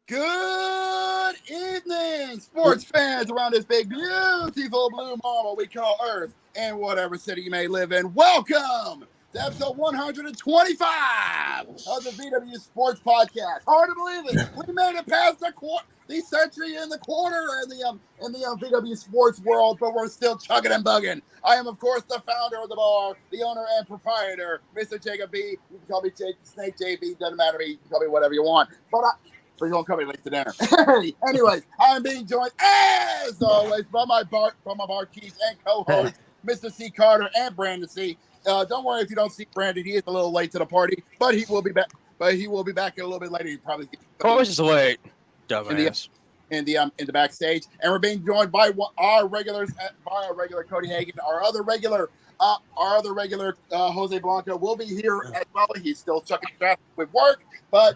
Good evening, sports fans around this big, beautiful blue marble we call Earth and whatever city you may live in. Welcome to episode 125 of the VWU Sports Podcast. Hard to believe it. We made it past the century in the quarter in the VWU sports world, but we're still chugging and bugging. I am, of course, the founder of the bar, the owner and proprietor, Mr. Jacob B. You can call me Snake JB. Doesn't matter to me. You can call me whatever you want. But you don't come in late to dinner. Anyways, I am being joined, as always, by my barkeeps and co-hosts, Mr. C. Carter and Brandon C. Don't worry if you don't see Brandon. He is a little late to the party, but he will be back. But he will be back a little bit later. He probably just late, dumbass. In the backstage, and we're being joined by our regular Cody Hagan, our other regular Jose Blanco will be here as well. He's still chucking traffic with work, but.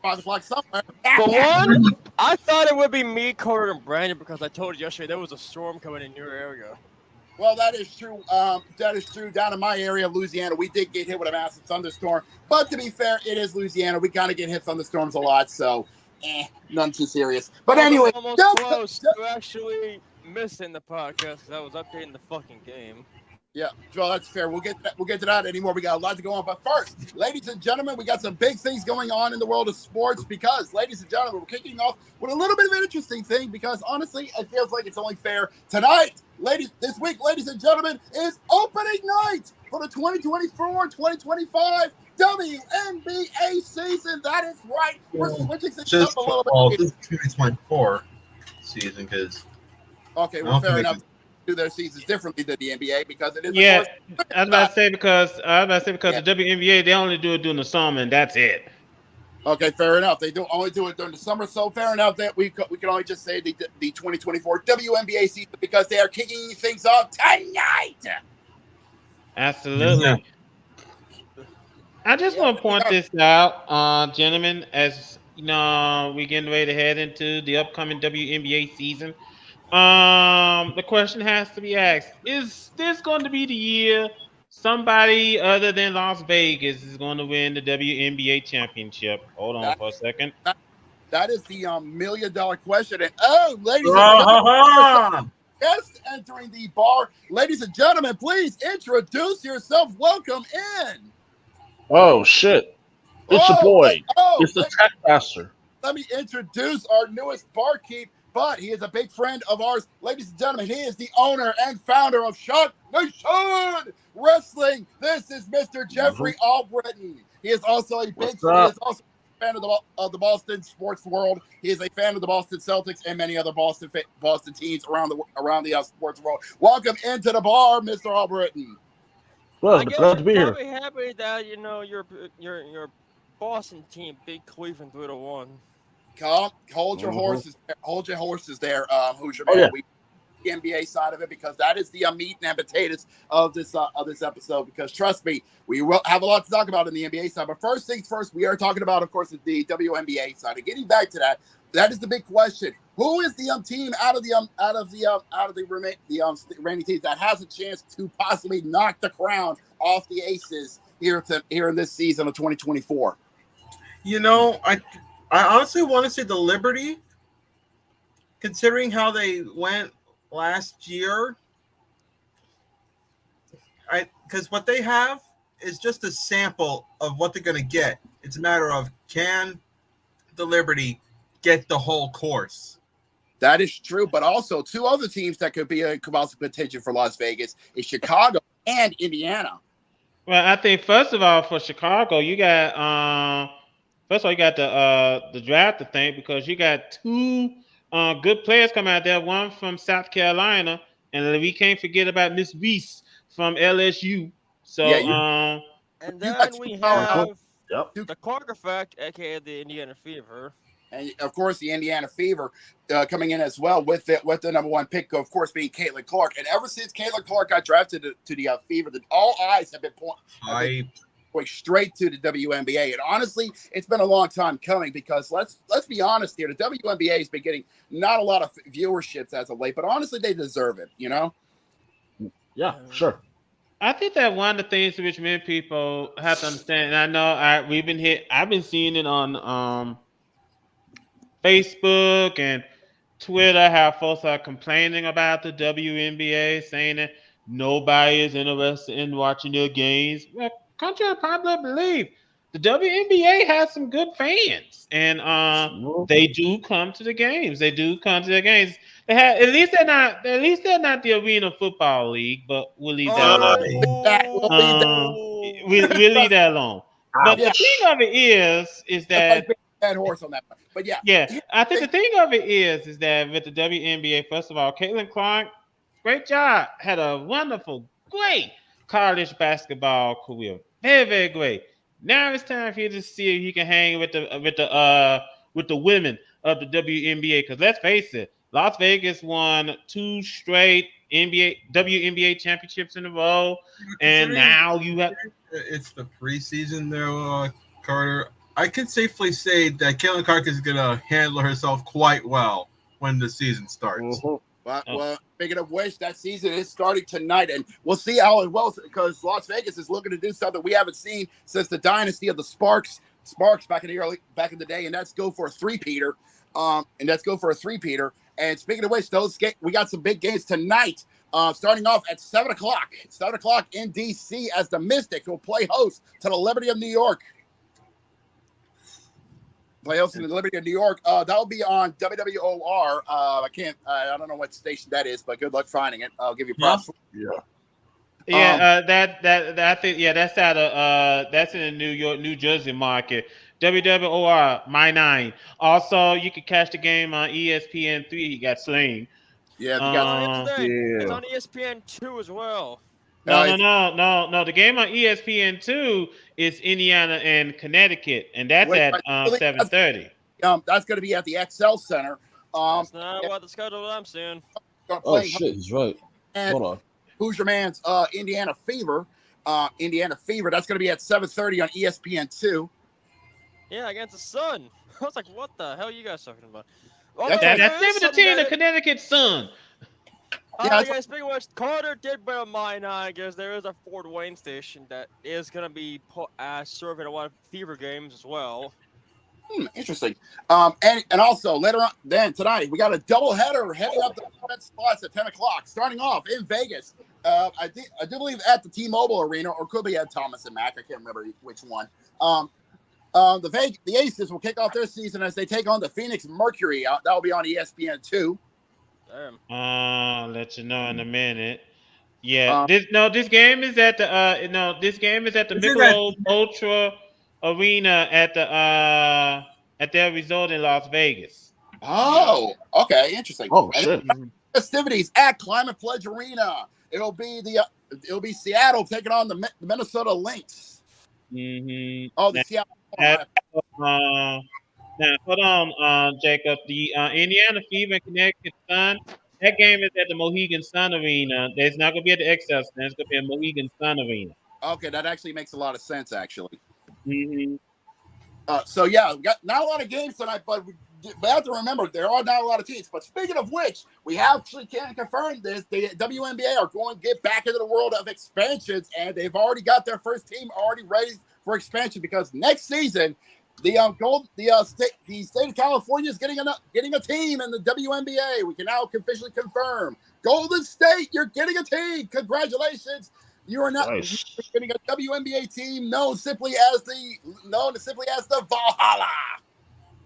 5 o'clock somewhere. For one, I thought it would be me, Carter, and Brandon because I told you yesterday there was a storm coming in your area. Well, that is true. That is true. Down in my area of Louisiana, we did get hit with a massive thunderstorm. But to be fair, it is Louisiana. We kind of get hit thunderstorms a lot, so nothing too serious. But anyway, almost close to actually missing the podcast because I was updating the fucking game. Yeah, well, that's fair. We'll get to that anymore. We got a lot to go on. But first, ladies and gentlemen, we got some big things going on in the world of sports because, ladies and gentlemen, we're kicking off with a little bit of an interesting thing because, honestly, it feels like it's only fair. Tonight, this week, ladies and gentlemen, is opening night for the 2024-2025 WNBA season. That is right. We're switching things up a little bit. This is 2024 season because... Okay, well, fair enough. Do their seasons differently than the NBA because it is. Yeah, I was about to say because the WNBA they only do it during the summer and that's it. Okay, fair enough. They only do it during the summer, so fair enough that we can only just say the 2024 WNBA season because they are kicking things off tonight. Absolutely. Yeah. I just want to point this out, gentlemen, as you know, we're getting ready to head into the upcoming WNBA season. The question has to be asked, is this going to be the year somebody other than Las Vegas is going to win the WNBA championship? Hold on for a second. That is the $1 million question. And ladies and gentlemen, guests entering the bar. Ladies and gentlemen, please introduce yourself. Welcome in. Oh, shit. It's your boy. It's the Tech Master. Let me introduce our newest barkeep. But he is a big friend of ours. Ladies and gentlemen, he is the owner and founder of Shock Nation Wrestling. This is Mr. Jeffrey Albritton. He is also a fan of the Boston sports world. He is a fan of the Boston Celtics and many other Boston teams around the sports world. Welcome into the bar, Mr. Albritton. Well, it's glad to be here. I'm happy that your Boston team beat Cleveland 3-1. Hold your horses. Hold your horses there. Who's your man? The NBA side of it because that is the meat and potatoes of this episode. Because trust me, we will have a lot to talk about in the NBA side. But first things first, we are talking about, of course, the WNBA side. And getting back to that is the big question: who is the team out of the remaining teams that has a chance to possibly knock the crown off the Aces here in this season of 2024? You know, I honestly want to say the Liberty, considering how they went last year. Because what they have is just a sample of what they're going to get. It's a matter of can the Liberty get the whole course? That is true, but also two other teams that could be a possible contention for Las Vegas is Chicago and Indiana. Well, I think first of all for Chicago, you got the draft to think because you got two good players come out there. One from South Carolina, and we can't forget about Miss Reese from LSU. So, Yeah, And you got then two we college, have Yep. the Clark effect, aka the Indiana Fever. and of course the Indiana Fever coming in as well with the number one pick, of course, being Caitlin Clark. And ever since Caitlin Clark got drafted to the Fever, all eyes have been going straight to the WNBA. And honestly, it's been a long time coming because let's be honest here, the WNBA has been getting not a lot of viewerships as of late, but honestly, they deserve it. You know? Yeah, sure. I think that one of the things which many people have to understand, and I know I've been seeing it on Facebook and Twitter how folks are complaining about the WNBA, saying that nobody is interested in watching their games. Well, country of popular belief, the WNBA has some good fans, and they do come to the games. They do come to the games. They have, at least they're not the Arena Football League, but we'll leave that alone. We'll leave that. We'll leave that alone. But Yeah. the thing of it is That's that like bad horse on that one. But yeah, yeah, I think the thing of it is that with the WNBA, first of all, Caitlin Clark, great job, had a wonderful, great college basketball career, very, very great. Now it's time for you to see if you can hang with the women of the WNBA. Because let's face it, Las Vegas won 2 straight WNBA championships in a row, and now you have. It's the preseason there, Carter. I can safely say that Caitlin Clark is going to handle herself quite well when the season starts. Well, speaking of which, that season is starting tonight, and we'll see how it will because Las Vegas is looking to do something we haven't seen since the dynasty of the Sparks back in the day, and that's go for a three-peater. And speaking of which, we got some big games tonight. Starting off at 7 o'clock. 7 o'clock in DC as the Mystics will play host to the Liberty of New York. Playoffs in the Liberty of New York. That'll be on WWOR. I don't know what station that is, but good luck finding it. I'll give you props. Yeah. Yeah, I think that's out of that's in the New Jersey market. WWOR My 9. Also, you can catch the game on ESPN3. You got Sling. Yeah, It's on ESPN2 as well. No. The game on ESPN2 is Indiana and Connecticut, and that's at 7:30. That's going to be at the XL Center. That's not what the schedule I'm seeing. Oh shit, he's right. Hold on. Hoosier Man's Indiana Fever. That's going to be at 7:30 on ESPN2. Yeah, against the Sun. I was like, what the hell are you guys talking about? That's 7-10, the Connecticut Sun. Speaking of which, Carter did bring up My 9 because there is a Fort Wayne station that is going to be serving a lot of Fever games as well. Interesting. And also later on, then tonight we got a doubleheader heading up the red spots at 10 o'clock, starting off in Vegas. I do believe at the T-Mobile Arena, or could be at Thomas and Mack. I can't remember which one. The Aces will kick off their season as they take on the Phoenix Mercury. That will be on ESPN2. I'll let you know in a minute. Yeah, this game is at the Michelob Ultra Arena at their resort in Las Vegas. Oh, okay, interesting. Oh shit. Festivities at Climate Pledge Arena. It'll be Seattle taking on the Minnesota Lynx. Mm-hmm. Oh, the Seattle. Now, hold on, Jacob. The Indiana Fever and Connecticut Sun, that game is at the Mohegan Sun Arena. It's not going to be at the XL Center. It's going to be at Mohegan Sun Arena. Okay, that actually makes a lot of sense, actually. Mm-hmm. So, yeah, we got not a lot of games tonight, but we have to remember there are not a lot of teams. But speaking of which, we actually can confirm this. The WNBA are going to get back into the world of expansions, and they've already got their first team already ready for expansion because next season, the state of California is getting a team in the WNBA. We can now officially confirm. Golden State, you're getting a team. Congratulations. You are not getting a WNBA team known simply as the Valhalla.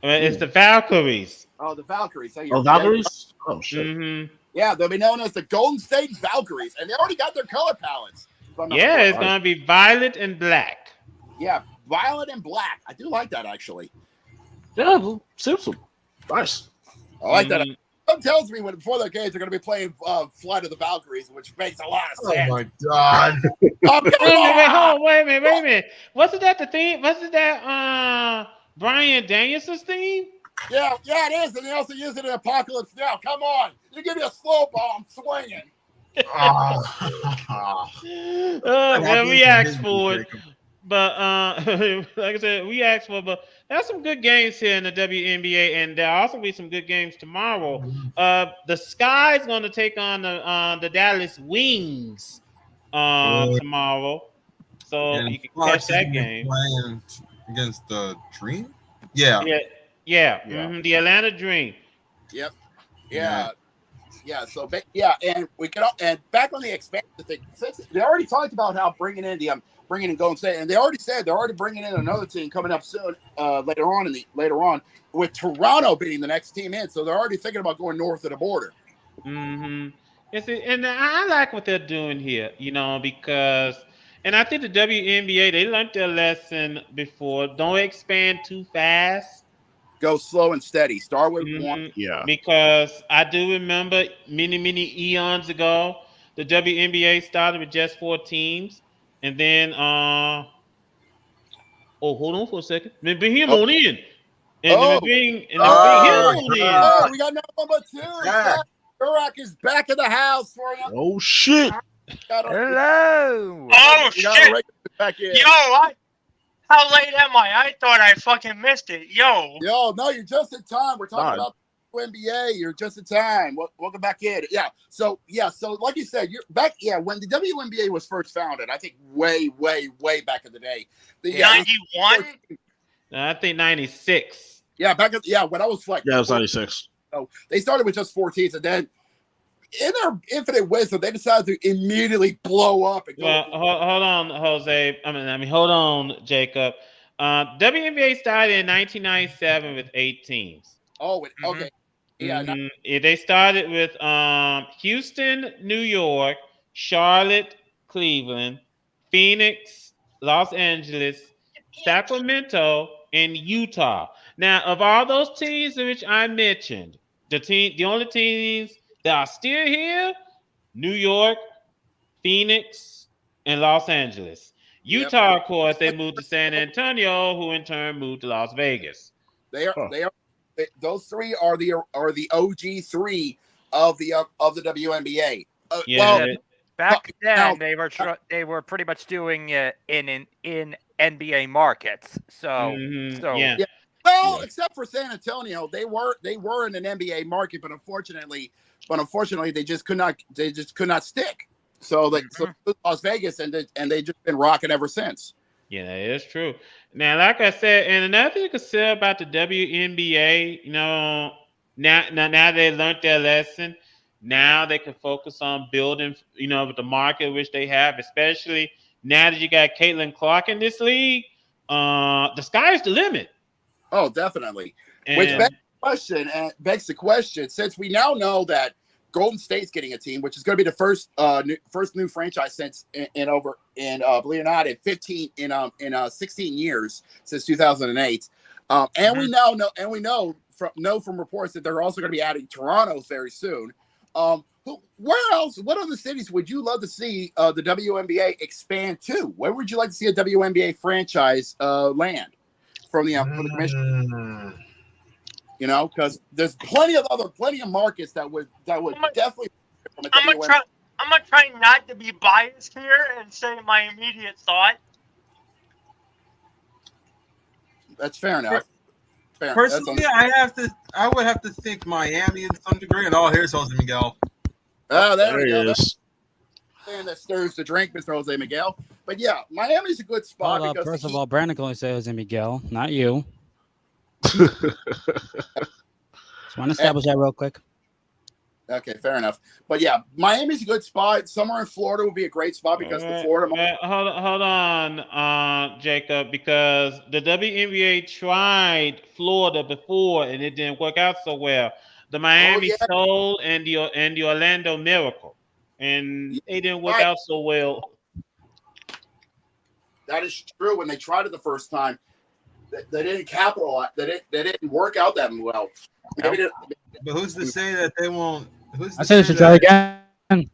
It's the Valkyries. Oh, the Valkyries. Valkyries? Oh shit. Mm-hmm. Yeah, they'll be known as the Golden State Valkyries, and they already got their color palettes. Yeah, it's gonna be violet and black. Yeah, violet and black. I do like that actually. Yeah, suits him. Nice. I like that. Some tells me before the games they're going to be playing Flight of the Valkyries, which makes a lot of Oh sense. my god! Oh, come on! Wait a minute. Wasn't that the theme? Wasn't that Brian Danielson's theme? Yeah, it is, and they also use it in Apocalypse Now. Come on, you give me a slow bomb swinging. Man, we asked for it, but like I said, we asked for it. But there's some good games here in the WNBA, and there'll also be some good games tomorrow. The Sky's going to take on the Dallas Wings tomorrow, so And you can Fox catch that is game playing against the Dream. Yeah. The Atlanta Dream. Yep. Yeah. So and we can and back on the expansion thing. Since they already talked about how bringing in Golden State, and they already said they're already bringing in another team coming up soon. Later on with Toronto being the next team in, so they're already thinking about going north of the border. Mm-hmm. And I like what they're doing here, because, and I think the WNBA, they learned their lesson before. Don't expand too fast. Go slow and steady. Start with one. Yeah. Because I do remember many eons ago, the WNBA started with just 4 teams, and then hold on for a second. Bring him on in. And then bring him on in. Hey, we got number 2. Zach Durak is back in the house for another. Oh shit! Hello. Oh shit! Back in. Yo, how late am I? I thought I fucking missed it. Yo, no, you're just in time. We're talking about the NBA. You're just in time. Welcome back in. So like you said, you're back. Yeah, when the WNBA was first founded, I think way back in the day. 91. I think 96. Yeah, when I was like, Yeah, it was 96. So they started with just 4 teams, and then in their infinite wisdom, they decided to immediately blow up. And go hold on, Jose. Hold on, Jacob. WNBA started in 1997 with 8 teams. Oh, okay. Yeah. They started with Houston, New York, Charlotte, Cleveland, Phoenix, Los Angeles, Sacramento, and Utah. Now, of all those teams which I mentioned, the only teams that are still here, New York, Phoenix, and Los Angeles. Utah, of course, they moved to San Antonio, who in turn moved to Las Vegas. They are. Those 3 are the OG 3 of the WNBA. Back then they were pretty much doing it in NBA markets. So Well, except for San Antonio, they were in an NBA market, but unfortunately they just could not stick. So Las Vegas and they just been rocking ever since. Yeah, that is true. Now, like I said, and another thing you can say about the WNBA, now they learned their lesson. Now they can focus on building, with the market which they have, especially now that you got Caitlin Clark in this league. The sky's the limit. Oh, definitely. Which begs the question, since we now know that Golden State's getting a team, which is going to be the first new franchise since believe it or not, in 16 years since 2008. And we know from reports that they're also going to be adding Toronto very soon. Where else? What other cities would you love to see the WNBA expand to? Where would you like to see a WNBA franchise land from the commission? Because there's plenty of markets that would definitely. I'm gonna try not to be biased here and say my immediate thought. That's fair enough. Personally, I would have to think Miami in some degree. And here's Jose Miguel. Oh, there he is. And that stirs the drink, Mr. Jose Miguel. But yeah, Miami's a good spot. Hold up. First of all, Brandon can only say Jose Miguel, not you. Just want to establish that real quick. Okay, fair enough. But yeah, Miami's a good spot. Somewhere in Florida would be a great spot because the Florida. Hold on, Jacob, because the WNBA tried Florida before and it didn't work out so well. The Miami Soul and the Orlando Miracle, and they didn't work out so well. That is true when they tried it the first time. they didn't capitalize. They didn't work out that well. Maybe But who's to say that they won't? Who's to I say they say should try again.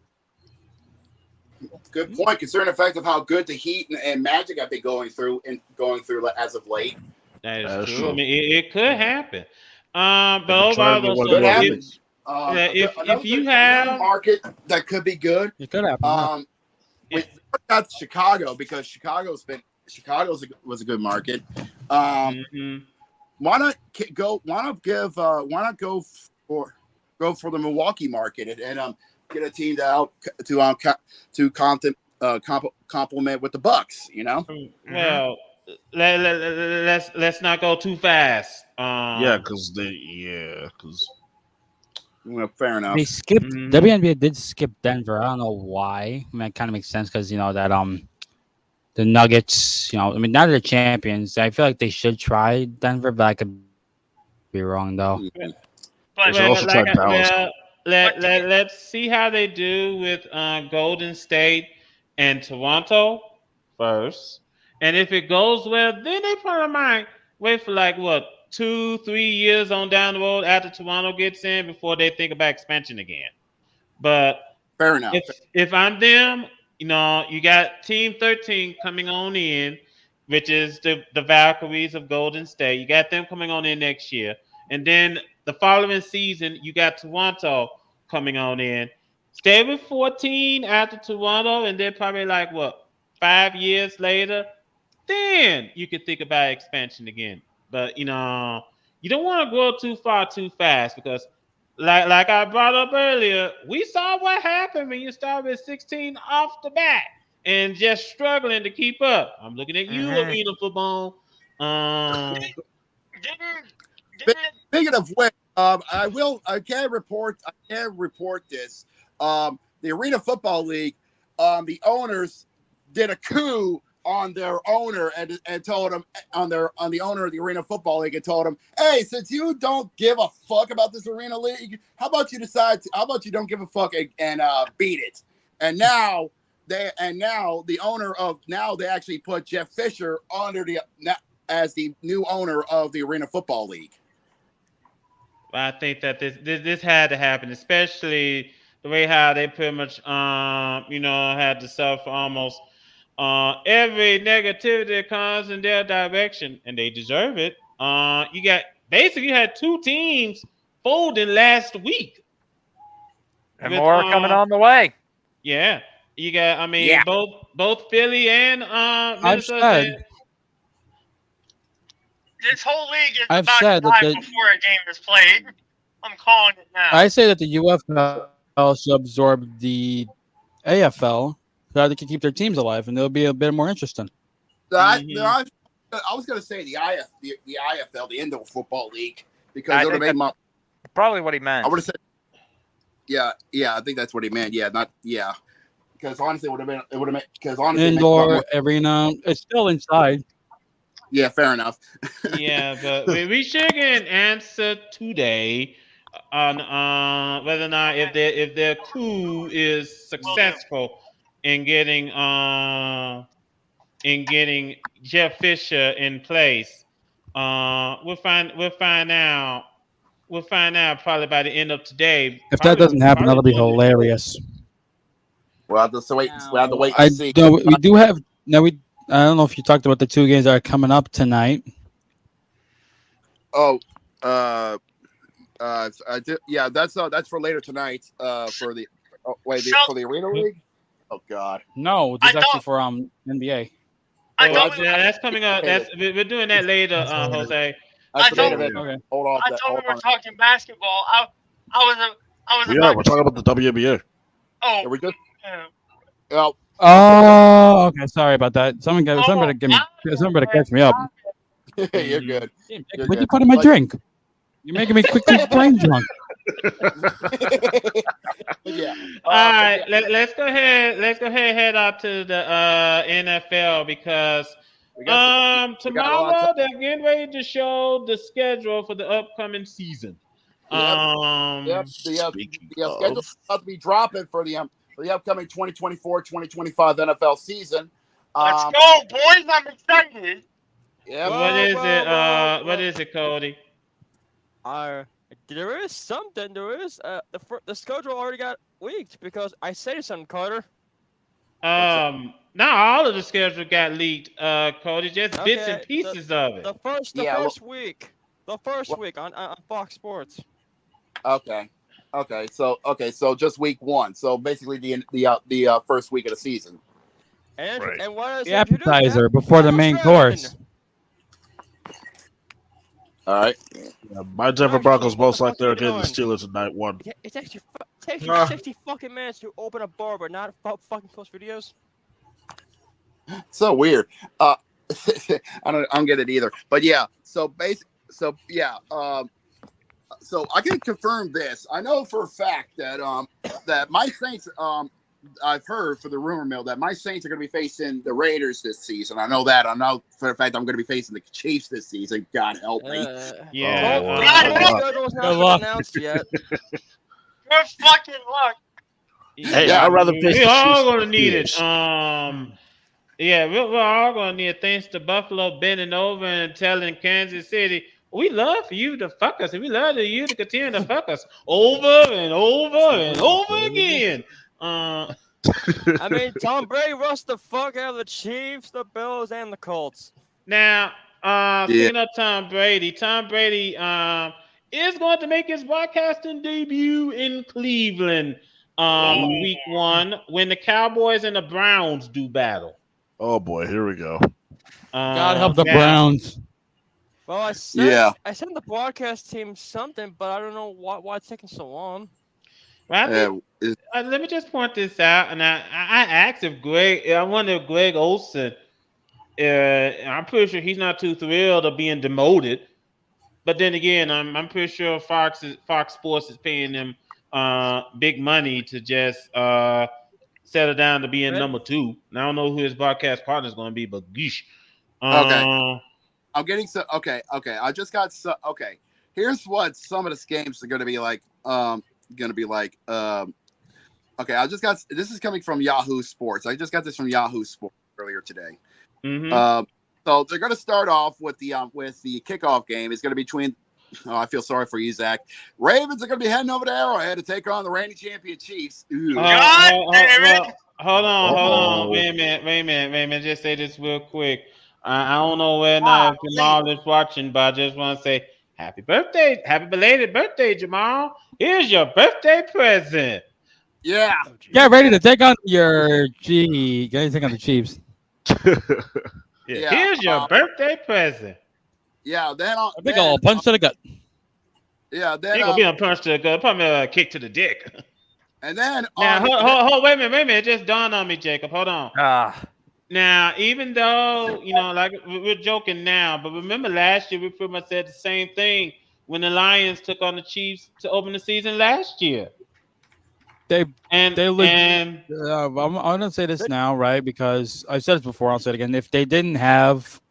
good point, considering the fact of how good the Heat and Magic have been going through as of late. That is That's true. true. I mean, it could happen. But They've been trying overall, to though, do one of Could those so happen. leagues. if you Another have, market that could be good. It could happen. Yeah. We got Chicago because Chicago's was a good market. mhm. Why not go? Why not give? Why not go for the Milwaukee market and get a team to complement with the Bucks? You know. Well, let's not go too fast. Yeah, because Well, fair enough. They skipped Mhm. WNBA did skip Denver. I don't know why. I mean, it kind of makes sense because that the Nuggets. I mean, now they're champions. I feel like they should try Denver, but I could be wrong though. they But should also try Dallas. Let's see how they do with Golden State and Toronto first, and if it goes well, then they probably might wait for like what 2-3 years on down the road after Toronto gets in before they think about expansion again. But Fair enough. if I'm them, you got Team 13 coming on in, which is the Valkyries of Golden State. You got them coming on in next year, and then the following season you got Toronto coming on in. Stay with 14 after Toronto, and then probably like what 5 years later, then you could think about expansion again. But you don't want to grow too far too fast because like I brought up earlier, we saw what happened when you start with 16 off the bat and just struggling to keep up. I'm looking at you, Arena Football. didn't Speaking of which, I can report this. The Arena Football League, the owners did a coup on their owner and told him on the owner of the Arena Football League and told him, hey, since you don't give a fuck about this Arena League, how about you don't give a fuck and beat it? And now they actually put Jeff Fisher as the new owner of the Arena Football League. I think that this had to happen, especially the way how they pretty much had to suffer almost every negativity that comes in their direction, and they deserve it. You had two teams folding last week, and more coming on the way. Yeah, you got. I mean, both Philly and Minnesota. This whole league is I've about said to that die before a game is played. I'm calling it now. I say that the UFL should absorb the AFL so that they can keep their teams alive, and it'll be a bit more interesting. I was going to say the IFL, the Indo Football League, because it would have made probably what he meant. I would have said, I think that's what he meant. Because honestly, it would have made indoor arena. It's still inside. Yeah, fair enough. Yeah, but we should get an answer today on whether or not if their coup is successful in getting Jeff Fisher in place. We'll find out. We'll find out probably by the end of today. If that doesn't happen, that'll be hilarious. We'll have to wait and see. We do have now. I don't know if you talked about the two games that are coming up tonight. Oh, I did. Yeah, that's for later tonight. For the Arena League. Oh God. No, this is actually for NBA. That's coming up. We're doing that later, Jose. I thought we were talking basketball. I was. We're talking about the WNBA. Oh, are we good? Oh, okay. Sorry about that. Somebody catch me up. You're good. What'd you put in my drink? You're making me quickly brain drunk. All right. Let's go ahead. Head out to the NFL because tomorrow they're getting ready to show the schedule for the upcoming season. The schedule's about to be dropping for the upcoming 2024-2025 NFL season. Let's go, boys! I'm excited. Yeah. What is it? What is it, Cody? There is something. There is the schedule already got leaked because I said something, Carter. Not all of the schedule got leaked, Cody. Just bits and Okay, pieces of it. the first week, on Fox Sports. Okay. So just week 1. So basically the first week of the season. And Right. and what is The appetizer before the main course. All right. Yeah, my Denver Broncos most like they're getting the Steelers in night 1. It takes you 60 fucking minutes to open a bar, but not fucking post videos. So weird. I don't get it either. But yeah. So I can confirm this. I know for a fact that that my Saints I've heard for the rumor mill that my Saints are going to be facing the Raiders this season. I know that. I know for a fact I'm going to be facing the Chiefs this season. God help me. Yeah. The schedule's not been announced yet. Good fucking luck. Hey, I'd rather face we the all Chiefs gonna than need the it. Yeah, we're all gonna need it. Thanks to Buffalo bending over and telling Kansas City, we love for you to fuck us, and we love you to continue to fuck us over and over and over again. I mean, Tom Brady rushed the fuck out of the Chiefs, the Bills, and the Colts. Now, speaking of Tom Brady is going to make his broadcasting debut in Cleveland week 1 when the Cowboys and the Browns do battle. Oh boy, here we go. God help the Browns. Well, I sent the broadcast team something, but I don't know why it's taking so long. Well, let me just point this out, and I asked if I wonder if Greg Olson. I'm pretty sure he's not too thrilled of being demoted, but then again, I'm pretty sure Fox Sports is paying them big money to just settle down to being number 2. And I don't know who his broadcast partner is going to be, but geesh. Okay. I'm getting so okay. I just got so okay. Here's what some of the games are going to be like. Okay, I just got this is coming from Yahoo Sports. I just got this from Yahoo Sports earlier today. Mm-hmm. So they're going to start off with the kickoff game. It's going to be between. Oh, I feel sorry for you, Zach. Ravens are going to be heading over to Arrowhead to take on the reigning champion Chiefs. Hold on. Wait a minute. Just say this real quick. I don't know where now if Jamal is watching, but I just want to say happy belated birthday, Jamal. Here's your birthday present. Yeah. Get ready to take on your Get ready to take on the Chiefs. Here's your birthday present. Yeah, then I think I'll punch to the gut. Yeah, then ain't gonna be a punch to the gut, probably a kick to the dick. And then now, wait a minute. It just dawned on me, Jacob. Hold on. Now, even though like we're joking now, but remember last year we pretty much said the same thing when the Lions took on the Chiefs to open the season last year. I'm gonna say this now, right? Because I said it before, I'll say it again. If they didn't have,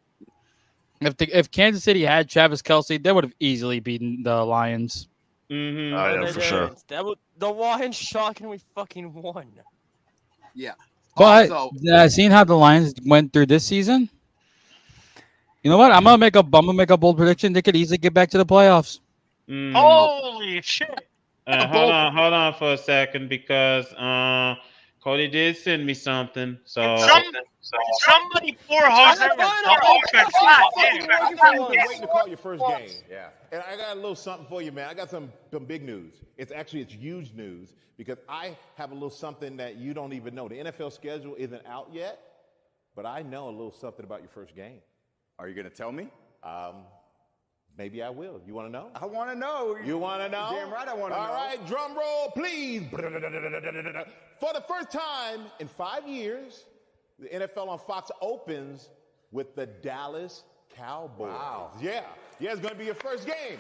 if Kansas City had Travis Kelce, they would have easily beaten the Lions. Mm-hmm. Oh yeah, for sure. The Lions shockingly fucking won. Yeah, but seeing how the Lions went through this season, you know what? I'm gonna make a bold prediction. They could easily get back to the playoffs. Holy shit! Hold on for a second because Cody did send me something. So somebody pour Jose waiting to call your first game. Yeah, and I got a little something for you, man. I got some big news. It's huge news because I have a little something that you don't even know. The NFL schedule isn't out yet, but I know a little something about your first game. Are you going to tell me? Maybe I will. You want to know? I want to know. You want to know? Damn right I want to know. All right, drum roll, please. For the first time in 5 years, the NFL on Fox opens with the Dallas Cowboys. Wow. Yeah, it's going to be your first game.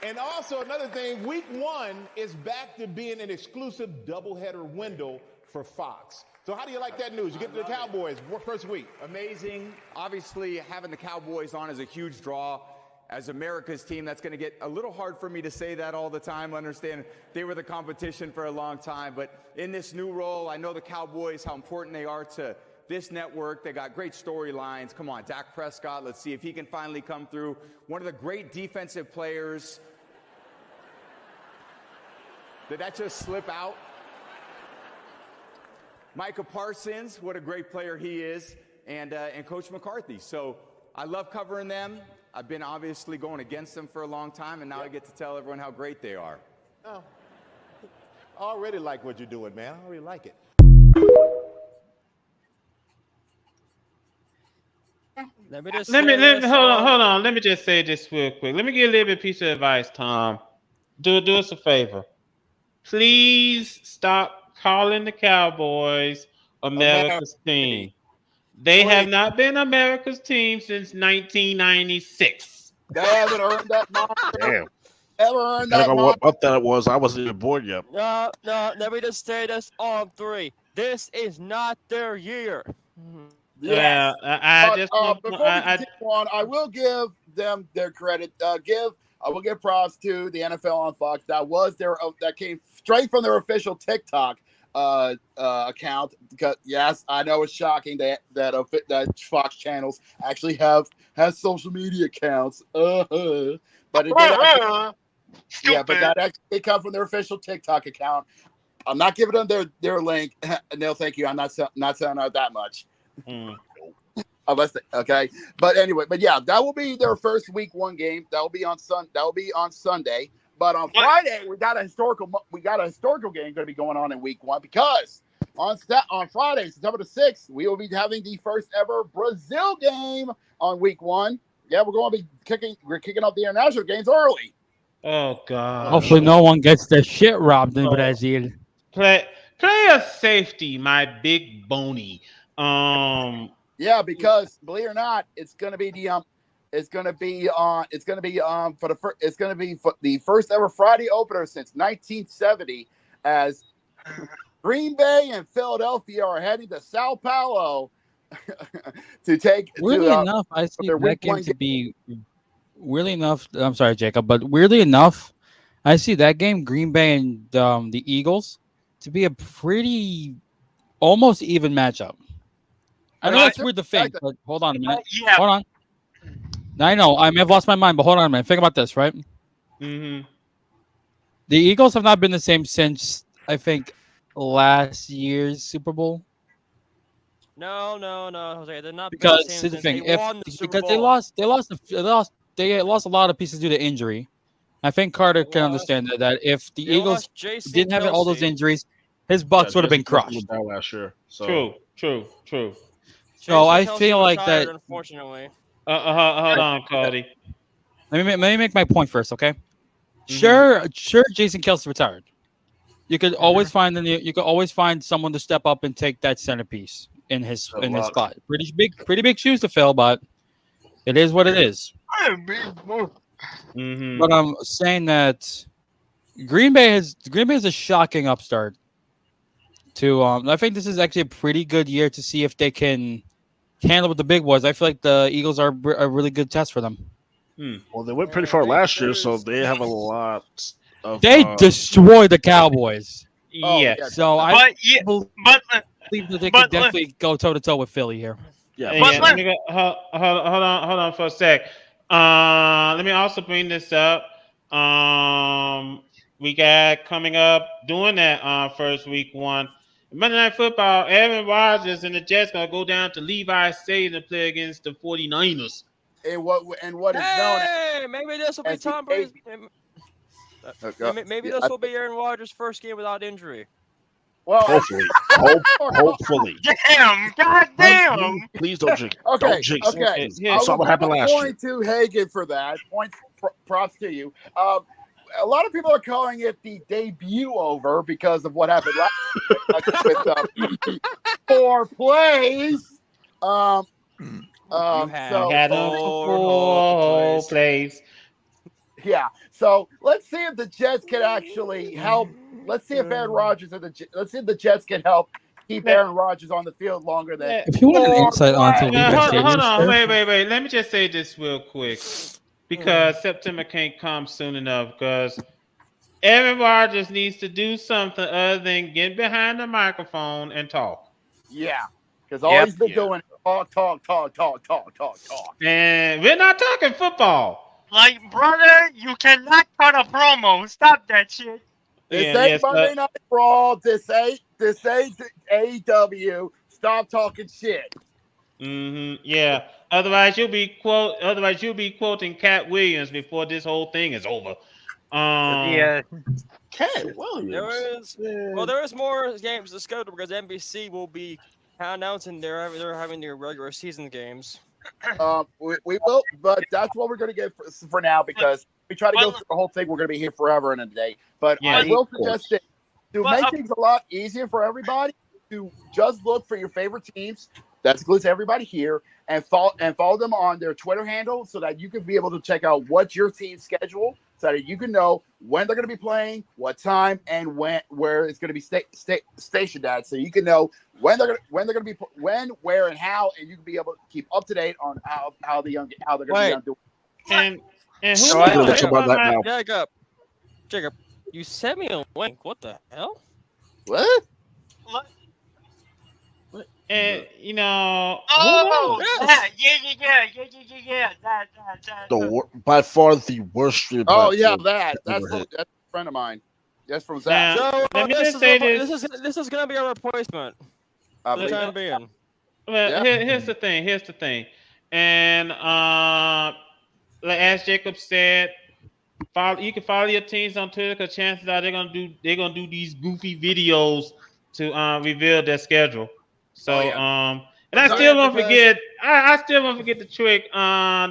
And also another thing, week 1 is back to being an exclusive doubleheader window for Fox. So how do you like that news? You get to the Cowboys first week. Amazing. Obviously, having the Cowboys on is a huge draw. As America's team, that's going to get a little hard for me to say that all the time. I understand they were the competition for a long time. But in this new role, I know the Cowboys, how important they are to this network. They got great storylines. Come on, Dak Prescott. Let's see if he can finally come through. One of the great defensive players. Did that just slip out? Micah Parsons, what a great player he is, and Coach McCarthy. So I love covering them. I've been obviously going against them for a long time, and now I get to tell everyone how great they are. Oh, I already like what you're doing, man. I already like it. Let me just hold on. Let me just say this real quick. Let me give a little bit piece of advice, Tom. Do us a favor. Please stop calling the Cowboys America's team. They have not been America's team since 1996. They haven't earned that moniker. Damn. Ever earned I that don't know moniker. what month that was. I wasn't even born yet. No, let me just say this on 3. This is not their year. Yes. I just before we continue on, I will give them their credit. I will give props to the NFL on Fox. That came straight from their official TikTok account. Because yes, I know it's shocking that Fox channels actually have social media accounts. But it did actually, yeah, but that actually come from their official TikTok account. I'm not giving them their link. No, thank you. I'm not selling out that much. Okay, but anyway, yeah, that will be their first week 1 game. That will be on Sunday. But on Friday, we got a historical game going to be going on in week 1 because on Friday, September the 6th, we will be having the first ever Brazil game on week 1. Yeah, we're going to be kicking off the international games early. Oh God! Hopefully, no one gets their shit robbed in Brazil. Player safety, my big bony. Yeah, because believe it or not, it's going to be for the first ever Friday opener since 1970, as Green Bay and Philadelphia are heading to Sao Paulo to take. Weirdly enough, I see that game to be. Weirdly enough, I'm sorry, Jacob, but weirdly enough, I see that game, Green Bay and the Eagles, to be a pretty almost even matchup. I know that's weird to think, but hold on a minute. Yeah. Hold on. I know I may have lost my mind, but hold on a minute. Think about this, right? Mm-hmm. The Eagles have not been the same since I think last year's Super Bowl. No, Jose. They're not Because the same the since thing, they won the Super because Bowl. they lost a lot of pieces due to injury. I think Carter can understand that if the Eagles didn't have all those injuries, his Bucks would have been crushed. Last year. So. True. So I Kelce feel like retired, that. Unfortunately. Hold on, Cody. Let me make my point first, okay? Sure. Jason Kelce retired. You could always find someone to step up and take that centerpiece in his spot. Pretty big shoes to fill, but it is what it is. Mm-hmm. But I'm saying that Green Bay is a shocking upstart. I think this is actually a pretty good year to see if they can handle with the big boys. I feel like the Eagles are a really good test for them. Well, they went pretty far last year, so they have a lot of. They destroyed the Cowboys. Yeah. So I believe that they could definitely go toe to toe with Philly here. Yeah. Let me go, hold on for a sec. Let me also bring this up. We got coming up doing that first week 1. Monday Night Football, Aaron Rodgers and the Jets going to go down to Levi Stadium to play against the 49ers. And what is known as, maybe this will be Tom Brady's. Maybe this will be Aaron Rodgers' first game without injury. Well, hopefully. Hopefully. Damn! Goddamn! Please don't jinx. Okay. Don't jinx. Okay. I saw what happened last year. Point to Hagen for that. Props to you. A lot of people are calling it the debut over because of what happened last year with 4 plays. So had a plays. Yeah. So let's see if the Jets can actually help. Let's see if Aaron Rodgers let's see if the Jets can help keep Aaron Rodgers on the field longer than. If you want an insight onto hold on, wait. Let me just say this real quick, because September can't come soon enough. Because Aaron Rodgers needs to do something other than get behind the microphone and talk. Yeah. Because all he's been doing is talk. And we're not talking football. Like, brother, you cannot cut a promo. Stop that shit. This ain't Monday Night Raw. This ain't AEW. Stop talking shit. Yeah. Otherwise, you'll be quoting Cat Williams before this whole thing is over. Cat Williams. There is more games to schedule because NBC will be announcing they're having their regular season games. We will, but that's what we're going to get for now because we try to go through the whole thing. We're going to be here forever and a day. But I will suggest that to make things a lot easier for everybody, to just look for your favorite teams. That includes everybody here, and follow them on their Twitter handle so that you can be able to check out what's your team's schedule, so that you can know when they're going to be playing, what time, and where it's going to be stationed at, so you can know when they're going to be where, and how, and you can be able to keep up to date on how they're going to be doing. And who Jacob, you sent me a link. What the hell? What? And yeah. By far the worst stream. That's a friend of mine. That's from Zach. Let me just say this. This is gonna be a replacement. For the time being. Well, here's the thing. And as Jacob said, you can follow your teams on Twitter because chances are they're gonna do these goofy videos to reveal their schedule. So and I still won't forget. I still won't forget the trick. I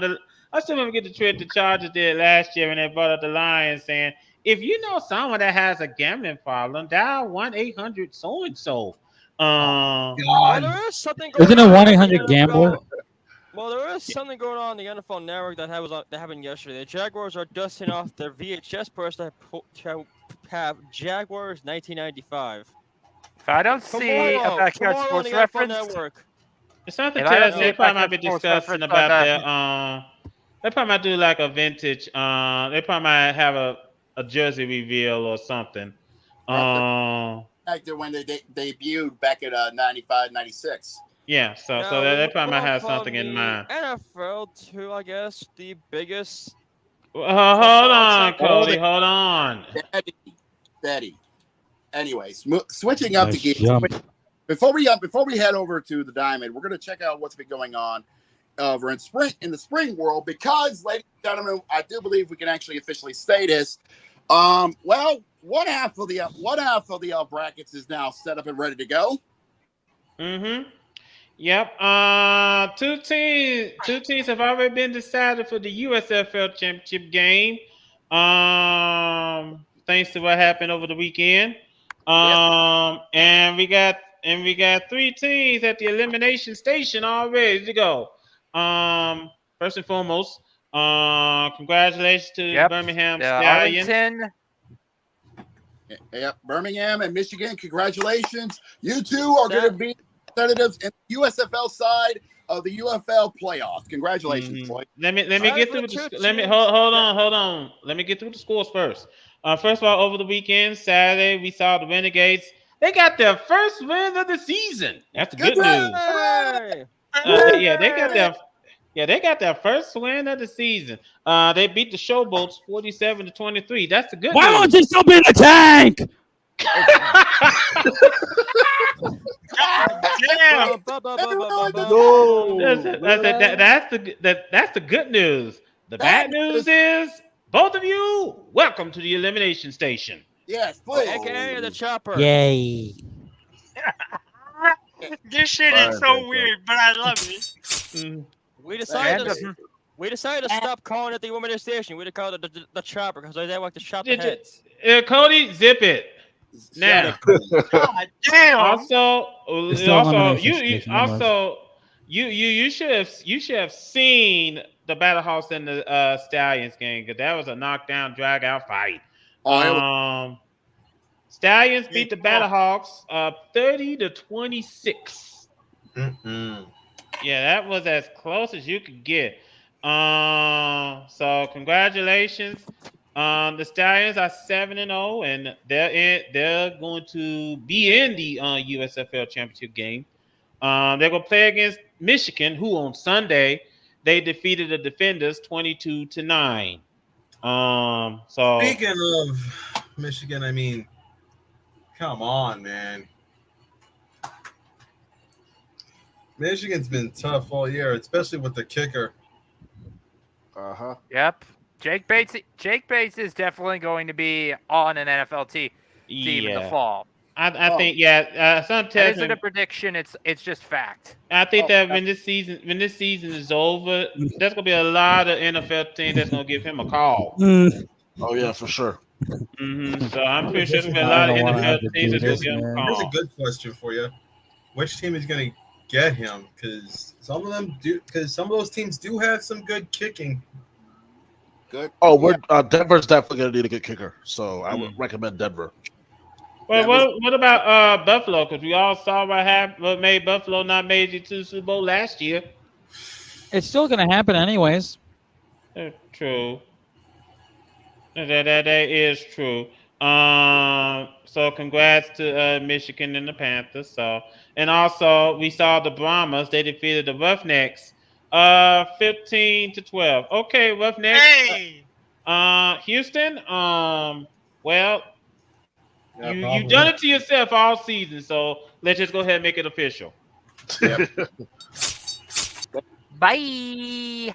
still won't forget the trick the Chargers did last year when they brought up the Lions, saying, if you know someone that has a gambling problem, dial 1-800 so and so. There is something going Isn't it 1-800-GAMBLER? Well, there is something going on in the NFL Network that happened yesterday. The Jaguars are dusting off their VHS press to have Jaguars 1995. If I don't see a backyard sports reference, it's not the test. They probably might be discussing about their they probably might do like a vintage. They probably might have a jersey reveal or something. Actor when they debuted back at 95, 96. Yeah, so they probably might have something in mind. NFL too, I guess the biggest. Hold on, Cody. Hold on. Steady. Anyways, switching up to gear. Before we head over to the Diamond, we're going to check out what's been going on over in the spring world because, ladies and gentlemen, I do believe we can actually officially say this. Well, one half of the brackets is now set up and ready to go. Yep. Two teams have already been decided for the USFL championship game. Thanks to what happened over the weekend. And we got three teams at the elimination station all ready to go. First and foremost, congratulations to Birmingham Stallions. Yep, Birmingham and Michigan, congratulations. You two are going to be representatives in the USFL side of the UFL playoffs. Congratulations, boy. Let me get through hold on. Let me get through the scores first. First of all, over the weekend, Saturday, we saw the Renegades. They got their first win of the season. That's the good news. They got their first win of the season. They beat the Showboats 47-23. That's the good news. Why won't you still be in the tank? That's the good news. The bad news is both of you welcome to the elimination station. Yes, please. AKA the chopper. Yay. This shit is so weird, but I love it. We decided to stop calling it the elimination station. We called it the chopper because they like to chop the heads. Cody, zip it. Now, God damn. You should have seen the Battle House and the Stallions game because that was a knockdown, drag out fight. Stallions beat the Battle Hawks 30-26. Yeah, that was as close as you could get. So congratulations. The Stallions are 7-0, and they're going to be in the USFL championship game. They're gonna play against Michigan, who on Sunday they defeated the Defenders 22-9. So Speaking of Michigan, I mean, come on, man. Michigan's been tough all year, especially with the kicker. Yep. Jake Bates is definitely going to be on an NFL team in the fall. I think some That isn't a prediction. It's just fact. I think that when this season is over, there's gonna be a lot of NFL teams that's gonna give him a call. Oh yeah, for sure. So I'm pretty sure there's gonna be a lot of NFL teams that's gonna give him a call. Here's a good question for you: which team is going to get him? Because some of them do. Because some of those teams do have some good kicking. Good. Oh, Denver's definitely going to need a good kicker, so I would recommend Denver. Well, what about Buffalo? Because we all saw what made Buffalo not made it to the Super Bowl last year. It's still going to happen anyways. True. That is true. So congrats to Michigan and the Panthers. And also we saw the Brahmas. They defeated the Roughnecks 15-12. Okay, Roughnecks. Hey. Houston. Well, Yeah, you done it to yourself all season. So let's just go ahead and make it official. Yep. Bye.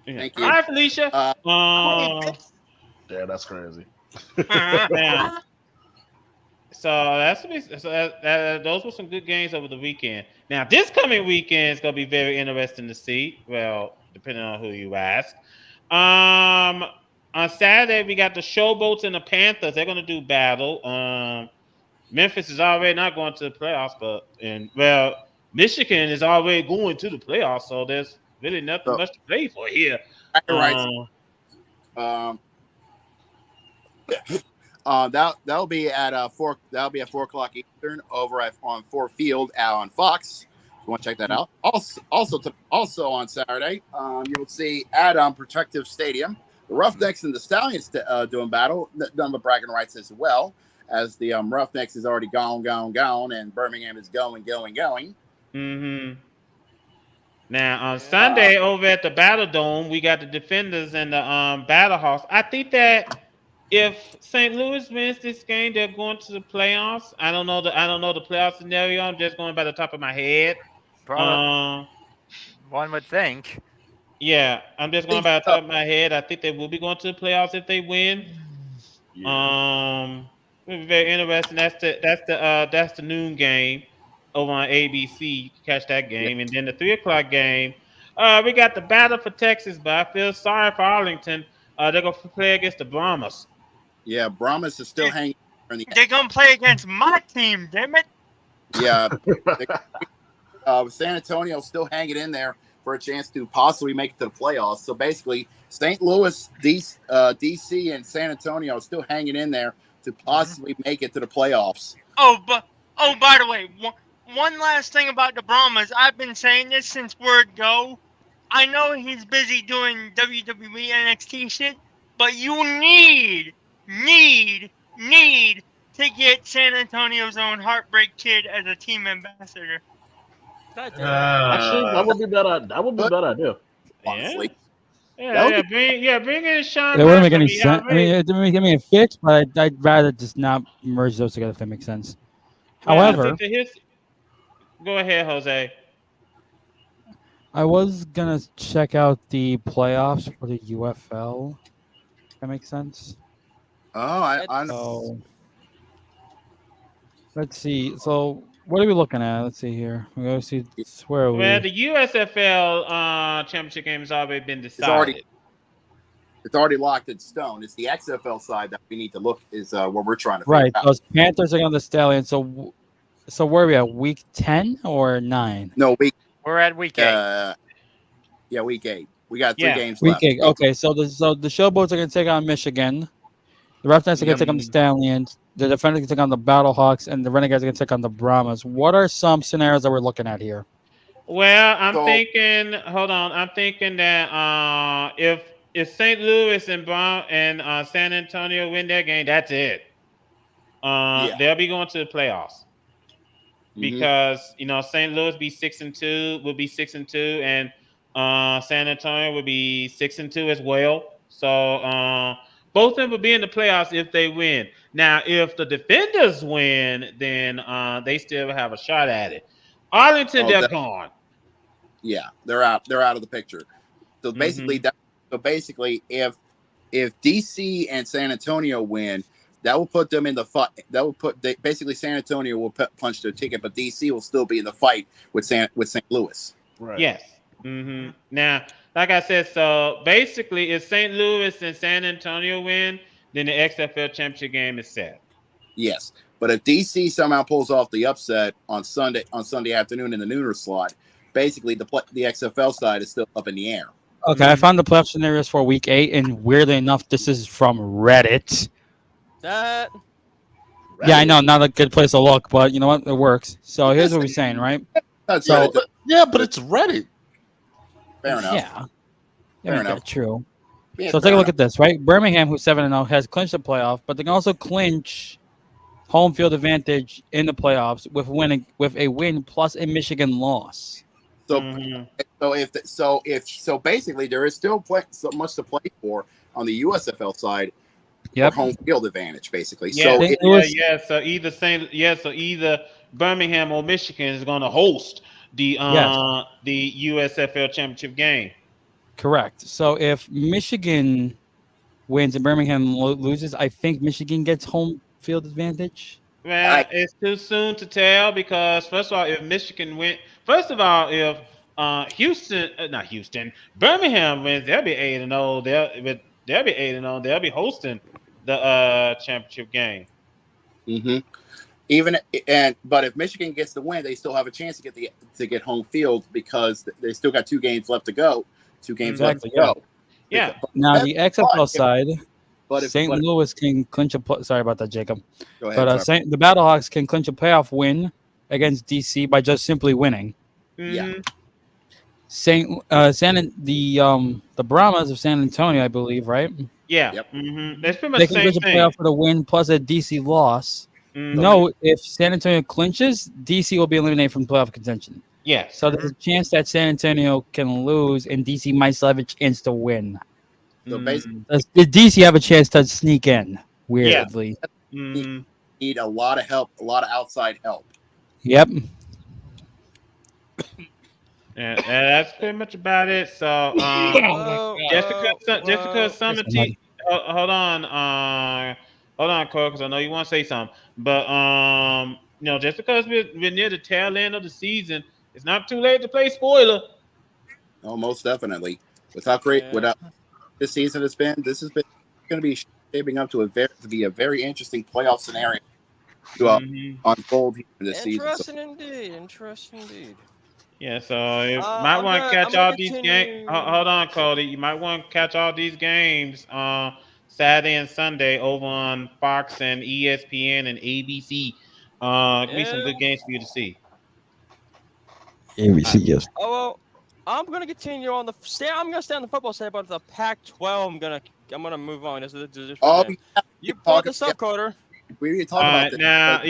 Thank you. Hi, Felicia. Yeah, that's crazy. Yeah. So those were some good games over the weekend. Now, this coming weekend is going to be very interesting to see. Well, depending on who you ask. On Saturday, we got the Showboats and the Panthers. They're going to do battle. Memphis is already not going to the playoffs, Michigan is already going to the playoffs, so there's really nothing much to play for here. Right. That'll be at 4. That'll be at 4:00 Eastern over on Ford Field on Fox. If you want to check that out. Also on Saturday, you will see at Protective Stadium the Roughnecks and the Stallions doing battle. Done with bragging rights as well, as the Roughnecks is already gone, and Birmingham is going. Mm-hmm. Now on Sunday over at the Battle Dome, we got the Defenders and the Battle Hawks. I think that if St. Louis wins this game, they're going to the playoffs. I don't know the playoff scenario. I'm just going by the top of my head. One would think. Yeah, I'm just going by the top of my head. I think they will be going to the playoffs if they win. It'll be very interesting. That's the noon game over on ABC. You can catch that game, and then the 3:00 game. We got the battle for Texas, but I feel sorry for Arlington. They're gonna play against the Brahmas. Yeah, Brahmas is still hanging. They're gonna play against my team, damn it. Yeah, San Antonio still hanging in there for a chance to possibly make it to the playoffs. So basically, St. Louis, DC, and San Antonio are still hanging in there to possibly make it to the playoffs. By the way, one last thing about the Brahmas. I've been saying this since word go. I know he's busy doing WWE NXT shit, but you need to get San Antonio's own Heartbreak Kid as a team ambassador. Actually, that would be better. That would be a better idea. Honestly. Bring in Sean. It wouldn't make any sense. I mean, it didn't give me a fix, but I'd rather just not merge those together if that makes sense. However, go ahead, Jose. I was gonna check out the playoffs for the UFL. That makes sense. Oh, I know. Let's see. So, what are we looking at? Let's see here. We go see where are we? Well, the USFL championship game has already been decided. It's already locked in stone. It's the XFL side that we need to look is what we're trying to right. figure out. Those Panthers are on the Stallions. So where are we at? Week 10 or 9? No, we're at week 8. Yeah, week 8. We got 3 games left. Week 8. Okay, so the Showboats are going to take on Michigan. The Roughnecks are going to take on the Stallions. The Defenders are going to take on the Battlehawks, and the Renegades are going to take on the Brahmas. What are some scenarios that we're looking at here? Well, I'm thinking that if St. Louis and San Antonio win their game, that's it. They'll be going to the playoffs. because St. Louis be 6-2, will be 6-2, and San Antonio will be 6-2 as well. So both of them will be in the playoffs if they win. Now, if the Defenders win, then they still have a shot at it. Arlington, they're gone. Yeah, they're out. They're out of the picture. So basically, if DC and San Antonio win, that will put them in the fight. That will basically San Antonio will punch their ticket, but DC will still be in the fight with St. Louis. Right. Yes. Now, like I said, so basically, if St. Louis and San Antonio win, then the XFL championship game is set. Yes, but if DC somehow pulls off the upset on Sunday afternoon in the nooner slot, basically the XFL side is still up in the air. Okay, I found the playoff scenarios for Week 8, and weirdly enough, this is from Reddit. That. Yeah, I know, not a good place to look, but you know what? It works. So here's what we're saying, right? But it's Reddit. Fair enough. Yeah. Fair enough. True. Yeah, so take a look at this, right? Birmingham, who's 7-0, has clinched the playoff, but they can also clinch home field advantage in the playoffs with a win plus a Michigan loss. So, so basically, there is still so much to play for on the USFL side. Yep. For home field advantage, basically. Yeah, So So either Birmingham or Michigan is going to host the USFL championship game. Correct. So if Michigan wins and Birmingham loses, I think Michigan gets home field advantage. Well, it's too soon to tell because if Michigan win, if Birmingham wins, they'll be 8-0. They'll be 8-0. They'll be hosting the championship game. But if Michigan gets the win, they still have a chance to get home field because they still got 2 games left to go. 2 games left to go. Yeah. Now the XFL side, but St. Louis can clinch sorry about that, Jacob. Go ahead. But the Battlehawks can clinch a playoff win against DC by just simply winning. Yeah. The Brahmas of San Antonio, I believe, right? Yeah. Yep. That's pretty much they the can same clinch a thing. playoff for the win plus a DC loss. No, if San Antonio clinches, DC will be eliminated from playoff contention. Yeah. So there's a chance that San Antonio can lose, and DC might still have a chance to win. So basically, Did DC have a chance to sneak in? Weirdly, need a lot of help, a lot of outside help. Yep. Yeah, that's pretty much about it. So, just because some of the hold on, Cole, because I know you want to say something, but just because we're near the tail end of the season, it's not too late to play spoiler. Oh, most definitely. Without this season has been, this has been going to be shaping up to be a very interesting playoff scenario to unfold here this season. Interesting indeed. Yeah, so you might want to catch all these games. Hold on, Cody. You might want to catch all these games Saturday and Sunday over on Fox and ESPN and ABC. Give me some good games for you to see. ABC, yes. Oh well, I'm gonna continue on I'm gonna stay on the football side, but the Pac-12, I'm gonna move on. You brought this up, Carter. We need to talk about this. Now,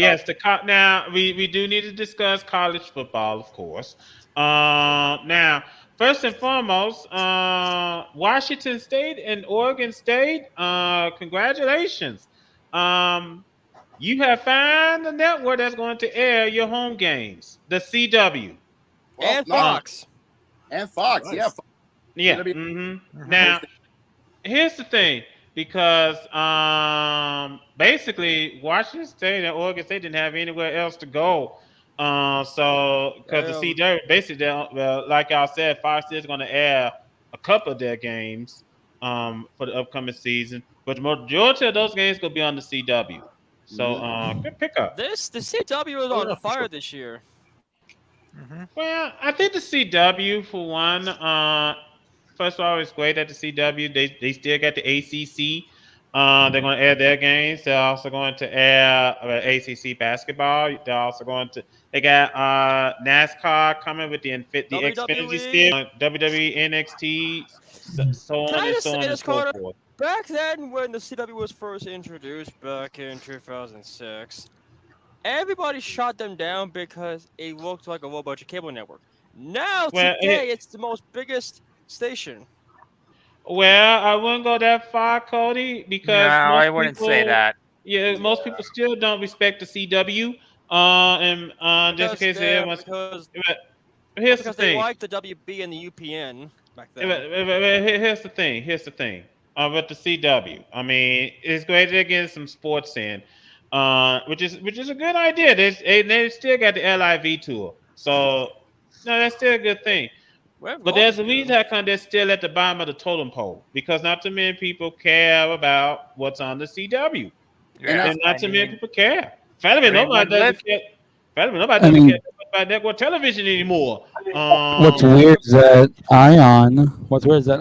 now we do need to discuss college football, of course. Now, first and foremost, Washington State and Oregon State, congratulations. You have found a network that's going to air your home games, the CW. And Fox. And Fox, nice. Yeah. Now, here's the thing. Because basically Washington State and Oregon State didn't have anywhere else to go. So because the CW basically, like y'all said, Fox is going to air a couple of their games for the upcoming season, but the majority of those games going to be on the CW. So good pickup. The CW was on fire this year. Well, I think the CW for one. First of all, it's great at the CW. They still got the ACC. They're going to air their games. They're also going to air ACC basketball. They're also going to. They got NASCAR coming with the Xfinity Series, WWE, NXT, so on and so on and so forth. Back then, when the CW was first introduced back in 2006, everybody shot them down because it looked like a low budget cable network. Now Well, today, it's the most biggest station. well, I wouldn't go that far, Cody, No, because I wouldn't say that. most people still don't respect the CW. And just in Because case they're everyone's, because but well, here's the because they thing. liked the WB and the UPN back then. Here's the thing. Here's the thing. With the CW, I mean, it's great to get some sports in, which is a good idea. They still got the LIV tour, so no, that's still a good thing. Well, But golf there's is a good. reason how come they're still at the bottom of the totem pole because not too many people care about what's on the CW, Yeah, and not I too many mean, people care. Finally, nobody when doesn't Liv, care. Finally, nobody I doesn't care mean, about network television anymore. what's Yeah, weird is that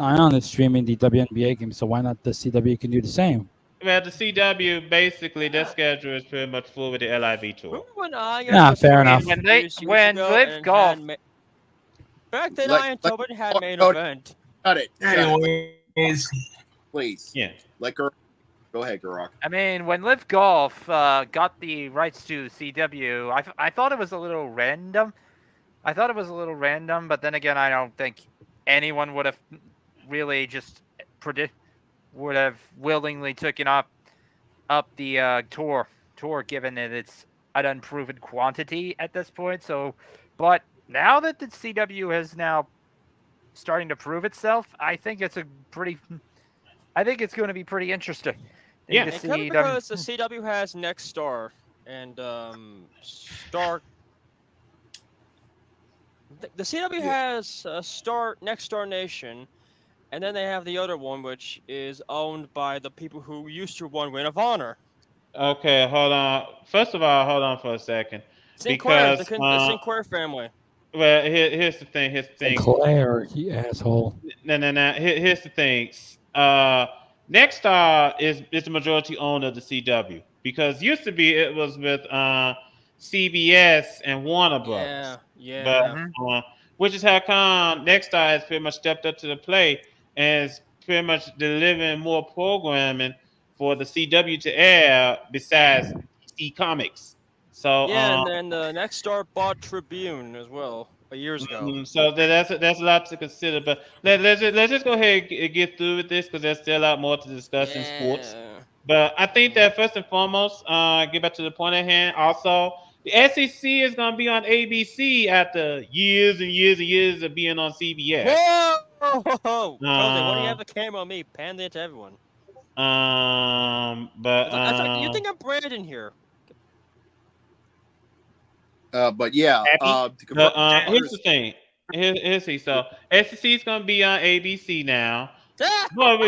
Ion is streaming the WNBA game, so why not the CW can do the same? Well, the CW basically their schedule is pretty much full with the LIV tour. remember when Iron Nah, was fair I first mean, enough. introduced years when ago Liv and Golf, back then Let, Iron let Tobin had main Cody, event. cut it. Anyways, Please. Yeah. Let Gurok. Go ahead, Gurok. I mean, when Liv Golf got the rights to CW, I thought it was a little random. But then again, I don't think anyone would have really just would have willingly taken up the tour, given that it's an unproven quantity at this point. So, but now that the CW has now starting to prove itself, I think it's going to be pretty interesting. Yeah. To And see kind of them. because the CW has Next Star and Star. The CW has Next Star Nation, and then they have the other one, which is owned by the people who used to won Ring of Honor. Okay, hold on. First of all, hold on for a second, Sinclair, because the Sinclair family. well, here's the thing. Here's the thing. Sinclair, you asshole. No. Here's the thing. Nexstar is the majority owner of the CW because used to be it was with CBS and Warner Brothers, but Yeah. which is how come Nexstar has pretty much stepped up to the plate and is pretty much delivering more programming for the CW to air besides DC Comics. So Yeah, and then the Next Star bought Tribune as well years ago. So that's a lot to consider. But let's go ahead and get through with this because there's still a lot more to discuss in sports. Yeah. But I think that first and foremost, get back to the point at hand. Also, the SEC is going to be on ABC after years and years and years of being on CBS. Whoa! Jose, what do you have to camera on me? Pan it to everyone. You think I'm Brandon here? But yeah, to confirm, here's the thing. Here's the so SEC is going to be on ABC now. But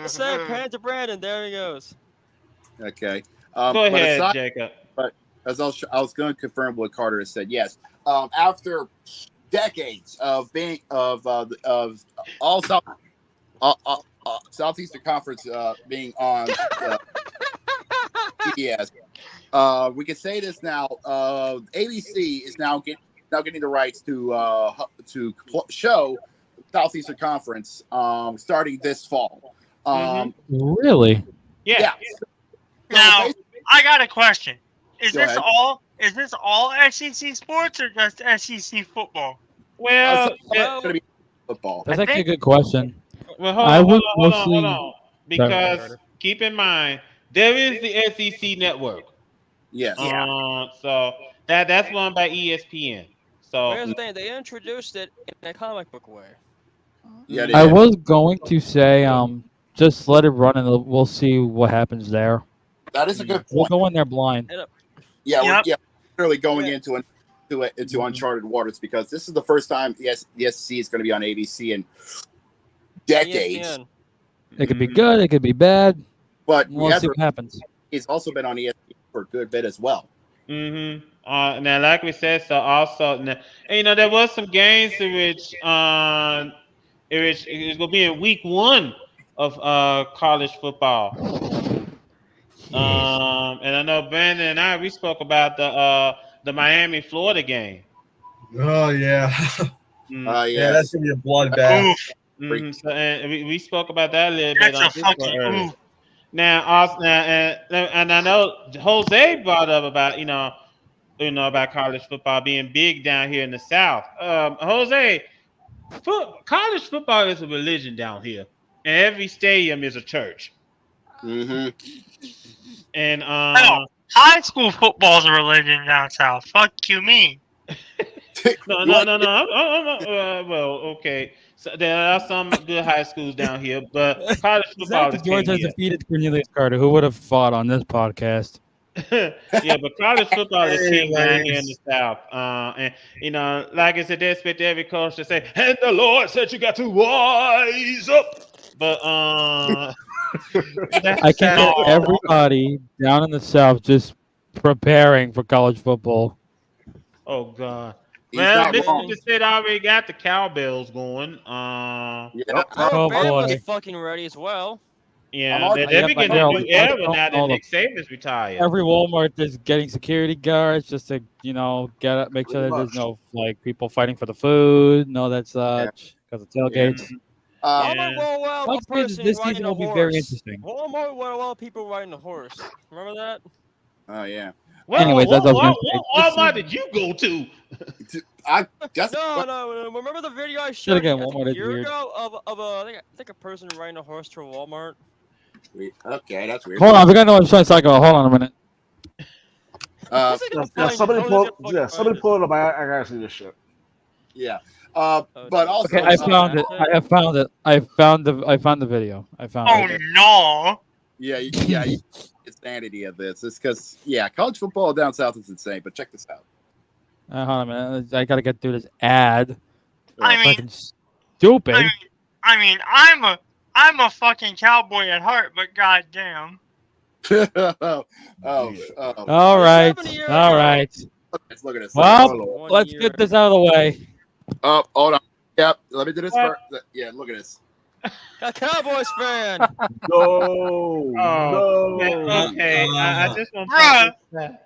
say pan to Brandon. There he goes. Okay. Go ahead, Jacob. But as I was going to confirm what Carter has said. Yes. After decades of being of all Southeastern Conference being on CBS, we can say this now. ABC is now getting the rights to show Southeastern Conference starting this fall. Really? Yeah. Now, I got a question. Is Go this ahead. all SEC sports or just SEC football? Well, it's going to be football. That's actually a good question. Well, hold on. Because keep in mind, there is the SEC network. Yes. So that's run by ESPN. So here's the thing: they introduced it in a comic book way. Yeah, I was going to say, just let it run and we'll see what happens there. That is a good point. We'll go in there blind. Yeah, we're literally going into uncharted waters because this is the first time the SEC is going to be on ABC in decades. ESPN. It could be good, it could be bad, but we'll see what happens. It's also been on ESPN for a good bit as well. Now, like we said, so also, there was some games in which it was going to be in week 1 of college football. And I know Brandon and we spoke about the Miami Florida game. Oh yeah. Yeah, that's gonna be a bloodbath. So, and we spoke about that a little bit That's on a Discord fucking earlier. oof. Now, also, and I know Jose brought up about about college football being big down here in the South. Jose, college football is a religion down here, and every stadium is a church. Mm-hmm. And No, high school football's a religion down south. Fuck you, mean. no. Well, okay. So there are some good high schools down here, but college football is Zach king George has here. defeated Cornelius Carter. Who would have fought on this podcast? Yeah, but college football is king down here in the Anyways. South. And like I said, they expect every coach to say, "And the Lord said you got to wise up." But that's I can sad. get everybody down in the South just preparing for college football. Oh God. He's Well, not wrong. Michigan State already got the cowbells going. Yeah. Alabama's boy. fucking ready as well. Yeah, I'm they're Yeah, but beginning a Harold, new you guys era don't now that know Nick Saban's retired. every Walmart is getting security guards just to make sure that there's much. no like people fighting for the food, no that such because of tailgates. Walmart will allow a This season- person this riding season a will be horse. very interesting. Walmart will allow people riding a horse. Remember that? Oh yeah. Anyways, that's what I was gonna say. What Walmart did you go to? I just No. Remember the video I Then showed again, you, I think, Walmart a is year weird. ago of I think a person riding a horse to a Walmart. Okay, that's weird. Hold on, we gotta know what I'm trying to talk about. Hold on a minute. This is gonna find Somebody it. pull. How's it fucking Yeah, find somebody it? pull it up. I gotta see this shit. Yeah. But also, Okay, I found it. I have found it. I found the video. I found Oh it. no. Yeah. Insanity of this. It's because college football down south is insane. But check this out. Hold on a minute. I gotta get through this ad. I mean, Fucking stupid. I mean, I'm a fucking cowboy at heart, but goddamn. All right. All right. Look at this. Well, let's get this out of the way. Oh, hold on. Yep. Let me do this first. Yeah, look at this. A Cowboys fan. No. Okay, I just want Bruh, to.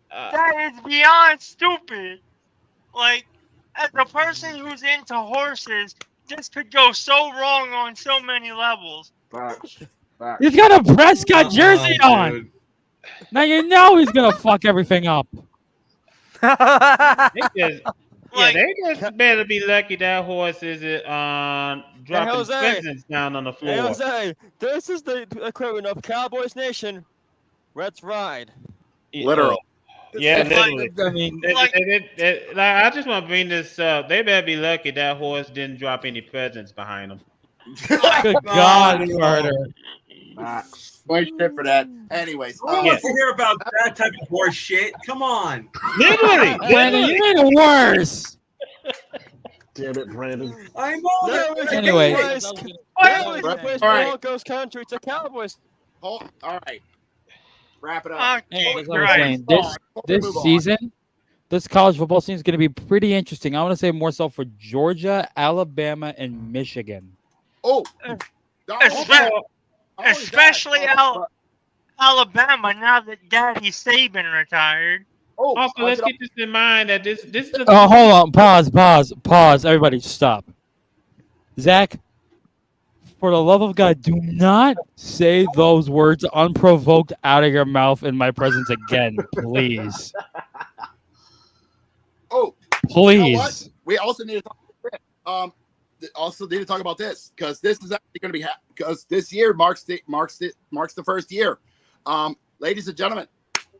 that is beyond stupid. Like, as a person who's into horses, this could go so wrong on so many levels. He's got a Prescott jersey on. Now you know he's gonna fuck everything up. They just better be lucky that horse is dropping Jose. presents down on the floor. Hey, Jose, this is the equivalent of Cowboys Nation. Let's ride. Literal. Yeah, Like, literally. I just want to bring this up. They better be lucky that horse didn't drop any presents behind them. Good God, Carter. Wait shit for that. Anyways, I don't want to hear about that type of horse shit. Come on. Literally. Brandon, you made it worse. Damn it, Brandon. I'm on it. Anyway. Broncos country. It's a Cowboys. All right. Wrap it up. That's what I'm saying. This season, this college football season is going to be pretty interesting. I want to say more so for Georgia, Alabama, and Michigan. Oh, especially Alabama now that Daddy Saban retired. Oh, also, let's keep this in mind that this is the. Oh, hold on. Pause. Everybody, stop. Zach, for the love of God, do not say those words unprovoked out of your mouth in my presence again, please. Oh, please. You know what? We also need to talk about this because this is actually going to be because this year marks the first year. Ladies and gentlemen,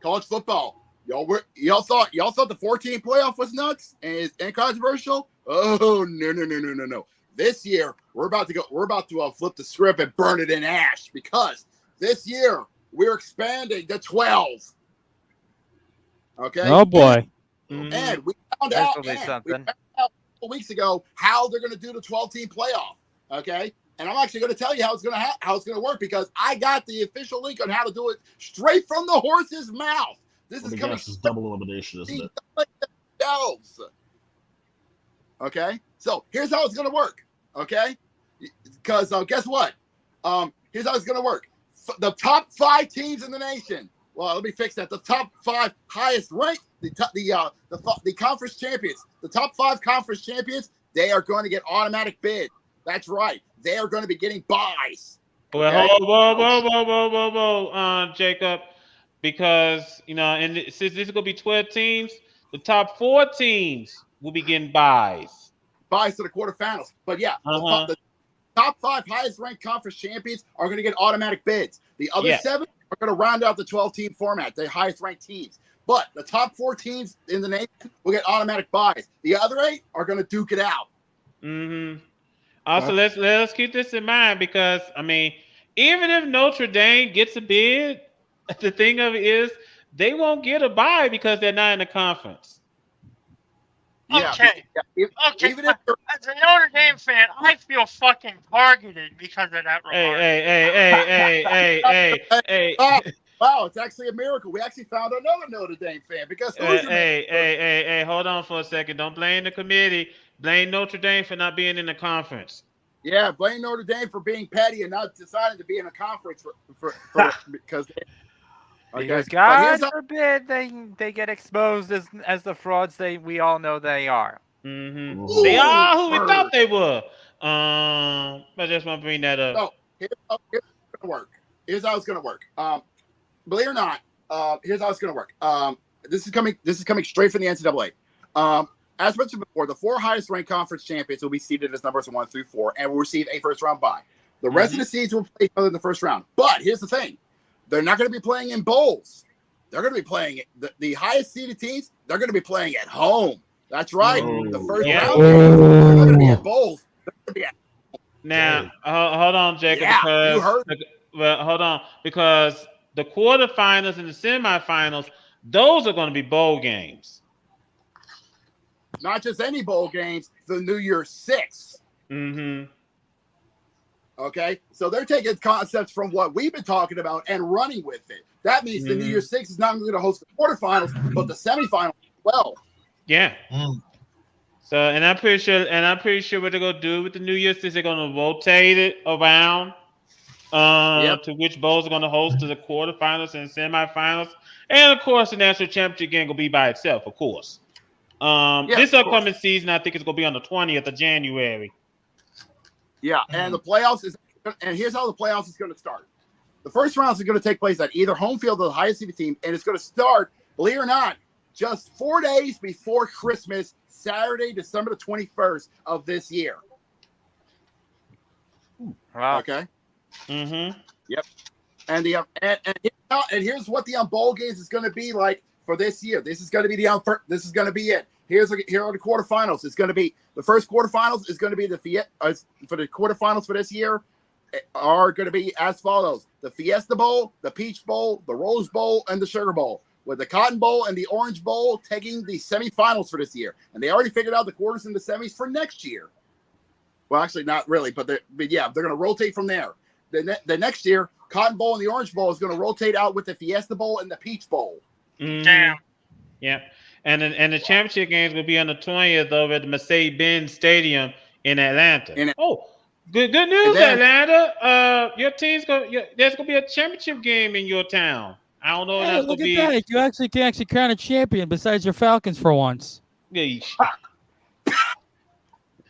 college football. Y'all thought the 14 playoff was nuts and controversial. Oh no. This year we're about to flip the script and burn it in ash because this year we're expanding to 12. Okay. Oh boy. And we found out a couple weeks ago how they're going to do the 12-team playoff. Okay. And I'm actually going to tell you how it's going to work because I got the official link on how to do it straight from the horse's mouth. This is coming. This is double elimination, isn't it? Okay. So here's how it's going to work. Okay. Because guess what? Here's how it's going to work. The top 5 teams in the nation. Well, let me fix that. The top 5 highest ranked, the conference champions, the top 5 conference champions, they are going to get automatic bid That's right. They are going to be getting buys. Well, Okay? whoa, Jacob, because since this is gonna be 12 teams, the top 4 teams will be getting buys. Buys to the quarterfinals. But yeah, the top 5 highest ranked conference champions are going to get automatic bids. The other 7 are going to round out the 12-team format, the highest ranked teams. But the top 4 teams in the nation will get automatic buys. The other 8 are going to duke it out. Mm-hmm. Also, let's keep this in mind because even if Notre Dame gets a bid, the thing of it is they won't get a bye because they're not in the conference. Yeah. Okay. Even if as a Notre Dame fan, I feel fucking targeted because of that remark. Hey. Wow, it's actually a miracle. We actually found another Notre Dame fan because who's hey, hold on for a second. Don't blame the committee. Blame Notre Dame for not being in the conference. Yeah, blame Notre Dame for being petty and not deciding to be in a conference because God forbid they get exposed as the frauds we all know they are. Mm-hmm. They are who we thought they were. I just want to bring that up. So here's how it's gonna work. Here's how it's gonna work. Believe it or not, here's how it's gonna work. This is coming straight from the NCAA. As mentioned before, the 4 highest ranked conference champions will be seeded as numbers 1 through 4 and will receive a first round bye. The rest of the seeds will play each other in the first round. But here's the thing. They're not going to be playing in bowls. They're going to be playing the highest seeded teams. They're going to be playing at home. That's right. The first round. They're not going to be at bowls. They're going to be at home. Now, hold on, Jacob. Yeah, because, you heard. Well, hold on, because the quarterfinals and the semifinals, those are going to be bowl games. Not just any bowl games. The New Year's 6. Mm-hmm. Okay, so they're taking concepts from what we've been talking about and running with it. That means the New Year's 6 is not only going to host the quarterfinals, but the semifinals as well. Yeah. So, and I'm pretty sure what they're going to do with the New Year's 6, they're going to rotate it around to which bowls are going to host to the quarterfinals and semifinals, and of course the national championship game will be by itself, of course. This upcoming season, I think it's going to be on the 20th of January. Yeah, and the playoffs and here's how the playoffs is going to start. The first round is going to take place at either home field of the highest seeded team, and it's going to start, believe it or not, just 4 days before Christmas, Saturday, December the 21st of this year. Wow. Okay. Mm-hmm. Yep. And here's what the bowl games is going to be like for this year. This is going to be it. Here are the quarterfinals. It's going to be the first quarterfinals is going to be for the quarterfinals for this year are going to be as follows: the Fiesta Bowl, the Peach Bowl, the Rose Bowl, and the Sugar Bowl, with the Cotton Bowl and the Orange Bowl taking the semifinals for this year. And they already figured out the quarters and the semis for next year. Well, actually, not really, but yeah, they're going to rotate from there. The next year, Cotton Bowl and the Orange Bowl is going to rotate out with the Fiesta Bowl and the Peach Bowl. Mm-hmm. Damn. Yeah. And the championship games will be on the 20th over at the Mercedes-Benz Stadium in Atlanta. Good news, Atlanta. Your team's there's gonna be a championship game in your town. I don't know. Hey, look at that! You actually can crown a champion besides your Falcons for once. Here's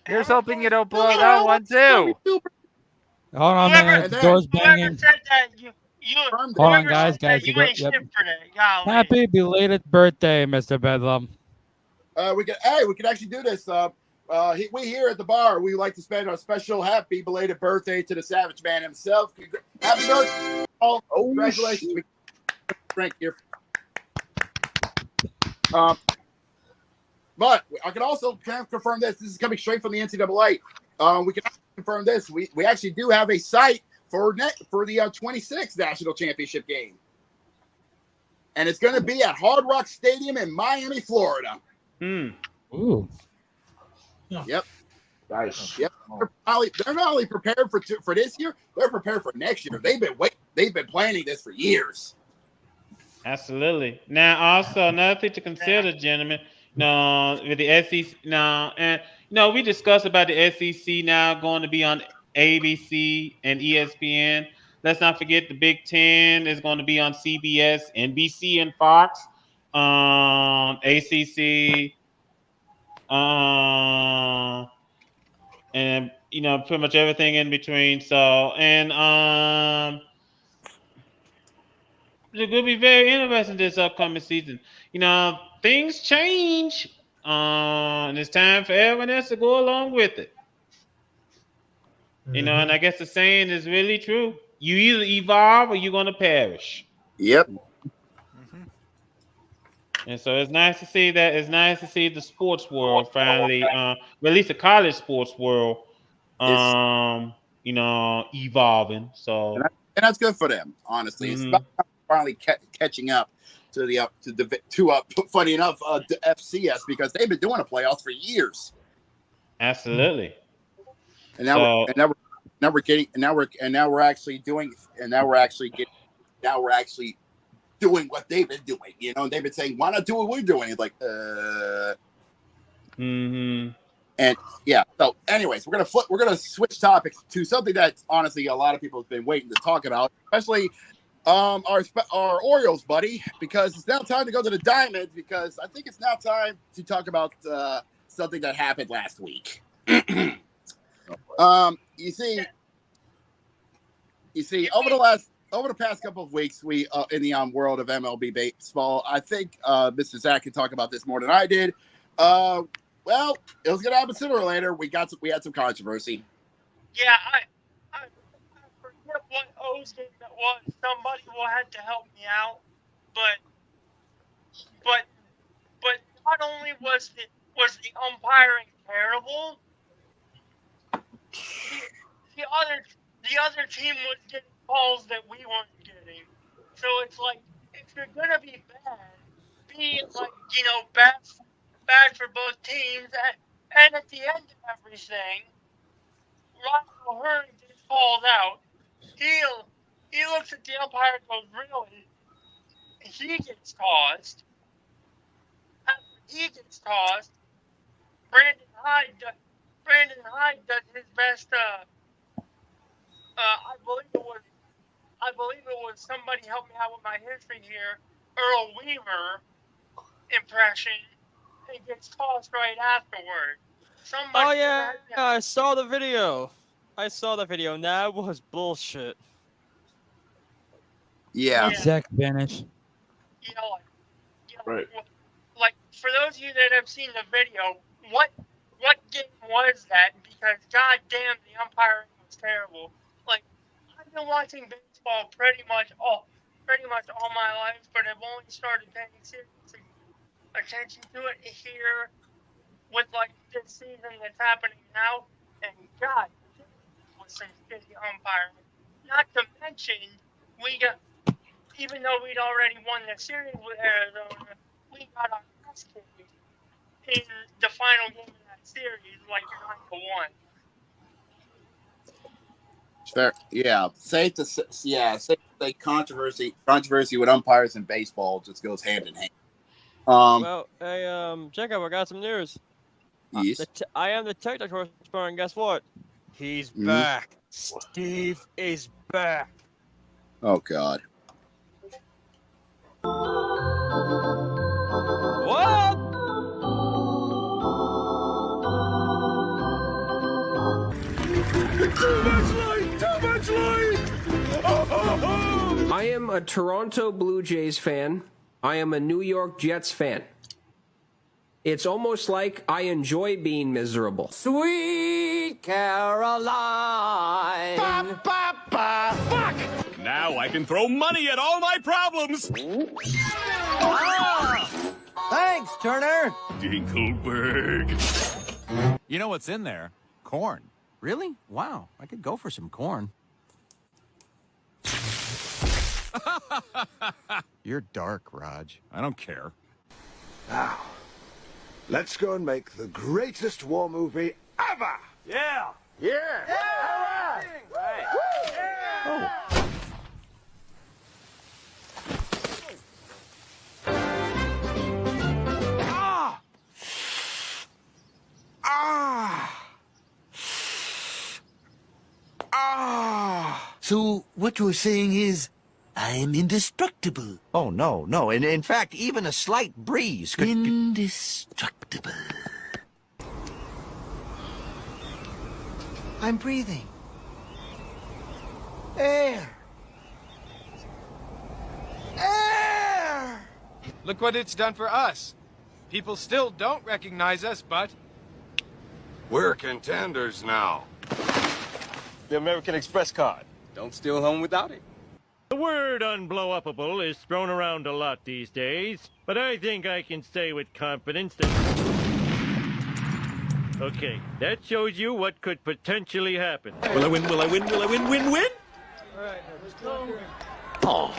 hoping you don't blow that one too. Hold on, man. The door's banging. Hold on, guys. Happy belated birthday, Mr. Bedlam. We could actually do this. We here at the bar, we like to spend a special happy belated birthday to the Savage Man himself. Happy birthday! Congratulations! Frank here. But I can also confirm this. This is coming straight from the NCAA. We can confirm this. We actually do have a site for the 26th national championship game, and it's going to be at Hard Rock Stadium in Miami, Florida. Ooh. Yep. Nice. Yep. They're not only prepared for this year, they're prepared for next year. They've been planning this for years. Absolutely. Now, also another thing to consider, gentlemen. With the SEC now, and we discussed about the SEC now going to be on ABC and ESPN. Let's not forget the Big Ten is going to be on CBS, NBC, and Fox. ACC, and pretty much everything in between. So, and it will be very interesting this upcoming season. Things change, and it's time for everyone else to go along with it. And I guess the saying is really true. You either evolve or you're gonna perish. Yep. And so it's nice to see that. It's nice to see the sports world finally, well, at least the college sports world, evolving. So, and that's good for them. Honestly, it's about finally catching up to funny enough, the FCS, because they've been doing the playoffs for years. Absolutely. And now we're actually doing what they've been doing. And they've been saying, why not do what we're doing? It's like, And yeah. So, anyways, we're gonna switch topics to something that honestly a lot of people have been waiting to talk about, especially our Orioles, buddy, because it's now time to go to the Diamonds, because I think it's now time to talk about something that happened last week. You see, over the past couple of weeks, we in the world of MLB baseball, I think Mr. Zach can talk about this more than I did. Well, it was gonna happen sooner or later. We had some controversy. Yeah, I forget what O's game it was. Somebody will have to help me out. But not only was the umpiring terrible, the other team was getting calls that we weren't getting. So it's like, if you're gonna be bad, be like, bad for both teams. And at the end of everything, Ryan O'Hearn gets called out. He looks at the umpire and goes, really? He gets tossed. After he gets tossed, Brandon Hyde does his best. I believe it was somebody help me out with my history here. Earl Weaver impression, and gets tossed right afterward. Oh yeah, I saw the video. And that was bullshit. Yeah. Exact finish. Right. Like, for those of you that have seen the video, what game was that? Because goddamn, the umpiring was terrible. Like, I've been watching baseball pretty much all my life, but I've only started paying serious attention to it here with like this season that's happening now. And God, with some shitty umpiring. Not to mention, even though we'd already won the series with Arizona, we got our ass kicked in the final game of that series, like 9-1. Fair. Yeah. Safe to say controversy with umpires in baseball just goes hand in hand. Well, hey, Jacob, I got some news. Yes. I am the technical correspondent, and guess what? He's back. Steve is back. Oh God. What? Too much light! Too much light! I am a Toronto Blue Jays fan. I am a New York Jets fan. It's almost like I enjoy being miserable. Sweet Caroline. Ba, ba, ba. Fuck! Now I can throw money at all my problems. Ah! Thanks, Turner. Dinkelberg. You know what's in there? Corn. Really? Wow, I could go for some corn. You're dark, Raj. I don't care. Now, let's go and make the greatest war movie ever! Yeah. Yeah! Yeah. Right. Oh. Ah! Ah! Ah! So, what you're saying is, I am indestructible. Oh, no, no. And in fact, even a slight breeze could... Indestructible. I'm breathing. Air. Air! Look what it's done for us. People still don't recognize us, but We're contenders now. The American Express card. Don't steal home without it. The word unblowupable is thrown around a lot these days, but I think I can say with confidence that... Okay, that shows you what could potentially happen. Will I win? Will I win? Will I win? Win, win? Alright, let's go. Oh.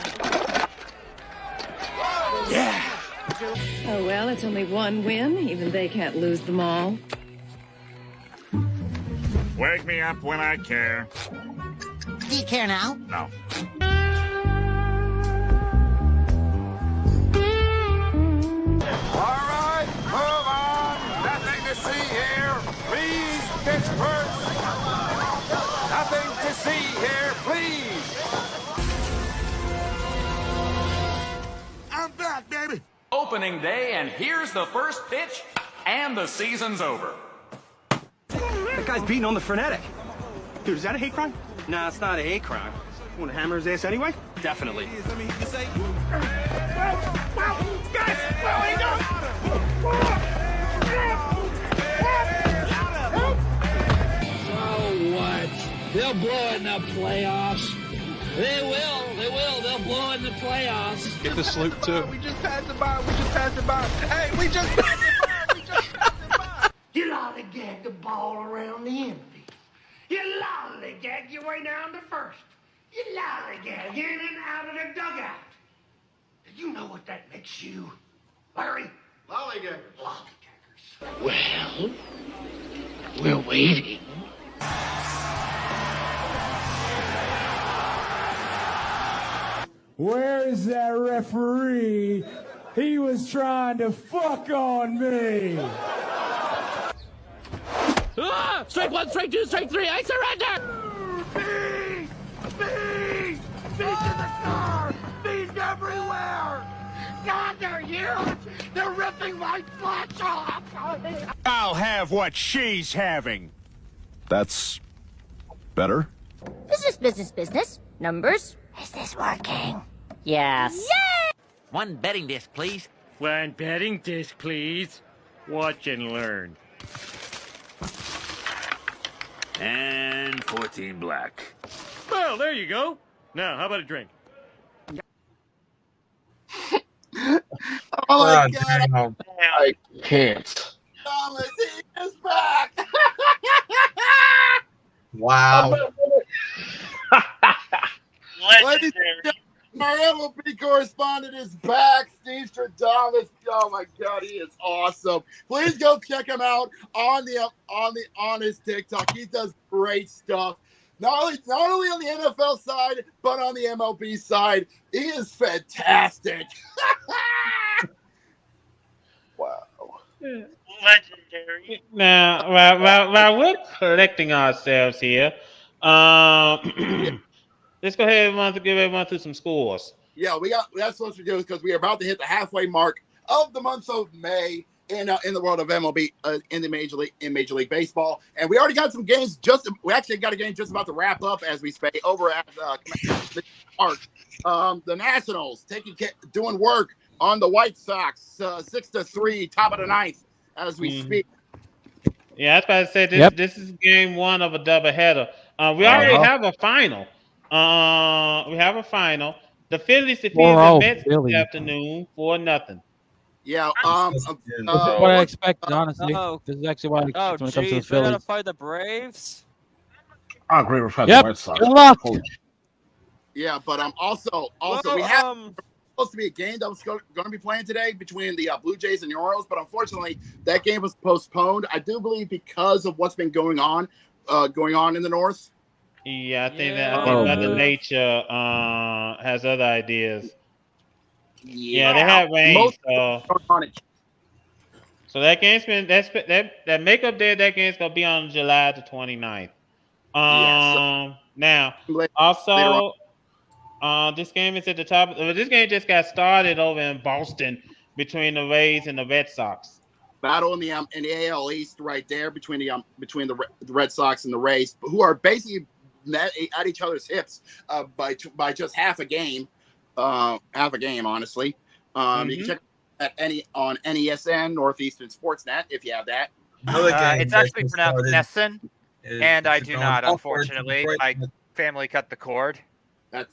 Yeah. Oh, well, it's only one win. Even they can't lose them all. Wake me up when I care. Do you care now? No. All right, move on. Nothing to see here. Please disperse. Nothing to see here, please. I'm back, baby. Opening day, and here's the first pitch, and the season's over. That guy's beating on the frenetic. Dude, is that a hate crime? Nah, it's not a hate crime. You want to hammer his ass anyway? Definitely. So what? They'll blow it in the playoffs. They will. They'll blow it in the playoffs. Get the salute too. We just passed it by. Hey, we just passed it by. You lollygag the ball around the infield. You lollygag your way down to first. You lollygag in and out of the dugout. Do you know what that makes you, Larry? Lollygaggers. Lollygaggers. Well, we're waiting. Where is that referee? He was trying to fuck on me. Ah! Strike one, strike two, strike three. I surrender. Bees! Bees! Bees in the car! Bees everywhere! God, they're huge! They're ripping my flesh off! I'll have what she's having. That's better. Business. Numbers. Is this working? Yes. Yay! One betting disc, please. One betting disc, please. Watch and learn. And 14 black. Well, there you go. Now, how about a drink? Oh my God! Damn. I can't. Thomas, he is back. Wow. Ladies and gentlemen, our MLB correspondent is back, Steve Stradamus. Oh my God, he is awesome. Please go check him out on his TikTok. He does great stuff. Not only on the NFL side, but on the MLB side. He is fantastic. Wow. Legendary. Now, while we're collecting ourselves here, let's go ahead and give everyone through some scores. Yeah, that's what we do because we are about to hit the halfway mark of the month of May in the world of MLB in Major League Baseball, and we already got some games. We actually got a game just about to wrap up as we speak over at Park. The Nationals doing work on the White Sox, 6-3, top of the ninth as we speak. Yeah, I was about to say this is game one of a doubleheader. We already have a final. We have a final. The Phillies defeated the Mets this afternoon 4-0. Yeah. This is what I expected, honestly. This is actually what I expected when it comes to the We're Phillies. gonna fight the Braves. I agree with the Yep. Red Sox. Good luck. Yeah, but also we have supposed to be a game that was going to be playing today between the Blue Jays and the Orioles, but unfortunately that game was postponed. I do believe because of what's been going on in the North. Yeah, I think Mother Nature has other ideas. Yeah, they have rain. So that game's been that makeup day of that game's gonna be on July the 29th. Now also this game is at the top. This game just got started over in Boston between the Rays and the Red Sox. battle in the AL East right there between the Red Sox and the Rays, who are basically met at each other's hips by just half a game, honestly. You can check at on NESN, Northeastern Sportsnet, if you have that. Another game It's that actually just pronounced started Nesson, is and I do going not, upwards unfortunately. Detroit. My family cut the cord. That's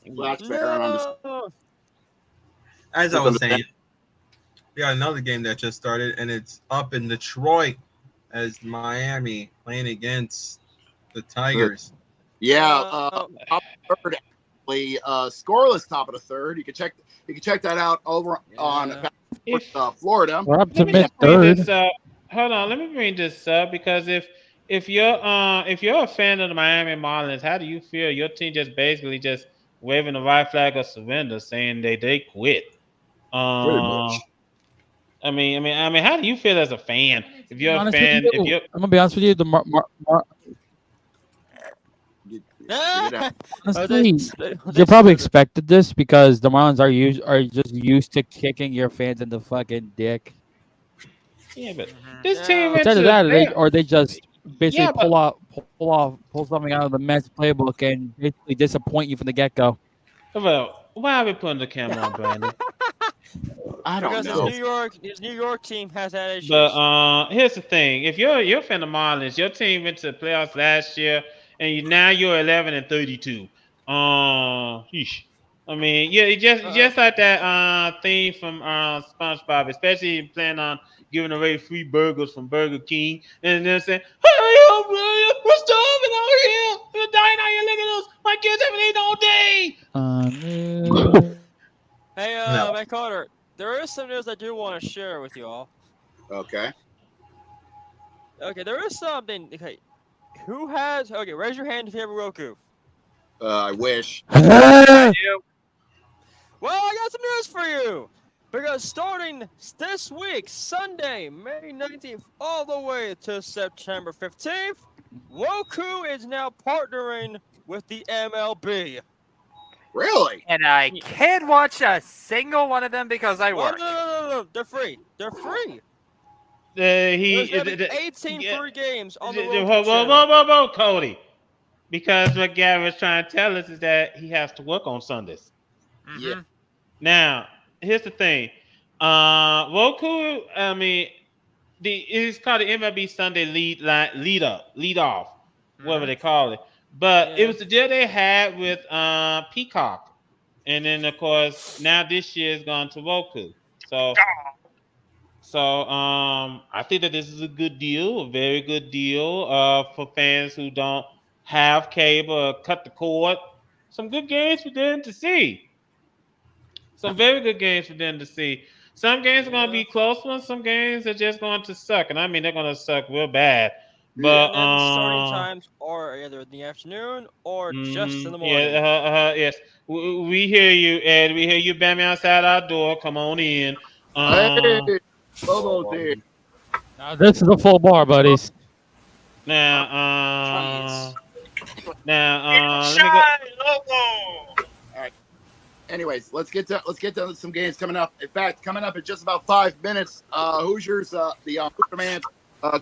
fair and understand. As I was saying, we got another game that just started, and it's up in Detroit as Miami playing against the Tigers. Yeah, top of the third, actually, scoreless top of the third. You can check that out over on Florida. We're up to Let me mid bring third. this up. Hold on, let me bring this up because if you're a fan of the Miami Marlins, how do you feel? Your team just basically just waving the white flag of surrender, saying they quit. Pretty much. I mean, how do you feel as a fan? If you're a Honest with fan, you, if you're I'm gonna be honest with you. Honestly, you probably expected this because the Marlins are just used to kicking your fans in the fucking dick. yeah, but this team went It's either to that, they just basically Yeah, but- pull something out of the Mets playbook and basically disappoint you from the get go. Well, why are we putting the camera on, Brandon? I don't because know. his New York team has had issues. But here's the thing: if you're a fan of Marlins, your team went to the playoffs last year, and now you're 11-32. Yeesh. I mean, yeah, just like that theme from SpongeBob, especially playing on giving away free burgers from Burger King, and then saying, "Hurry up, William, we're starving out here, we're dying out here. Look at us, my kids haven't eaten all day." Hey, No. Matt Carter, there is some news I do want to share with you all. Okay. Okay, there is something. Okay, raise your hand if you have a Roku. I wish. I do. Well, I got some news for you. Because starting this week, Sunday, May 19th, all the way to September 15th, Roku is now partnering with the MLB. Really? And I can't watch a single one of them because I work. No. They're free. They're free. There's gonna be 18 free games on the Roku whoa, channel. Cody. Because what Gary was trying to tell us is that he has to work on Sundays. Yeah. Now, here's the thing. Roku, I mean, it's called the MLB Sunday lead off, whatever they call it. But it was the deal they had with Peacock. And then of course now this year is gone to Roku. So I think that this is a good deal, a very good deal for fans who don't have cable or cut the cord. Some good games for them to see. Some very good games for them to see. Some games are going to be close ones. Some games are just going to suck, and I mean they're going to suck real bad. But And then the starting times are either in the afternoon or just in the morning. Yes, we hear you, Ed. We hear you banging outside our door. Come on in. Hey, Bobo's here. Now this is a full bar, buddies. Now, let me go. All right. Anyways, let's get to some games coming up. In fact, coming up in just about 5 minutes, Hoosiers, the Hooterman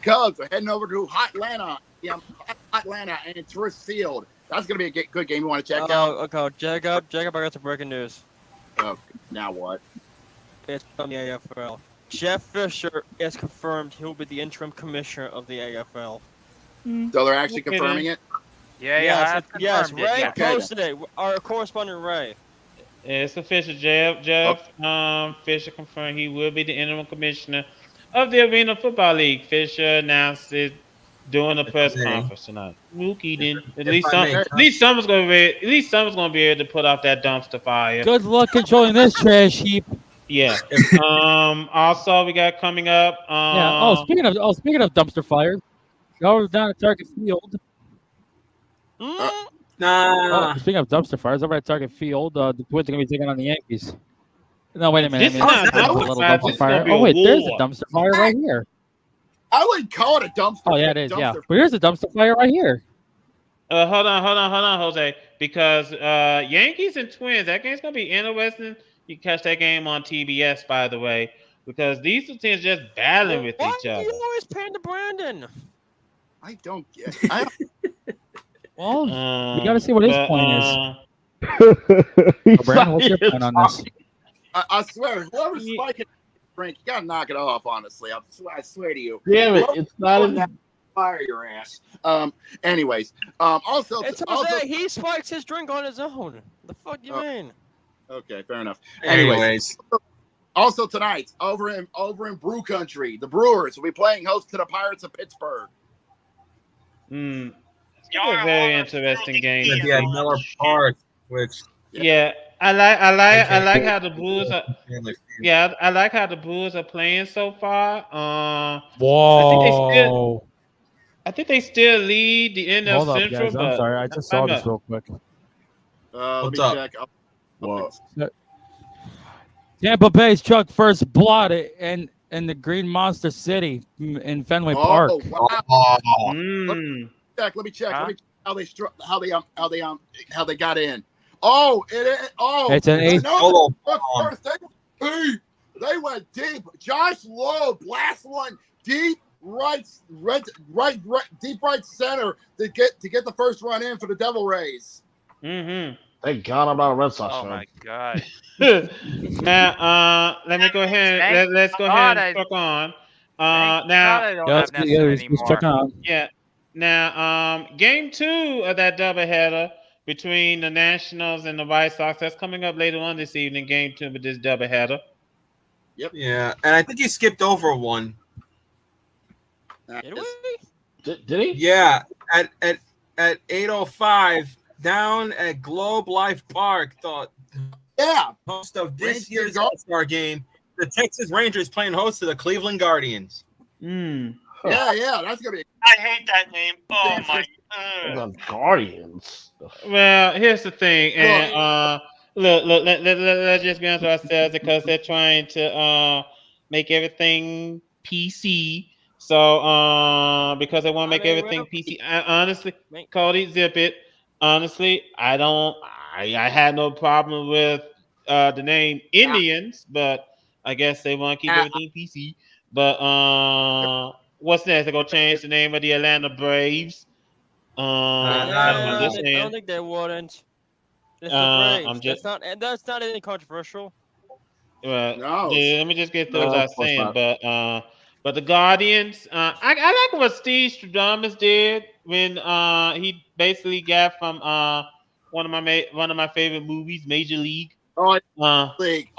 Cubs are heading over to Hot Atlanta and Tourist Field. That's going to be a good game you want to check out. Okay, Jacob, I got some breaking news. Oh, now what? It's from the AFL. Jeff Fisher is confirmed he'll be the interim commissioner of the AFL. So they're actually confirming it? Yes, Ray Okay. posted it. Our correspondent Ray. It's official. Jeff Fisher confirmed he will be the interim commissioner of the Arena Football League. Fisher announced it during a press conference tonight. Mookie didn't. At least someone's going to be able to put off that dumpster fire. Good luck controlling this trash heap. Yeah. Also, we got coming up. Yeah. Speaking of dumpster fires, go down to Target Field. Speaking of dumpster fires, over at Target Field, the Twins are going to be taking on the Yankees. No, wait a minute. This is not a little dumpster fire. Oh, wait, there's a dumpster fire right here. I wouldn't call it a dumpster. Oh, yeah, it is. Yeah, but here's a dumpster fire right here. Hold on, Jose. Because Yankees and Twins, that game's gonna be interesting. You catch that game on TBS, by the way. because these two teams just battling with Why each do other. you always pan to Brandon? I don't get. I Well, we got to see what his point is. Brandon, what's your point on this? I swear, whoever's spiking Frank, you gotta knock it off. Honestly, I swear to you. Damn it! It's not Whoever fire your ass. Anyways, also, It's Jose. He spikes his drink on his own. The fuck you mean? Okay, fair enough. Anyways. Also tonight, over in Brew Country, the Brewers will be playing host to the Pirates of Pittsburgh. It's a very interesting game. It'd be at Miller Park, which I like how the Brewers are. Yeah, I like how the Brewers are playing so far. Whoa! I think they still lead the NL Hold up, Central. guys. I'm But sorry. I just saw this real quick. Let me up? check. Whoa. Tampa Bay struck first blood in the Green Monster City in Fenway Park. Wow. Mm. Let me check. Let me check how they struck. How they got in. Oh, It's an eighth. They went deep. Josh Lowe blast one deep right deep right center to get the first run in for the Devil Rays. Mm-hmm. Thank God I'm not a Red Sox fan. Oh my God. Now, let me go ahead. Let's go ahead and truck on. Now, I don't have Nesson anymore. Yeah. Now, game 2 of that doubleheader between the Nationals and the White Sox, that's coming up later on this evening. Game 2 of this doubleheader. Yep. Yeah, and I think you skipped over one. Did we? Did he? Yeah, at 8:05 down at Globe Life Park. Host of this year's All-Star game, the Texas Rangers playing host to the Cleveland Guardians. Mm. Yeah, that's gonna be. I hate that name. Oh my. The Guardians. Well, here's the thing, and let's just be honest with ourselves because they're trying to make everything PC. So because they want to make everything PC. Honestly, Cody, zip it. Honestly, I had no problem with the name Indians, but I guess they want to keep everything PC. But what's next? They're gonna change the name of the Atlanta Braves. I don't think they wouldn't. It's the Braves. That's not anything controversial. Well, let me just get through what I was saying. But the Guardians, I like what Steve Stradamus did when he basically got from one of my favorite movies, Major League. League,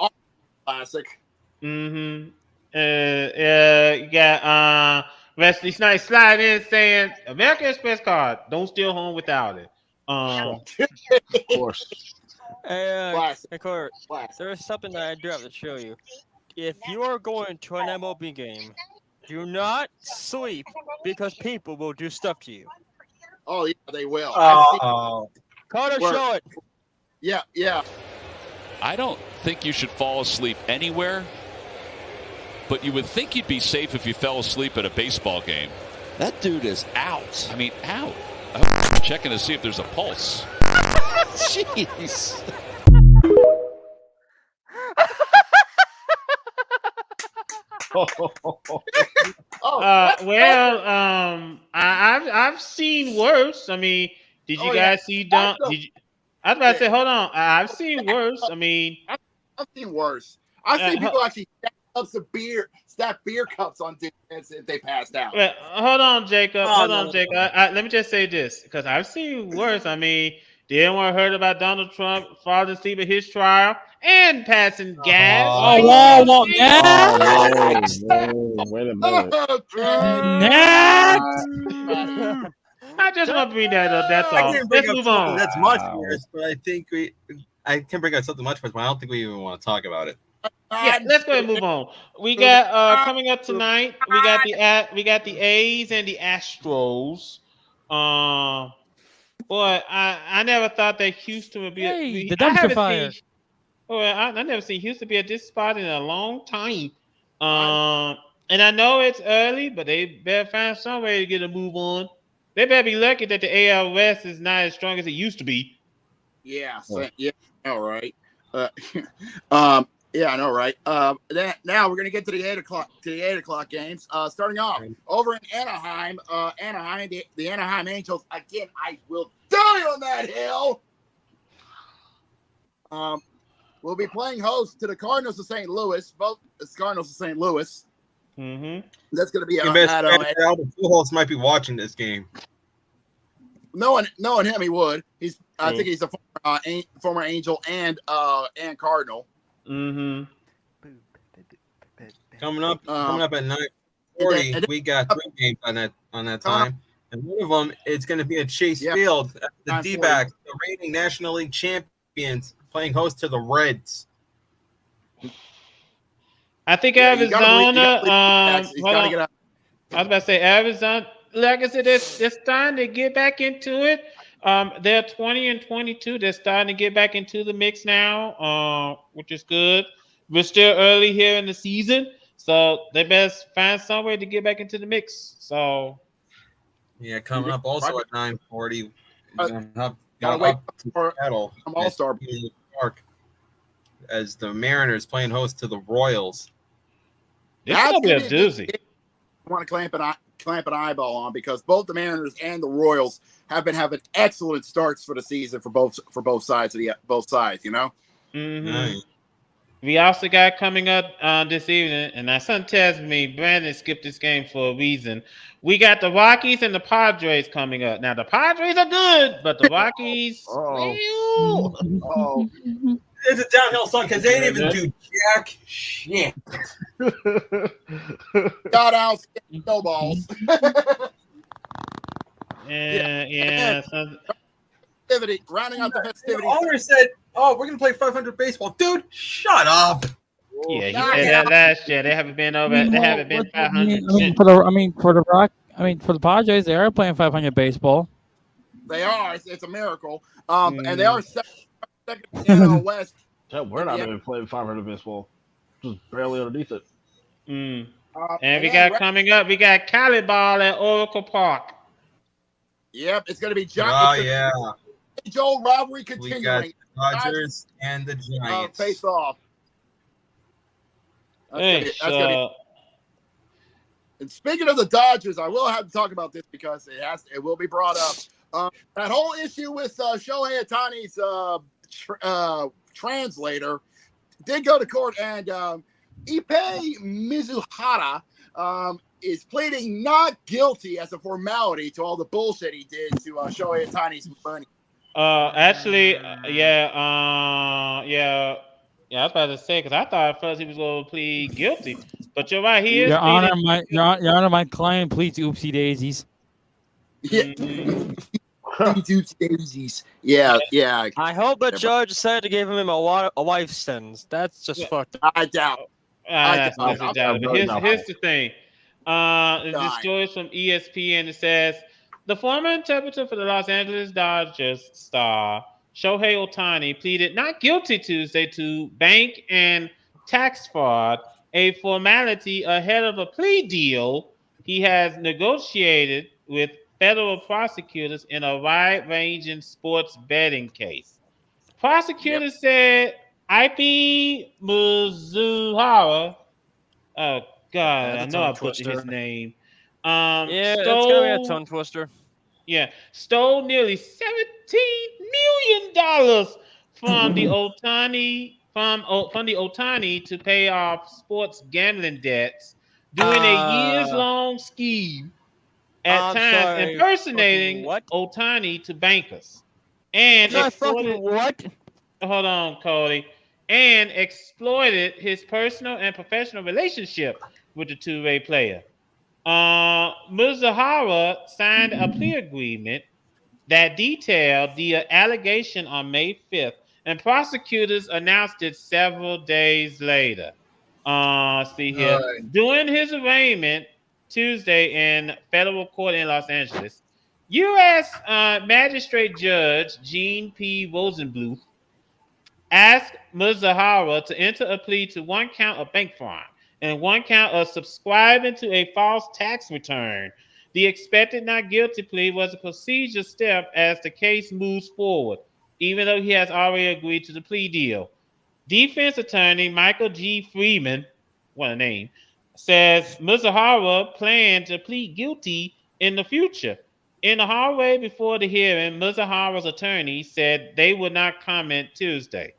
classic. Mm-hmm. You got Wesley Snipes slide in saying, "American Express card, don't steal home without it." Of course. Hey, Kurt, there is something that I do have to show you. If you are going to an MLB game, do not sleep because people will do stuff to you. Oh yeah, they will. Carter, show it. Yeah. I don't think you should fall asleep anywhere, but you would think you'd be safe if you fell asleep at a baseball game. That dude is out. I mean, out. I'm checking to see if there's a pulse. Jeez. I've seen worse. I mean, did you guys see Don? I was about to say, hold on. I've seen worse. I mean, I've seen worse. I've seen people actually stack beer cups on defense if they passed out. Well, hold on, Jacob. Jacob. Let me just say this because I've seen worse. I mean, did anyone heard about Donald Trump falling asleep at his trial and passing gas? Whoa, next! Wait a minute. Next! I just want to bring that up. That's all. Let's move on. That's much worse, but I can bring up something much worse, but I don't think we even want to talk about it. Yeah, let's go ahead and move on. We got coming up tonight. We got the A's and the Astros. Boy, I never thought that Houston would be. The dumpster fire. I never seen Houston be at this spot in a long time. And I know it's early, but they better find some way to get a move on. They better be lucky that the AL West is not as strong as it used to be. Yeah. Yeah. All right. Yeah, I know, right? Now we're gonna get to the 8 o'clock games. Starting off over in Anaheim. Anaheim, the Anaheim Angels. Again, I will die on that hill. We'll be playing host to the Cardinals of St. Louis. Both the Cardinals of St. Louis. Mm-hmm. That's gonna be Albert Pujols might be watching this game. Knowing him, he would. I think he's a former Angel and Cardinal. Mm-hmm. Coming up at 9:40, we got 3 games on that time, and one of them is going to be at Chase Field. The D-backs, the reigning National League champions, playing host to the Reds. I think Arizona. I was about to say Arizona. Like I said, they're starting to get back into it. They're 20-22. They're starting to get back into the mix now, which is good. We're still early here in the season, so they best find some way to get back into the mix. So, yeah, coming up also at 9:40. Gotta wait for Seattle All-Star Park as the Mariners playing host to the Royals. It's gonna be a doozy. I want to clamp an eyeball on because both the Mariners and the Royals have been having excellent starts for the season for both sides. You know. Mm-hmm. Nice. We also got coming up this evening, and my son tells me Brandon skipped this game for a reason. We got the Rockies and the Padres coming up. Now the Padres are good, but the Rockies. It's a downhill song because they didn't even do jack shit. Got out snowballs. Yeah. Rounding out the festivities. The owner said, "Oh, we're gonna play 500 baseball, dude. Shut up." Yeah, he said that last year. They haven't been over. They haven't been 500. For the Padres, they are playing 500 baseball. They are. It's a miracle. And they are second in the NL West. We're not even playing 500 baseball. Just barely underneath it. And we got coming up. We got Cali Ball at Oracle Park. Yep, it's going to be Joe rivalry continuing. We got the Dodgers and the Giants face off. And speaking of the Dodgers, I will have to talk about this because it will be brought up. That whole issue with Shohei Ohtani's translator did go to court, and Ippei Mizuhara is pleading not guilty as a formality to all the bullshit he did to Shohei Ohtani's money. Actually, I was about to say because I thought at first he was going to plead guilty, but you're right. He is. Your Honor, my client pleads oopsie daisies. Yeah. Daisies. Yeah. I hope the judge decided to give him a life sentence. That's just fucked up. I doubt. But here's the thing. This story is from ESPN. It says the former interpreter for the Los Angeles Dodgers star Shohei Ohtani pleaded not guilty Tuesday to bank and tax fraud, a formality ahead of a plea deal he has negotiated with federal prosecutors in a wide-ranging sports betting case. Prosecutors said Ippei Mizuhara. Oh God, I know I butchered his name. It's gonna be a tongue twister. Yeah, stole nearly $17 million from the Ohtani to pay off sports gambling debts, doing a years-long scheme at times impersonating Ohtani to bankers, and Hold on, Cody. And exploited his personal and professional relationship with the two-way player. Mizuhara signed a plea agreement that detailed the allegation on May 5th, and prosecutors announced it several days later. See here. During his arraignment Tuesday in federal court in Los Angeles, U.S. Magistrate Judge Gene P. Rosenbluth asked Mizuhara to enter a plea to one count of bank fraud and one count of subscribing to a false tax return. The expected not guilty plea was a procedure step as the case moves forward, even though he has already agreed to the plea deal. Defense attorney Michael G. Freeman, what a name, says Mizuhara planned to plead guilty in the future. In the hallway before the hearing, Mizuhara's attorney said they would not comment Tuesday.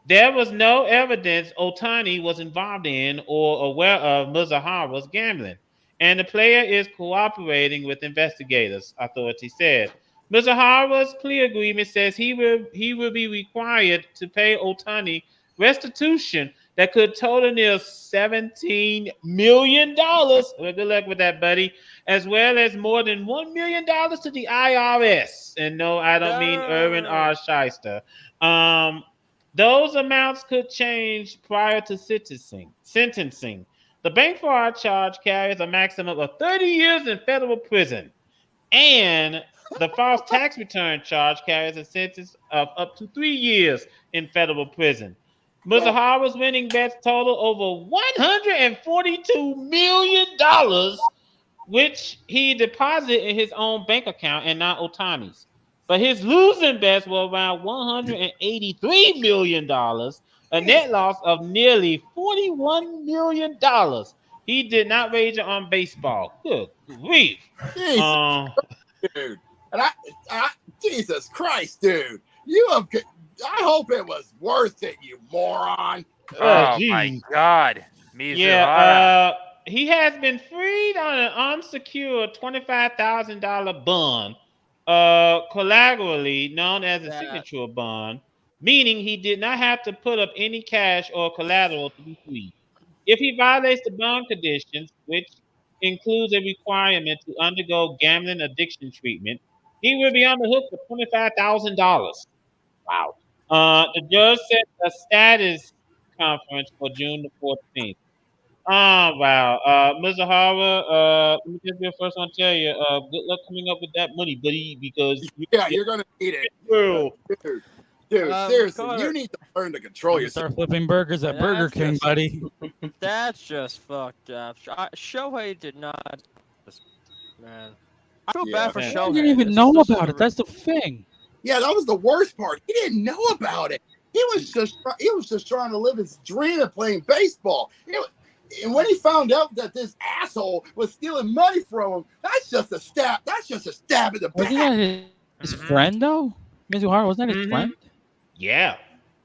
There was no evidence Otani was involved in or aware of Mizuhara's gambling, and the player is cooperating with investigators, authorities said. Mizuhara's plea agreement says he will be required to pay Otani restitution that could total near $17 million. Well, good luck with that, buddy. As well as more than $1 million to the IRS. And no, I don't mean Irwin R. Shyster. Those amounts could change prior to sentencing. The bank fraud charge carries a maximum of 30 years in federal prison, and the false tax return charge carries a sentence of up to 3 years in federal prison. Mizuhara's winning bets total over $142 million, which he deposited in his own bank account and not Otani's. But his losing bets were around $183 million, a net loss of nearly $41 million. He did not wager on baseball. Good grief. Dude. And Jesus Christ, dude. I hope it was worth it, you moron. Oh my God. Mizuhara. Yeah, he has been freed on an unsecured $25,000 bond, collaterally known as a signature bond, meaning he did not have to put up any cash or collateral to be freed. If he violates the bond conditions, which includes a requirement to undergo gambling addiction treatment, he will be on the hook for $25,000. Wow. The judge set a status conference for June the 14th. Oh, wow. Mizuhara, let me just be the first one to tell you, good luck coming up with that money, buddy, because you're going to need it. Dude, seriously, you need to learn to control yourself. Start flipping burgers at Burger King, buddy. That's just fucked up. Shohei did not. Man, I feel bad for Shohei. I didn't even know about it. That's the thing. Yeah, that was the worst part. He didn't know about it. He was just trying to live his dream of playing baseball. And when he found out that this asshole was stealing money from him, that's just a stab. That's just a stab in the back. Wasn't that his friend though? Mizuhara, wasn't that his friend? Yeah.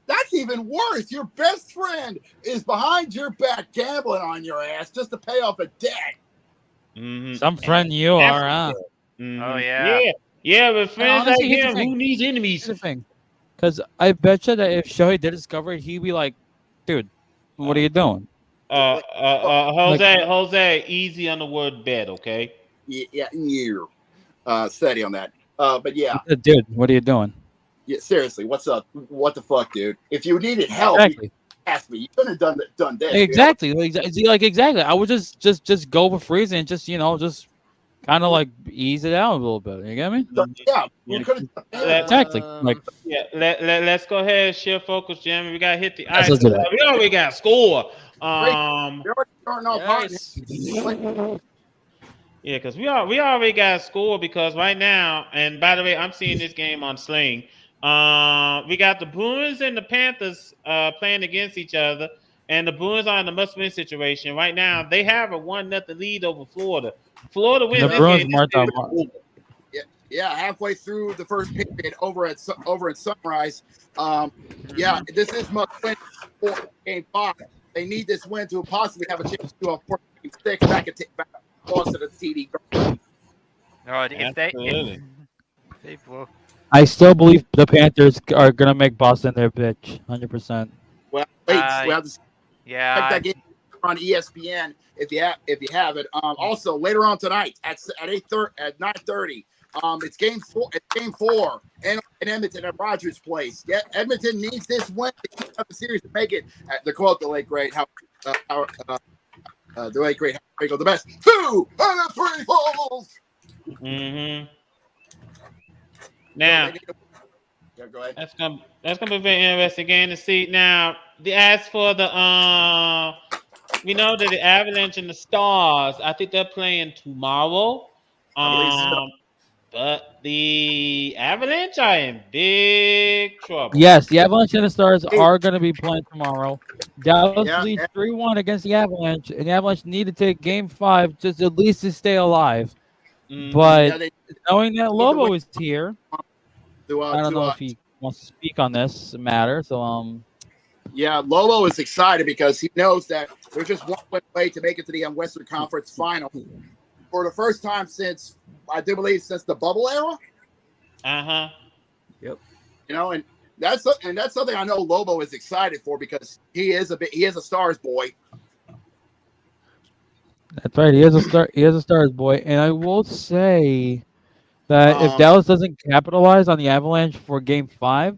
That's even worse. Your best friend is behind your back gambling on your ass just to pay off a debt. Some friend you are, huh? Oh yeah. Yeah, but friends honestly, like here's the him, thing. who needs enemies? Here's the thing. Because I bet you that if Shohei did discover it, he'd be like, dude, what are you doing? Jose, easy on the word bet, okay? Yeah, steady on that. But yeah. Dude, what are you doing? Yeah, seriously, what's up? What the fuck, dude? If you needed help, you ask me. You couldn't have done this. Exactly. Exactly. I would just go for freezing and just kind of like ease it out a little bit. You get me? Yeah, you could have. Exactly. Let's go ahead and shift focus, Jimmy. We got to hit the ice. Let's do that. We already got a score. Yeah, because we already got a score because right now, and by the way, I'm seeing this game on Sling. We got the Bruins and the Panthers playing against each other, and the Bruins are in a must-win situation right now. They have a 1-0 lead over Florida. Florida wins this game. Yeah, halfway through the first period over at Sunrise. Yeah, this is must-win for Game 5. They need this win to possibly have a chance to do a 4-6 back across to the TD. They blow. I still believe the Panthers are gonna make Boston their bitch, 100%. Well, we have to check that game on ESPN if you have it. Also later on tonight at 9:30. It's game 4. It's game 4 in Edmonton at Rogers Place. Yeah, Edmonton needs this win to keep up the series to make it. To quote the late great the late great the best 2 out of 3 falls. Now, yeah, go ahead. That's gonna be a very interesting game to see. Now, as for the we know that the Avalanche and the Stars, I think they're playing tomorrow. But the Avalanche are in big trouble. Yes, the Avalanche and the Stars are going to be playing tomorrow. Dallas Yeah, leads 3-1 against the Avalanche, and the Avalanche need to take Game 5 just at least to stay alive. But they knowing that need to win Lobo is here, I don't know if he wants to speak on this matter. So yeah, Lobo is excited because he knows that there's just one win away to make it to the Western Conference Final for the first time since I do believe since the bubble era. Uh-huh. Yep. You know, and that's something I know Lobo is excited for because he is a Stars boy. that's right. He is a star. He is a Stars boy, and I will say that if Dallas doesn't capitalize on the Avalanche for Game 5,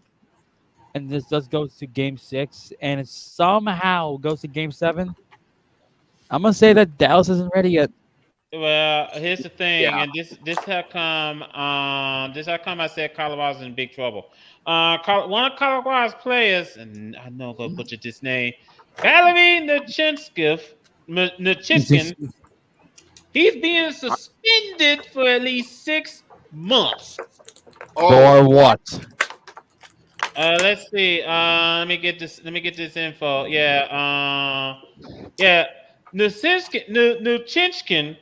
and this does go to Game 6, and it somehow goes to Game 7, I'm gonna say that Dallas isn't ready yet. Well, here's the thing, Yeah. and this how come I said Colorado's in big trouble. One of Colorado's players, and I know I'm gonna butcher this name, Valery Nachitskin, he's being suspended for at least 6 months. For what? Let's see. Let me get this info. Yeah. Nachitskin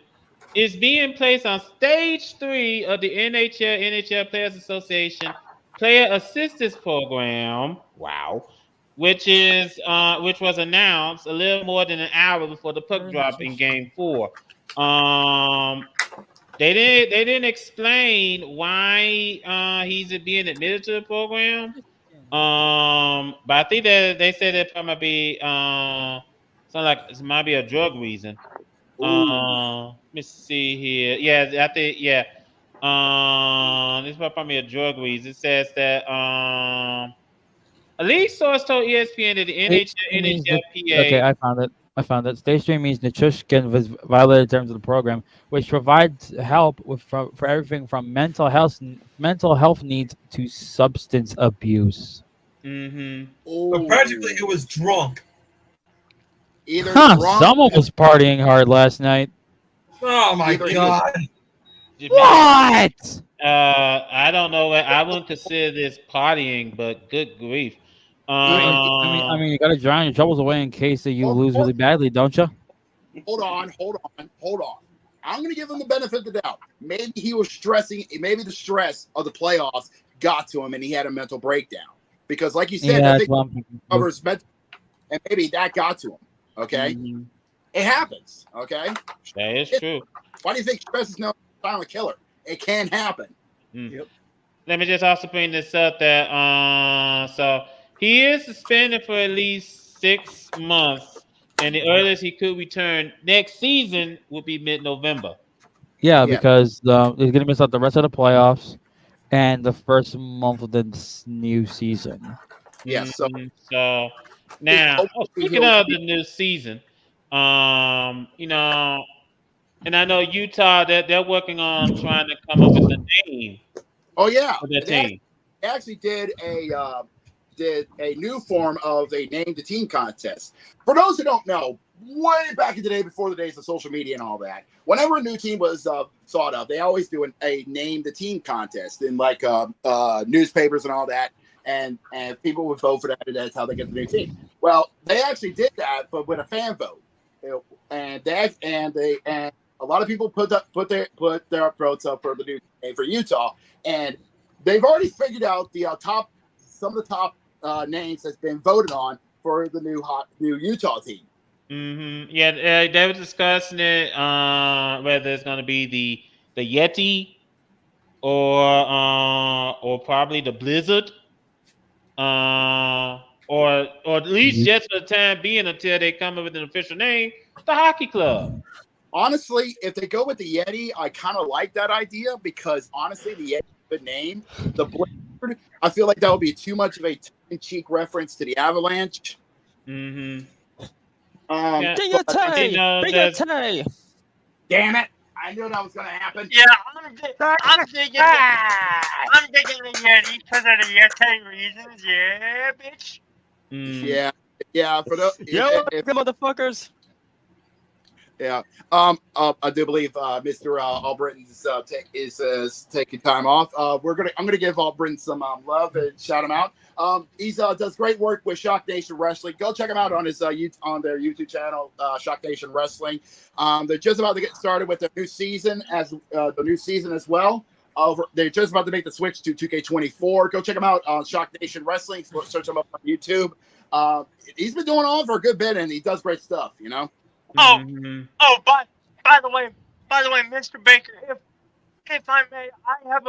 is being placed on stage 3 of the NHL Players Association Player Assistance Program. Wow. Which was announced a little more than an hour before the puck drop in Game 4. They didn't explain why he's being admitted to the program. But I think that they said it probably be something like it might be a drug reason. Let me see here. Yeah, I think this might probably be a drug reason. It says that a lead source told ESPN that the NHLPA. Okay, I found it. Stage 3 means Nichushkin was violated terms of the program, which provides help for everything from mental health needs to substance abuse. But practically, it was drunk. Either someone was partying hard last night. Oh my god! What? I don't know. I wouldn't consider this partying, but good grief. I mean, you gotta drown your troubles away in case that you lose really badly, don't you? Hold on. I'm going to give him the benefit of the doubt. Maybe he was stressing. Maybe the stress of the playoffs got to him, and he had a mental breakdown. Because, like you said, I think covers mental, and maybe that got to him. Okay, It happens. Okay, that is true. Why do you think stress is no silent killer? It can happen. Yep. Let me just also bring this up that so he is suspended for at least 6 months, and the earliest he could return next season would be mid-November. Yeah, because he's gonna miss out the rest of the playoffs and the first month of the new season. Yes. So now, speaking of the new season, you know, and I know Utah that they're working on trying to come up with a name. Oh yeah, for their team. They actually did a new form of a name the team contest. For those who don't know, way back in the day before the days of social media and all that, whenever a new team was thought of, they always do a name the team contest in like newspapers and all that, and people would vote for that, and that's how they get the new team. Well, they actually did that, but with a fan vote, and a lot of people put their votes up for the new name for Utah, and they've already figured out some of the top names that's been voted on for the new Utah team. Yeah, they were discussing it whether it's going to be the Yeti or probably the Blizzard, or at least just for the time being until they come up with an official name, the Hockey Club. Honestly, if they go with the Yeti, I kind of like that idea because honestly, the Yeti is a good name. The Blizzard, I feel like that would be too much of a tongue-in-cheek reference to the Avalanche. Big Damn it! I knew that was going to happen. Yeah, I'm digging the Yeti because of the Yeti reasons. Yeah, bitch. Yeah. For those, motherfuckers. Yeah. I do believe Mr. Albritton is taking time off. I'm gonna give Albritton some love and shout him out. He does great work with Shock Nation Wrestling. Go check him out on his on their YouTube channel, Shock Nation Wrestling. They're just about to get started with their new season as well. They're just about to make the switch to 2K24. Go check him out on Shock Nation Wrestling. Search him up on YouTube. He's been doing on for a good bit, and he does great stuff. You know. Oh, by the way, Mr. Baker, if I may, I have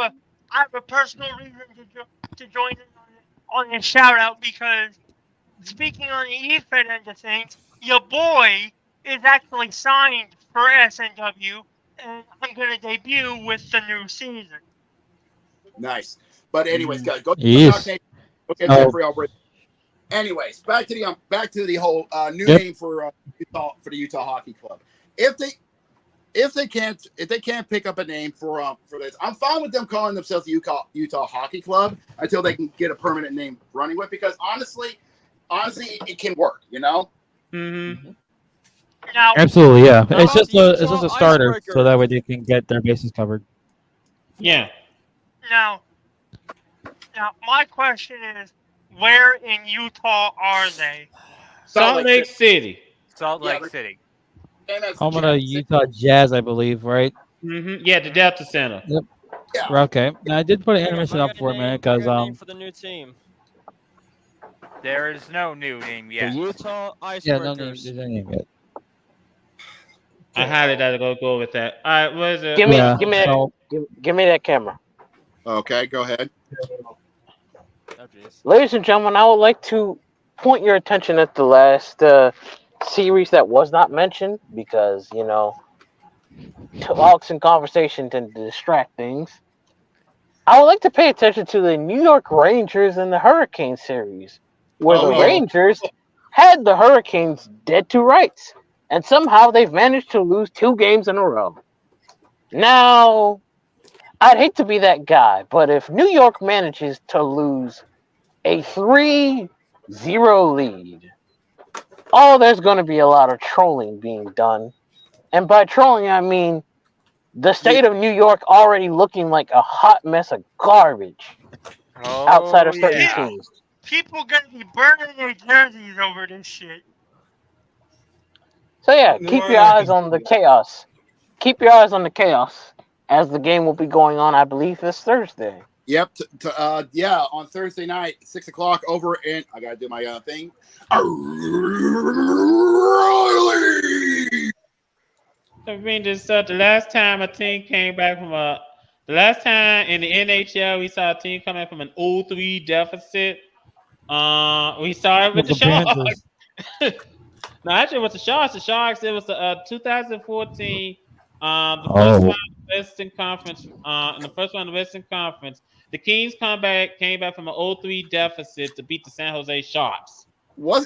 a personal reason to join in on this shout out, because speaking on the EFED end of things, your boy is actually signed for SNW, and I'm gonna debut with the new season. Nice. But anyways, guys, go Yes. check out Jeffrey Albritton. Anyways, back to the whole new name for the Utah Hockey Club. If they can't pick up a name for this, I'm fine with them calling themselves the Utah Hockey Club until they can get a permanent name running with. Because honestly, it can work. You know. Mm-hmm. Now, Absolutely, yeah. It's just a starter, so that way they can get their bases covered. Yeah. Now, my question is, where in Utah are they? Salt Lake City. Salt Lake City. Home of the Utah Jazz, I believe, right? Mm-hmm. Yeah, the Delta Center. Yep. Yeah. Okay. Now, I did put an intermission up for a minute because for the new team. There is no new name yet. The Utah Icebreakers. yeah, no name, there's no name yet. I highly doubt to go with that. All right, what is it? Give me that camera. Okay, go ahead. Ladies and gentlemen, I would like to point your attention at the last series that was not mentioned because, talks and conversation tend to distract things. I would like to pay attention to the New York Rangers and the Hurricane series, where the Rangers had the Hurricanes dead to rights, and somehow they've managed to lose 2 games in a row. Now, I'd hate to be that guy, but if New York manages to lose a 3-0 lead, there's going to be a lot of trolling being done. And by trolling, I mean the state of New York already looking like a hot mess of garbage outside of certain teams. People gonna be burning their jerseys over this shit. So yeah, keep your eyes on the chaos. Keep your eyes on the chaos as the game will be going on, I believe, this Thursday. Yep. On Thursday night, 6 o'clock over in. I gotta do my thing. I mean, the last time a team came back the last time in the NHL we saw a team coming from an 0-3 deficit. We saw it with the Sharks. No, actually, with the Sharks, it was 2014. The first round of the Western Conference. In the first round of the Western Conference, the Kings came back from an 0-3 deficit to beat the San Jose Sharks.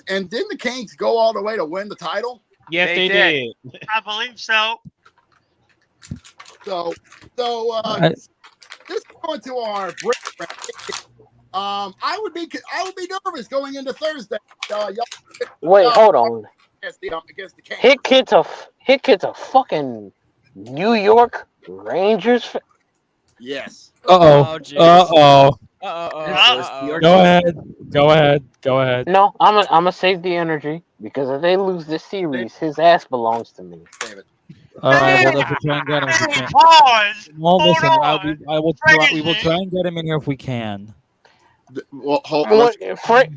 And didn't the Kings go all the way to win the title? Yes, they did. I believe so. So just going to our break. I would be nervous going into Thursday. Wait, hold on. Against the Kings. Hit Kid's a fucking New York Rangers. Yes. Go ahead. No, I'm gonna save the energy because if they lose this series, his ass belongs to me. David. All right, well, if we try and get him, if we can. Pause. Well, listen, we will try and get him in here if we can. Well,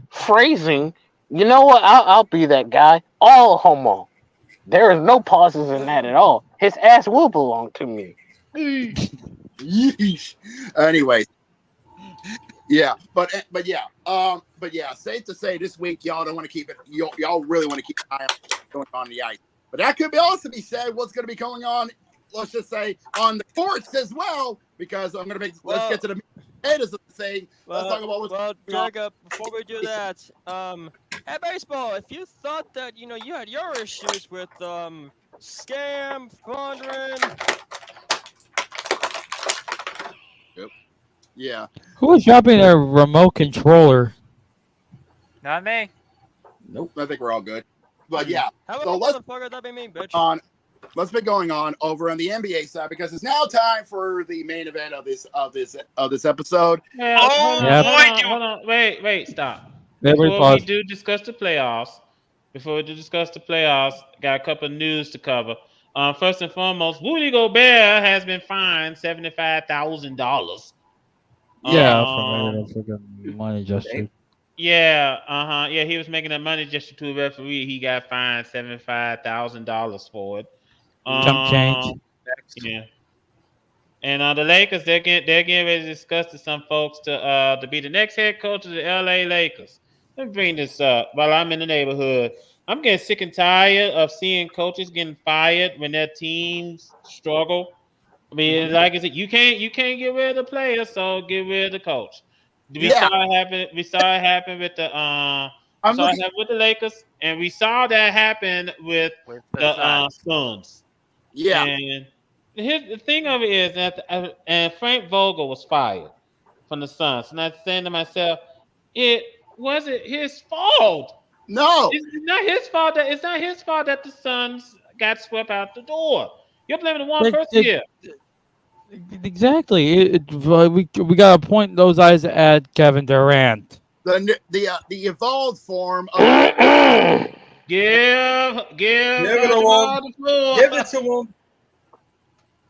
phrasing. You know what? I'll be that guy. All homo. There is no pauses in that at all. His ass will belong to me. Yeesh. Anyway. Yeah, but safe to say this week y'all don't want to keep it. Y'all really want to keep an eye on what's going on the ice. But that could also be said what's going to be going on. Let's just say on the courts as well, because I'm going to let's get to the potatoes of the thing. Let's talk about what's going on. Jacob, before we do that, hey baseball, if you thought that you had your issues with scam, laundering. Yep. Yeah. Who was dropping their remote controller? Not me. Nope. I think we're all good. But yeah. How So about motherfucker? That be me, bitch. what's been going on over on the NBA side, because it's now time for the main event of this episode. Well, hold on. Wait, stop. Before we do discuss the playoffs, got a couple of news to cover. First and foremost, Rudy Gobert has been fined $75,000. Yeah, for making a freaking money gesture. Yeah, he was making a money gesture to a referee. He got fined $75,000 for it. Chump change. Yeah. And the Lakers, they're getting ready to discuss to some folks to be the next head coach of the LA Lakers. Let me bring this up while I'm in the neighborhood. I'm getting sick and tired of seeing coaches getting fired when their teams struggle. I mean, like I said, you can't get rid of the player, so get rid of the coach. We saw it happen with the with the Lakers, and we saw that happen with the Suns. Yeah. And the thing of it is that and Frank Vogel was fired from the Suns, and I'm saying to myself, it wasn't his fault. No, it's not his fault. It's not his fault that the Suns got swept out the door. You're blaming the one person here. Exactly. We got to point those eyes at Kevin Durant. The evolved form of Give it to him. Give it to him.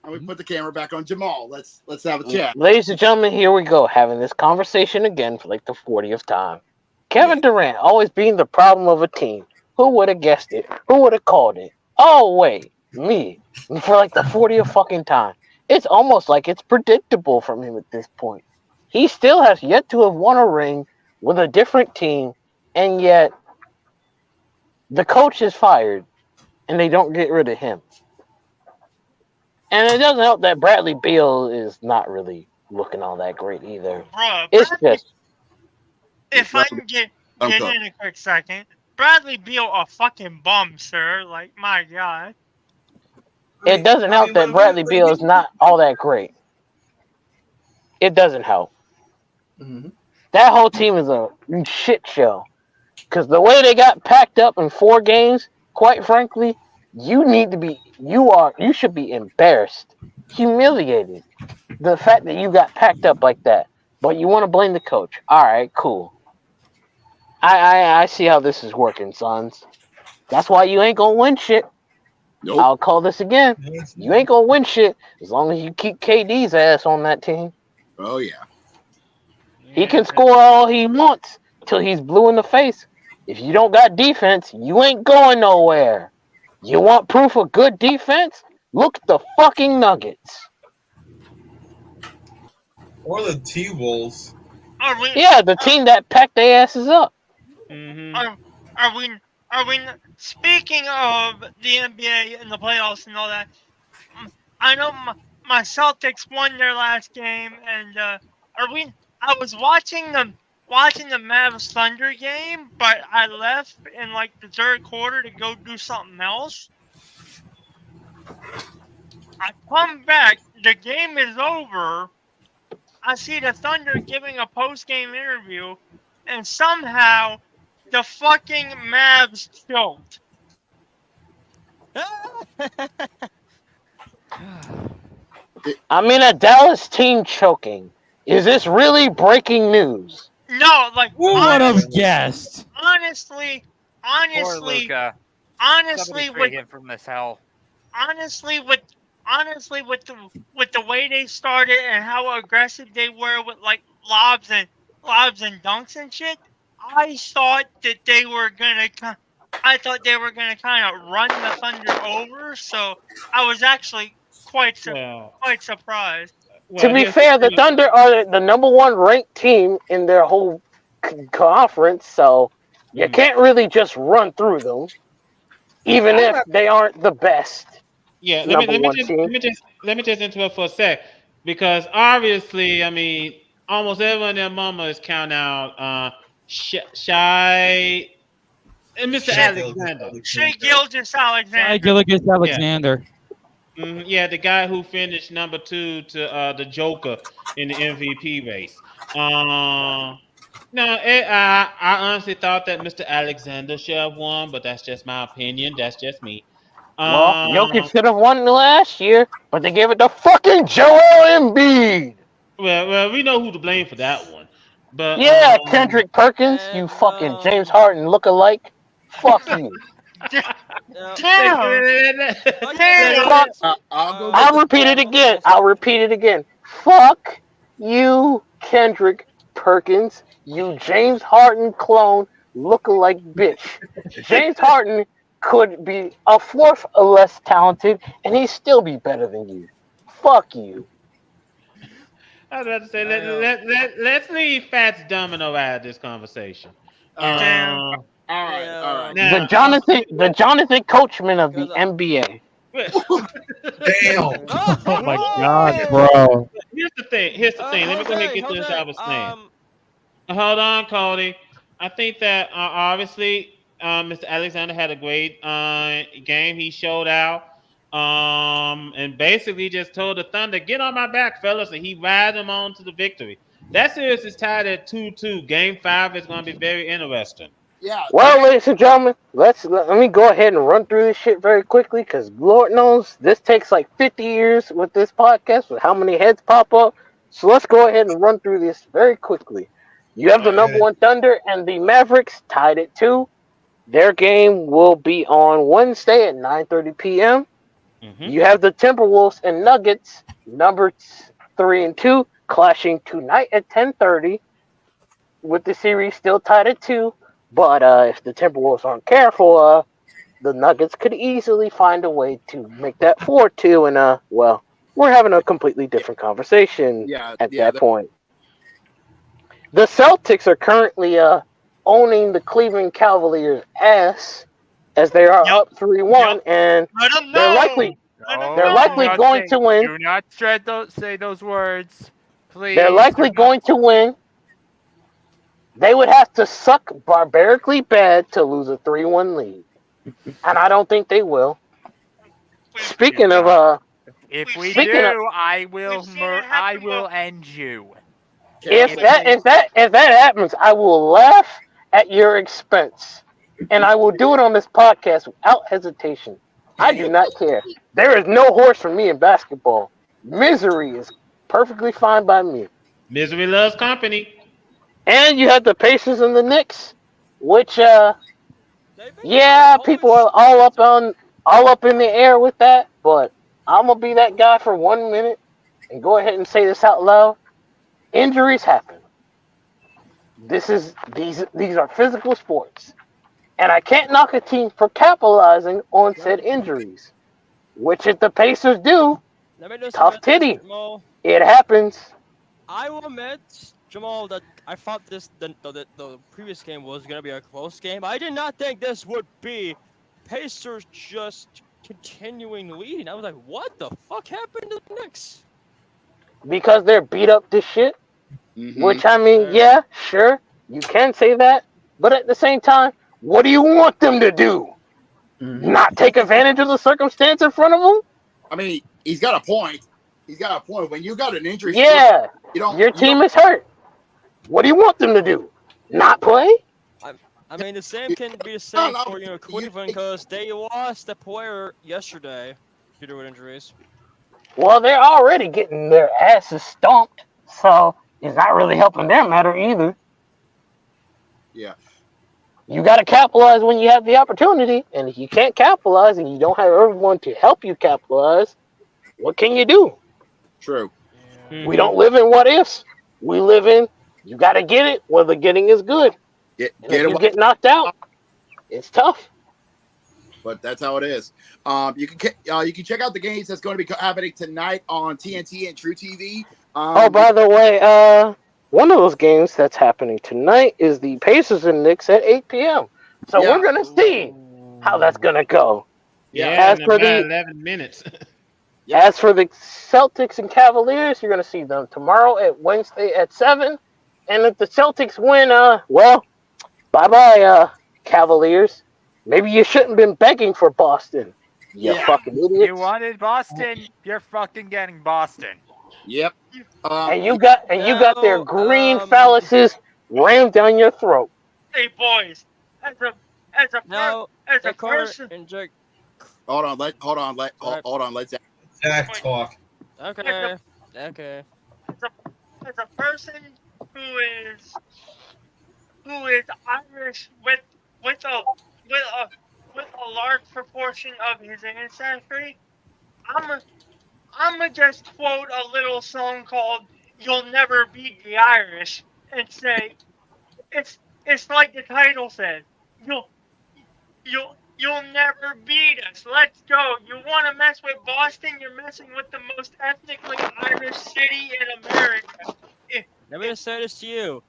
And we put the camera back on Jamal. Let's have a chat. Ladies and gentlemen, here we go, having this conversation again for like the 40th time. Kevin Durant always being the problem of a team. Who would have guessed it? Who would have called it? Oh wait, me. For like the 40th fucking time. It's almost like it's predictable from him at this point. He still has yet to have won a ring with a different team, and yet the coach is fired, and they don't get rid of him. And it doesn't help that Bradley Beal is not really looking all that great either. Bruh, It's just... If I can get in a quick second, Bradley Beal a fucking bum, sir. Like, my God. It doesn't help that Bradley Beal is not all that great. It doesn't help. Mm-hmm. That whole team is a shit show. Because the way they got packed up in 4 games, quite frankly, you should be embarrassed, humiliated. The fact that you got packed up like that, but you want to blame the coach. All right, cool. I see how this is working, sons. That's why you ain't gonna win shit. Nope. I'll call this again. You ain't gonna win shit as long as you keep KD's ass on that team. Oh yeah. He can score all he wants till he's blue in the face. If you don't got defense, you ain't going nowhere. You want proof of good defense? Look at the fucking Nuggets. Or the T-Wolves. Yeah, the team that packed their asses up. Mm-hmm. Are we? Speaking of the NBA and the playoffs and all that, I know my Celtics won their last game, and I was watching the Mavs Thunder game, but I left in like the third quarter to go do something else. I come back, the game is over. I see the Thunder giving a post-game interview, and somehow the fucking Mavs choked. I mean, a Dallas team choking. Is this really breaking news? No, like who would have guessed? Honestly, Poor Luka. honestly, Somebody free him from this hell. Honestly, with the way they started and how aggressive they were with like lobs and dunks and shit, I thought they were gonna kind of run the Thunder over. So I was actually quite surprised. To be fair, the Thunder are the number 1 ranked team in their whole conference, so you can't really just run through them, even if they aren't the best. Yeah, let me just interrupt for a sec, because obviously, I mean, almost everyone in their mama is counting out Shy and Mr. Alexander. Shai Gilgeous-Alexander. Gilgeous-Alexander. Yeah, the guy who finished number 2 to the Joker in the MVP race. I honestly thought that Mr. Alexander should have won, but that's just my opinion. That's just me. Well, Jokic should have won last year, but they gave it to fucking Joel Embiid. Well, we know who to blame for that one. But Yeah, Kendrick Perkins, you fucking James Harden lookalike. Fuck you. Damn. Fuck. I'll go I'll repeat it again. I'll repeat it again. Fuck you, Kendrick Perkins, you James Harden clone lookalike bitch. James Harden could be a fourth less talented, and he'd still be better than you. Fuck you. I was about to say let's leave Fats Domino out of this conversation. All right. The Jonathan Coachman of the NBA. Damn. Oh my God, bro. Here's the thing. Let me go ahead and get this out of saying. Hold on, Cody. I think that obviously Mr. Alexander had a great game. He showed out and basically just told the Thunder, get on my back, fellas, and he ride them on to the victory. That series is tied at 2-2. Game 5 is going to be very interesting. Yeah. Well, ladies and gentlemen, let me go ahead and run through this shit very quickly, because Lord knows this takes like 50 years with this podcast, with how many heads pop up. So let's go ahead and run through this very quickly. You have the number one Thunder and the Mavericks tied at 2. Their game will be on Wednesday at 9:30 p.m. You have the Timberwolves and Nuggets, number 3 and 2, clashing tonight at 10:30, with the series still tied at 2. But if the Timberwolves aren't careful, the Nuggets could easily find a way to make that 4-2. And, well, we're having a completely different conversation at that point. The Celtics are currently owning the Cleveland Cavaliers' ass, as they are up 3-1, and they're likely going to win. Do not say those words, please. They're likely going to win. They would have to suck barbarically bad to lose a 3-1 lead, and I don't think they will. Speaking of, if we do, I will end you. If that happens, I will laugh at your expense, and I will do it on this podcast without hesitation. I do not care. There is no horse for me in basketball. Misery is perfectly fine by me. Misery loves company. And you have the Pacers and the Knicks, which people are all up in the air with that, but I'm gonna be that guy for 1 minute and go ahead and say this out loud. Injuries happen. These are physical sports, and I can't knock a team for capitalizing on said injuries, which if the Pacers do, tough titty. It happens. I will admit, Jamal, that I thought the previous game was gonna be a close game. I did not think this would be Pacers just continuing leading. I was like, what the fuck happened to the Knicks? Because they're beat up to shit. Which, I mean, yeah, sure, you can say that. But at the same time, what do you want them to do? Not take advantage of the circumstance in front of them? I mean, he's got a point. When you got an injury, your team is hurt. What do you want them to do? Not play? I mean, the same can be said for Cleveland, because they lost a player yesterday due to injuries. Well, they're already getting their asses stomped, so it's not really helping their matter either. Yeah. You got to capitalize when you have the opportunity, and if you can't capitalize and you don't have everyone to help you capitalize, what can you do? True. We don't live in what ifs. We live in you got to get it where the getting is good. If you get knocked out, it's tough. But that's how it is. You can check out the games that's going to be happening tonight on TNT and True TV. By the way, one of those games that's happening tonight is the Pacers and Knicks at 8 p.m. So we're gonna see how that's gonna go. As for the 11 minutes. As for the Celtics and Cavaliers, you're gonna see them tomorrow at Wednesday at 7. And if the Celtics win, bye-bye, Cavaliers. Maybe you shouldn't have been begging for Boston. You fucking idiots. You wanted Boston, you're fucking getting Boston. Yep. And you got their green phalluses rammed down your throat. Hey boys, as a person. Hold on. Hold on. Let's. Jack talk. Okay. Okay. As a person who is who is Irish with a with a with a large proportion of his ancestry, I'm I'ma just quote a little song called "You'll Never Beat the Irish" and say it's like the title says. You'll you'll never beat us. Let's go. You want to mess with Boston? You're messing with the most ethnically Irish city in America. Let me just say this to you.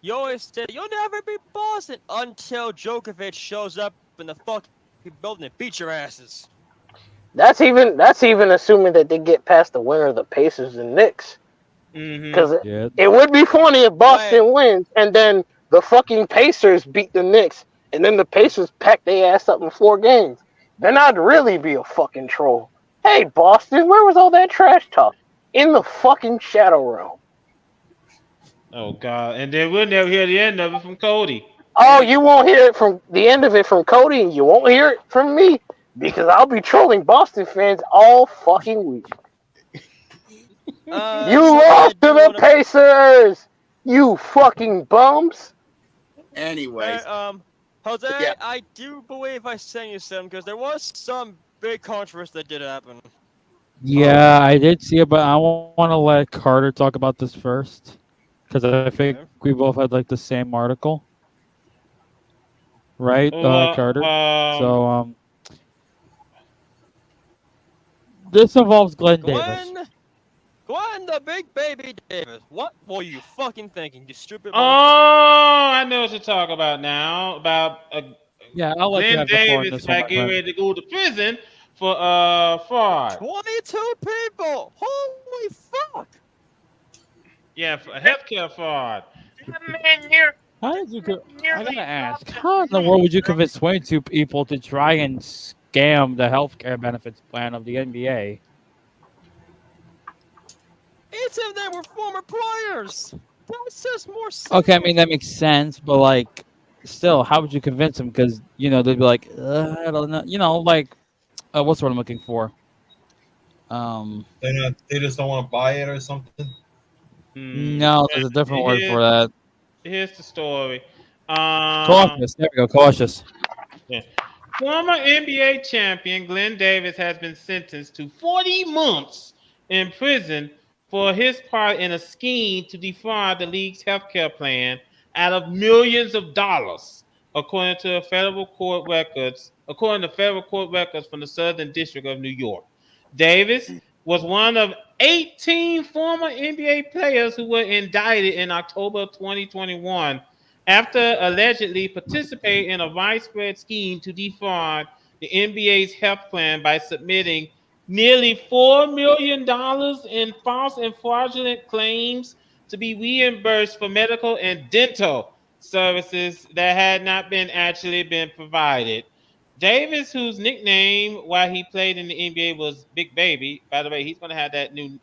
You always say you'll never beat Boston until Djokovic shows up in the fucking building and beats your asses. That's even assuming that they get past the winner of the Pacers and Knicks. Because it would be funny if Boston wins and then the fucking Pacers beat the Knicks and then the Pacers pack their ass up in 4 games. Then I'd really be a fucking troll. Hey Boston, where was all that trash talk? In the fucking Shadow Realm. Oh God! And then we'll never hear the end of it from Cody. Oh, you won't hear it from the end of it from Cody, and you won't hear it from me because I'll be trolling Boston fans all fucking week. You lost to the Pacers, you fucking bums. Anyways, Jose, yeah. I do believe I sent you some because there was some big controversy that did happen. Yeah, I did see it, but I want to let Carter talk about this first because I think we both had like the same article, right, Carter? So this involves Glenn Davis. Glenn the Big Baby Davis. What were you fucking thinking, you stupid Oh, I know what to talk about now. About yeah, I'll let you Glenn have the floor in Davis this one, got my getting friend. ready to go to prison for fraud. 22 people. Holy fuck. Yeah, for healthcare fraud. That man near. How did you I gotta ask, how in the world would you convince 22 people to try and scam the healthcare benefits plan of the NBA? It's if they were former players. That's just more Okay, I mean that makes sense, but like, still, how would you convince them? Because they'd be like, I don't know, like, what's what I'm looking for? They just don't want to buy it or something. No, there's a different word for that. Here's the story. Cautious. There we go. Cautious. Yeah. Former NBA champion Glenn Davis has been sentenced to 40 months in prison for his part in a scheme to defraud the league's healthcare plan out of millions of dollars, according to federal court records from the Southern District of New York. Davis was one of 18 former NBA players who were indicted in October 2021 after allegedly participating in a widespread scheme to defraud the NBA's health plan by submitting nearly $4 million in false and fraudulent claims to be reimbursed for medical and dental services that had not actually been provided. Davis, whose nickname while he played in the NBA was Big Baby. By the way, he's gonna have a new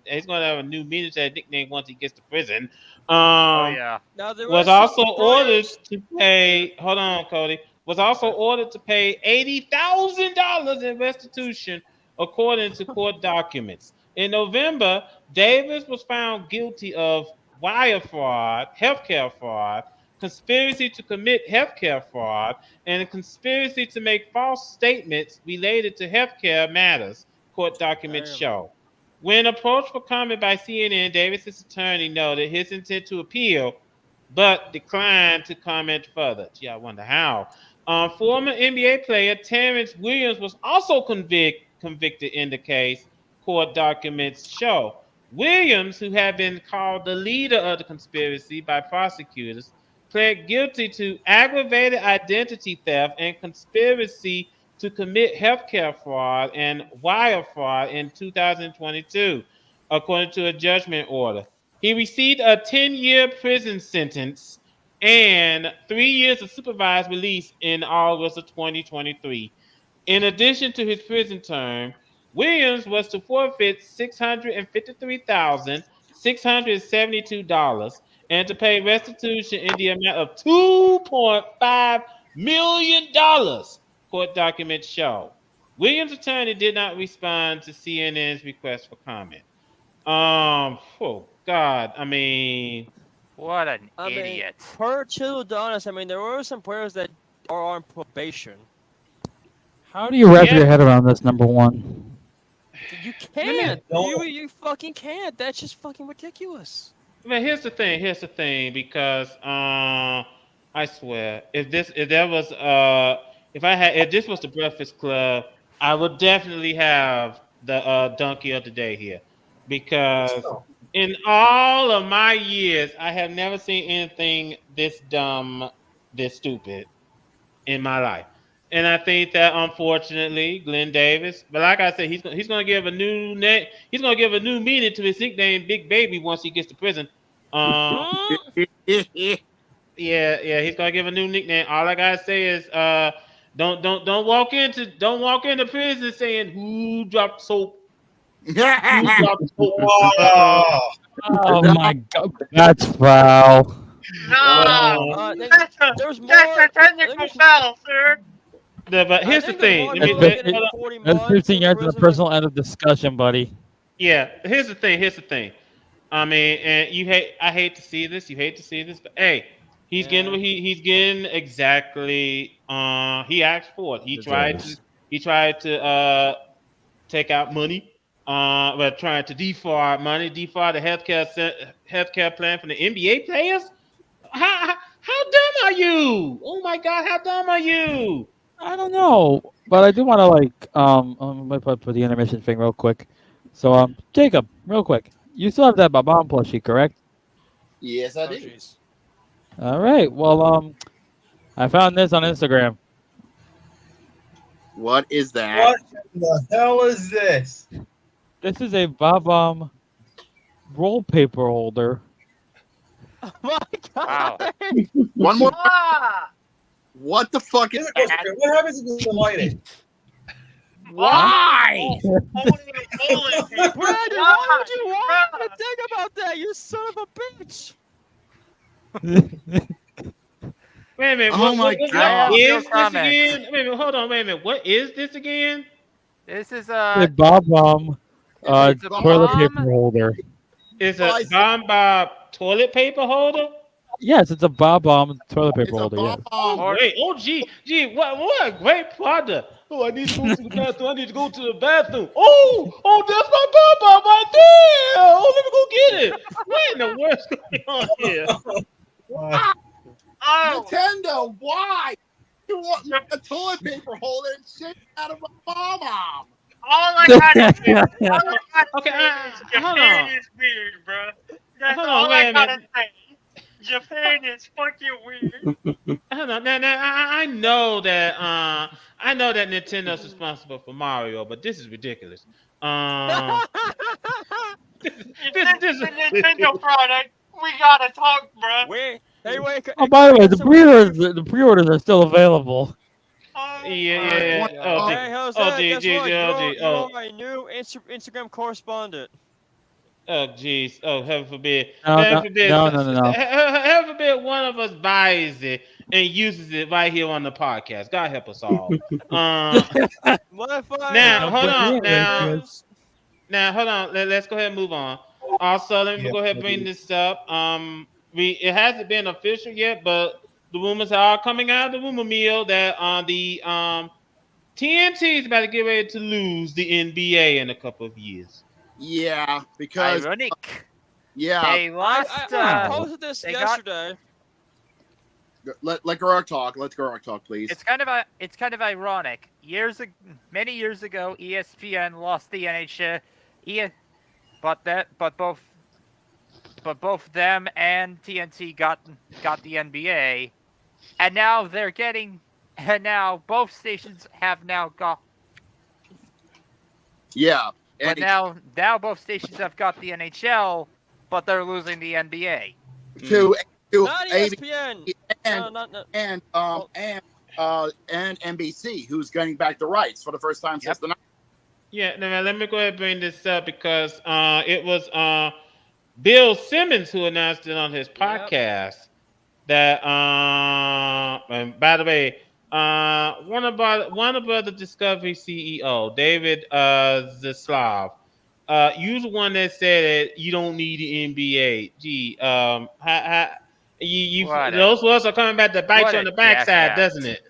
meaning to that nickname once he gets to prison. Yeah. Now, there Was some also ordered players- to pay. Hold on, Cody. Was also ordered to pay $80,000 in restitution, according to court documents. In November, Davis was found guilty of wire fraud, healthcare fraud, conspiracy to commit healthcare fraud, and a conspiracy to make false statements related to healthcare matters, court documents show. When approached for comment by CNN, Davis's attorney noted his intent to appeal, but declined to comment further. Gee, I wonder how. Former NBA player Terrence Williams was also convicted in the case, court documents show. Williams, who had been called the leader of the conspiracy by prosecutors, pled guilty to aggravated identity theft and conspiracy to commit healthcare fraud and wire fraud in 2022, according to a judgment order. He received a 10-year prison sentence and 3 years of supervised release in August of 2023. In addition to his prison term, Williams was to forfeit $653,672 and to pay restitution in the amount of $2.5 million, court documents show. Williams' attorney did not respond to CNN's request for comment. Oh God, I mean, What an I mean, idiot. per to be honest, I mean, there were some players that are on probation. How do you wrap your head around this? Number one. You can't. You fucking can't. That's just fucking ridiculous. Man, here's the thing. Here's the thing. Because I swear, if this was the Breakfast Club, I would definitely have the donkey of the day here. Because in all of my years, I have never seen anything this dumb, this stupid in my life. And I think that unfortunately, Glenn Davis, but like I said, he's going to give a new name. He's going to give a new meaning to his nickname, Big Baby, once he gets to prison. Yeah, he's going to give a new nickname. All I gotta say is, don't walk into prison saying who dropped soap. Who dropped soap? Oh my God, that's foul. No, that's a technical foul, sir. But here's the thing. That's 15 yards to the personal end of discussion, buddy. Yeah, here's the thing. I mean, and I hate to see this. You hate to see this, but hey, he's getting he's getting exactly. He asked for it. He tried to take out money. But trying to defraud the healthcare plan from the NBA players. How dumb are you? Oh my God, how dumb are you? I don't know, but I do want to I'm gonna put the intermission thing real quick. So Jacob, real quick, you still have that Babam plushie, correct? Yes, I do. All right. Well, I found this on Instagram. What is that? What the hell is this? This is a Babam roll paper holder. Oh my God! One more. What the fuck is that? What happens if you light it? Why? Brandon, why would you want to think about that? You son of a bitch! Wait a minute. Oh my God! What is this again? Wait a minute. Hold on. Wait a minute. What is this again? This is a Babam toilet paper holder. It's a Bob toilet paper holder. Yes, it's a Babam toilet paper holder. Yeah. Oh, wait. Oh, gee. What a great product. Oh, I need to go to the bathroom. I need to go to the bathroom. Oh, that's my Bob right there. Oh, let me go get it. What in the world's going on here? Nintendo, why? You want a toilet paper holder and shit out of my mom? All I gotta say, hold Japan on. is weird, bro. That's Hold all on, I wait a gotta minute. say. Japan is fucking weird. Hold on. Now, I know that Nintendo's responsible for Mario, but this is ridiculous. If this is a Nintendo product, we gotta talk, bro. Wait. Oh, by the way, the pre-orders are still available. Yeah. Hey, Jose, guess what? You're my new Instagram correspondent. Oh, jeez. Oh, heaven forbid. No. Heaven forbid one of us buys it and uses it right here on the podcast. God help us all. Now, hold on. Now, hold on. Let's go ahead and move on. Also, let me go ahead and bring this up. It hasn't been official yet, but the rumors are coming out of the rumor mill that the TNT is about to get ready to lose the NBA in a couple of years. Yeah, because ironic. Yeah, They lost. I posted this yesterday. Let Garrett talk. Let Garrett talk, please. It's kind of ironic. Many years ago, ESPN lost the NHL. But both them and TNT got the NBA, and now now both stations have now got. Yeah. But now both stations have got the NHL, but they're losing the NBA. To Not ESPN. and NBC, who's getting back the rights for the first time since the 90s. Yeah, now let me go ahead and bring this up because it was Bill Simmons who announced it on his podcast that and by the way, Warner Brothers Discovery CEO David Zaslav. You was the one that said that you don't need the NBA. Gee, those words are coming back to bite you on the backside, doesn't it?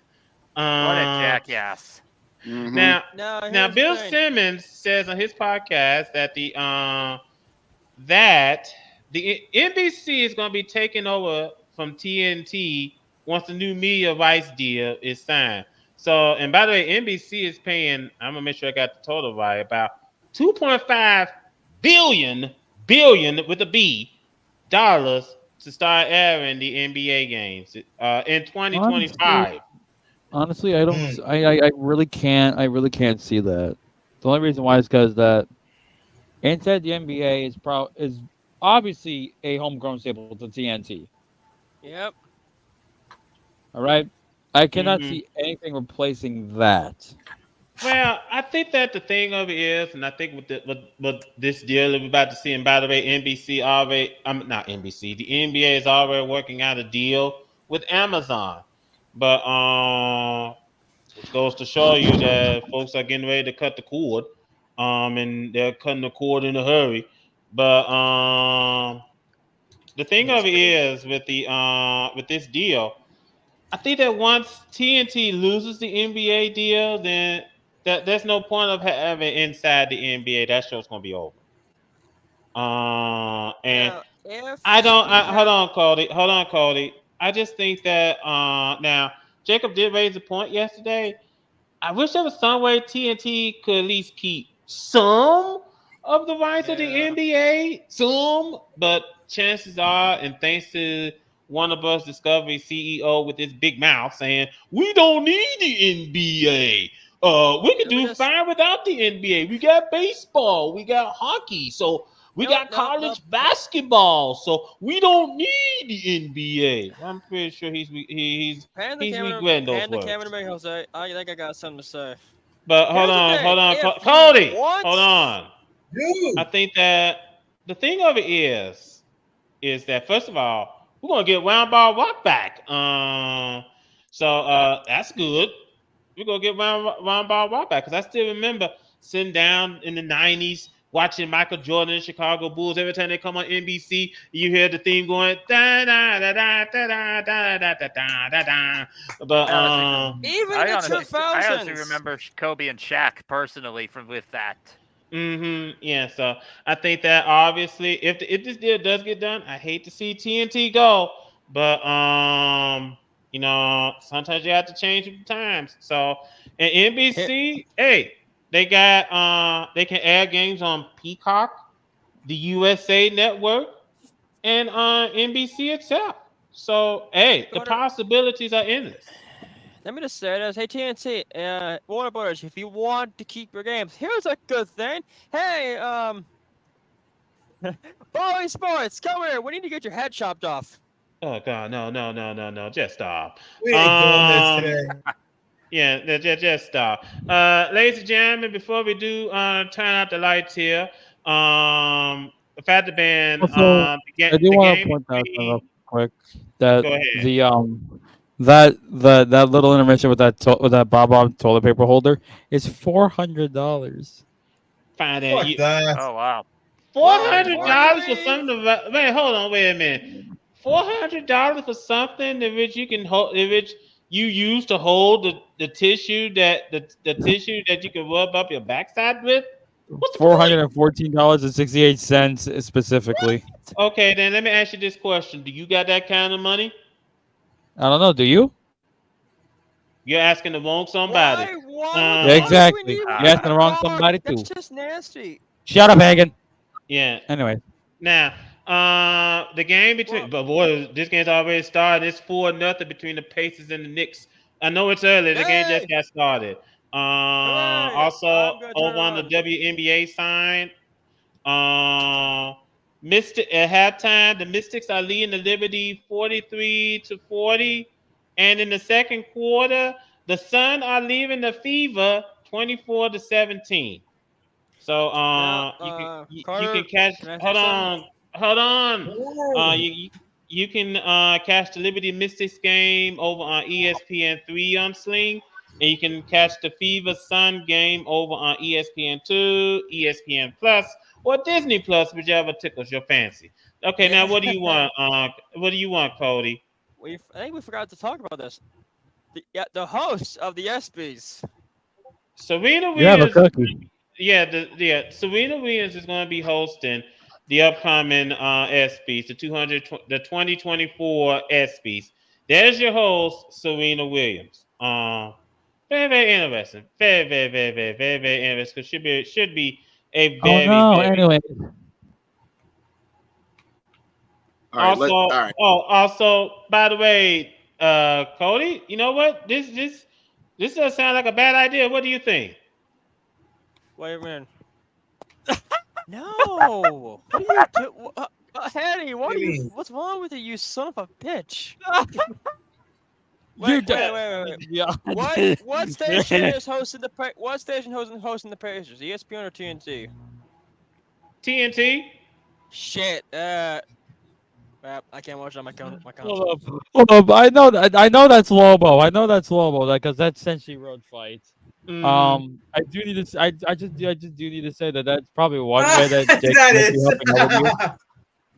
What a jackass! Now, No, now here's the Bill thing. Simmons says on his podcast that that the NBC is going to be taken over from TNT once the new media rights deal is signed. So, and by the way, NBC is paying, I'm gonna make sure I got the total right, about 2.5 billion with a B dollars to start airing the NBA games in 2025. Honestly, I don't. I really can't. I really can't see that. The only reason why is because that inside the NBA is obviously a homegrown staple to TNT. Yep. All right, I cannot Mhm. see anything replacing that. Well, I think that the thing of it is, and I think with this deal that we're about to see, and by the way, NBC already, I'm not NBC, the NBA is already working out a deal with Amazon, but which goes to show you that folks are getting ready to cut the cord, and they're cutting the cord in a hurry. But the thing of it is with this deal. I think that once TNT loses the NBA deal, then there's no point of having inside the NBA. That show's gonna be over. And Now, if I don't. we Hold have on, Cody. Hold on, Cody. I just think that now Jacob did raise a point yesterday. I wish there was some way TNT could at least keep some of the rights of the NBA, some, but chances are, and thanks to Warner Bros. Discovery CEO with his big mouth saying, we don't need the NBA. We could do fine without the NBA. We got baseball, we got hockey, so we got college basketball, so we don't need the NBA. I'm pretty sure he's regretting those Panda words. Cameron and Jose, I think I got something to say. But Here's the thing, if you Cody, want- hold on. I think that the thing of it is that first of all, we're gonna get Round Ball Rock back. So that's good. We're gonna get Round Ball Rock back because I still remember sitting down in the '90s watching Michael Jordan and Chicago Bulls. Every time they come on NBC, you hear the theme going da da da da da da da da da da da. But even I the honestly 2000s. remember Kobe and Shaq personally with that. Yeah, so I think that obviously if this deal does get done, I hate to see TNT go, but sometimes you have to change with the times. So and NBC, hey, they can air games on Peacock, the USA Network, and NBC itself. So hey, the possibilities are endless. Let me just say this. Hey, TNT, Warner Brothers, if you want to keep your games, here's a good thing. Hey, Bowie Sports, come here. We need to get your head chopped off. Oh God, no! Just stop. We ain't doing this today. Yeah, just stop. Ladies and gentlemen, before we do turn out the lights here, the fact that been Also, I do the want to game point out between. real quick that Go ahead. that little intermission with that Bob toilet paper holder is $400. Find Fuck that. Oh wow. $400 for something. Wait, hold on, wait a minute. $400 for something in which you can hold, in which you use to hold the tissue that the tissue that you can rub up your backside with. What's the point? $414.68 specifically. Okay, then let me ask you this question: do you got that kind of money? I don't know. Do you? You're asking the wrong somebody. Yeah, exactly. You're asking the wrong somebody too. That's just nasty. Shut up, Hagen. Yeah. Anyway. Now, the game between, but boy, this game's already started. It's 4-0 between the Pacers and the Knicks. I know it's early. The game just got started. Also, over on the WNBA side, Mystic at halftime, the Mystics are leading the Liberty 43-40, and in the second quarter, the Sun are leaving the Fever 24-17. So you can catch. Can I say Hold something? on. You You can catch the Liberty Mystics game over on ESPN3 on Sling, and you can catch the Fever Sun game over on ESPN2, ESPN Plus, or Disney Plus, whichever tickles your fancy. Okay, now what do you want? What do you want, Cody? I think we forgot to talk about this. The host of the ESPYs. Serena You have a Williams. cookie. Serena Williams is going to be hosting the upcoming ESPYs, the 2024 ESPYs. There's your host, Serena Williams. Very, very interesting. Very, very, very, very, very, very interesting. Should be a Oh very, no! very. Anyway, All right, all right. Also, by the way, Cody, you know what? This does sound like a bad idea. What do you think? Wait a minute. No! What are you doing? Hattie, what's wrong with you, you son of a bitch? Wait. What station is hosting the Pacers? ESPN or TNT? TNT. Shit. I can't watch it on my console. Hold up. I know that's Lobo. I know that's Lobo, because that's Century Road fights. I do need to. I just do need to say that's probably one way that Jake That might be is. helping out with you.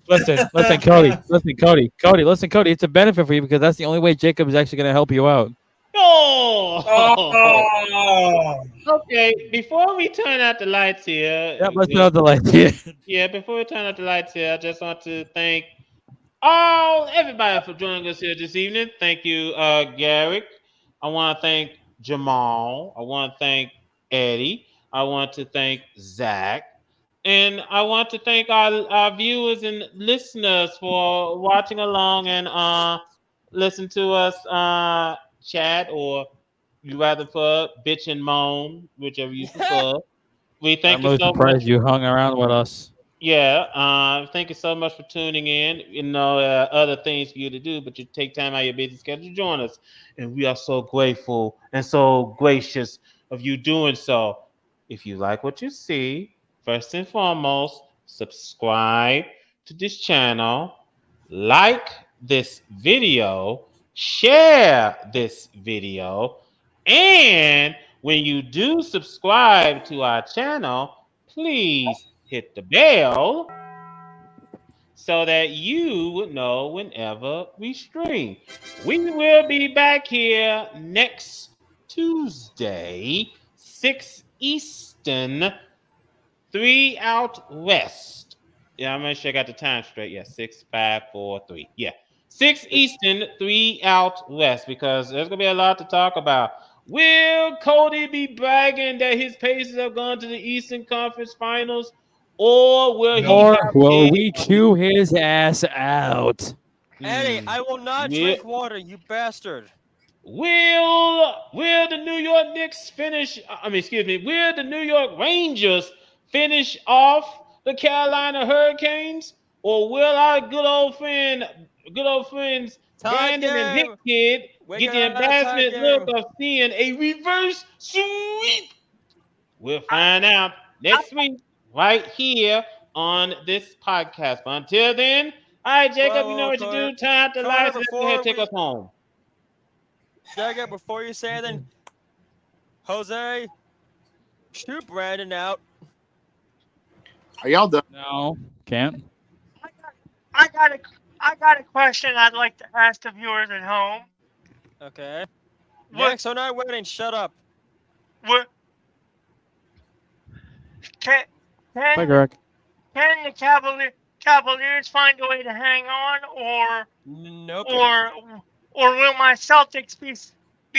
Listen, Cody. Listen, Cody. It's a benefit for you because that's the only way Jacob is actually going to help you out. Oh. Okay, before we turn out the lights here. Yeah, let's turn out the lights here. Yeah, before we turn out the lights here, I just want to thank everybody for joining us here this evening. Thank you, Garrick. I want to thank Jamal. I want to thank Eddie. I want to thank Zach. And I want to thank our viewers and listeners for watching along and listen to us chat, or you rather for bitch and moan, whichever you prefer. We thank I'm you really so surprised much. you hung around with us. Yeah, thank you so much for tuning in. You know, other things for you to do, but you take time out of your busy schedule to join us. And we are so grateful and so gracious of you doing so. If you like what you see, first and foremost, subscribe to this channel, like this video, share this video, and when you do subscribe to our channel, please hit the bell so that you would know whenever we stream. We will be back here next Tuesday, 6 Eastern, 3 out west. Yeah, I'm gonna make sure I got the time straight. Yeah, 6, 5, 4, 3. Yeah. 6 Eastern, 3 out west, because there's gonna be a lot to talk about. Will Cody be bragging that his Pacers have gone to the Eastern Conference Finals, or will he Or have will we chew his ass out? Eddie, I will not drink water, you bastard. Will the New York Knicks finish? Will the New York Rangers finish off the Carolina Hurricanes, or will our good old friends Brandon and Hick Kid get the embarrassment look of seeing a reverse sweep? We'll find out next week right here on this podcast. But until then, all right, Jacob, you know what to do. Turn out the lights and go ahead and take us home. Jacob, before you say anything, Jose, shoot Brandon out. Are y'all done? No, can't. I got a question I'd like to ask the viewers at home. Okay. Next on our wedding, shut up. What? Can Greg. Can the Cavaliers find a way to hang on, or nope. or will my Celtics be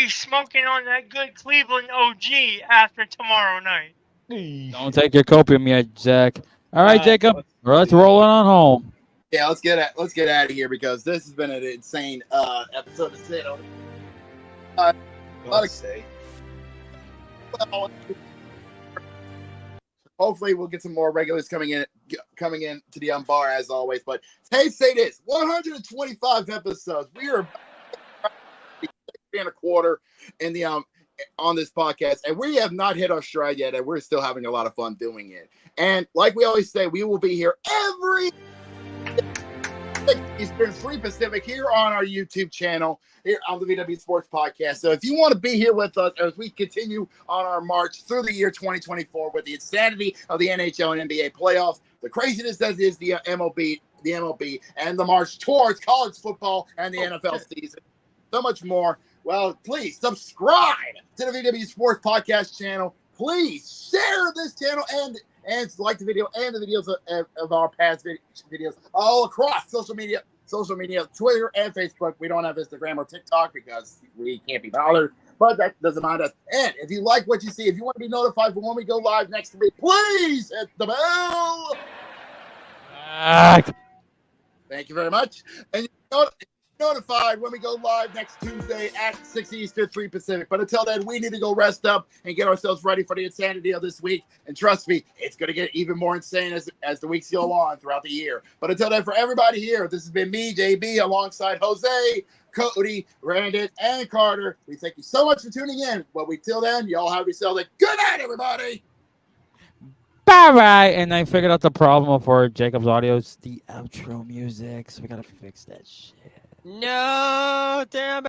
smoking on that good Cleveland OG after tomorrow night? Don't take your copium yet, Zach. All right, Jacob. Let's roll it on home. Yeah, let's get out of here because this has been an insane episode of Sit. Hopefully we'll get some more regulars coming in to the bar as always. But hey, say this: 125 episodes. We are and a quarter in the on this podcast, and we have not hit our stride yet, and we're still having a lot of fun doing it. And like we always say, we will be here every 6 Eastern, 3 Pacific here on our YouTube channel, here on the VW Sports Podcast. So if you want to be here with us as we continue on our march through the year 2024 with the insanity of the NHL and NBA playoffs, the craziness that is the MLB, and the march towards college football and the NFL season, so much more. Well, please subscribe to the VW Sports Podcast channel. Please share this channel and like the video and the videos of our past videos all across social media, Twitter and Facebook. We don't have Instagram or TikTok because we can't be bothered, but that doesn't mind us. And if you like what you see, if you want to be notified for when we go live next week, please hit the bell. Thank you very much. And you're notified when we go live next Tuesday at 6 Eastern, 3 Pacific. But until then, we need to go rest up and get ourselves ready for the insanity of this week. And trust me, it's going to get even more insane as the weeks go on throughout the year. But until then, for everybody here, this has been me, JB, alongside Jose, Cody, Brandon, and Carter. We thank you so much for tuning in. But till then, y'all have yourselves a good night, everybody. Bye-bye. And I figured out the problem for Jacob's audio. It's the outro music, so we got to fix that shit. No, damn it.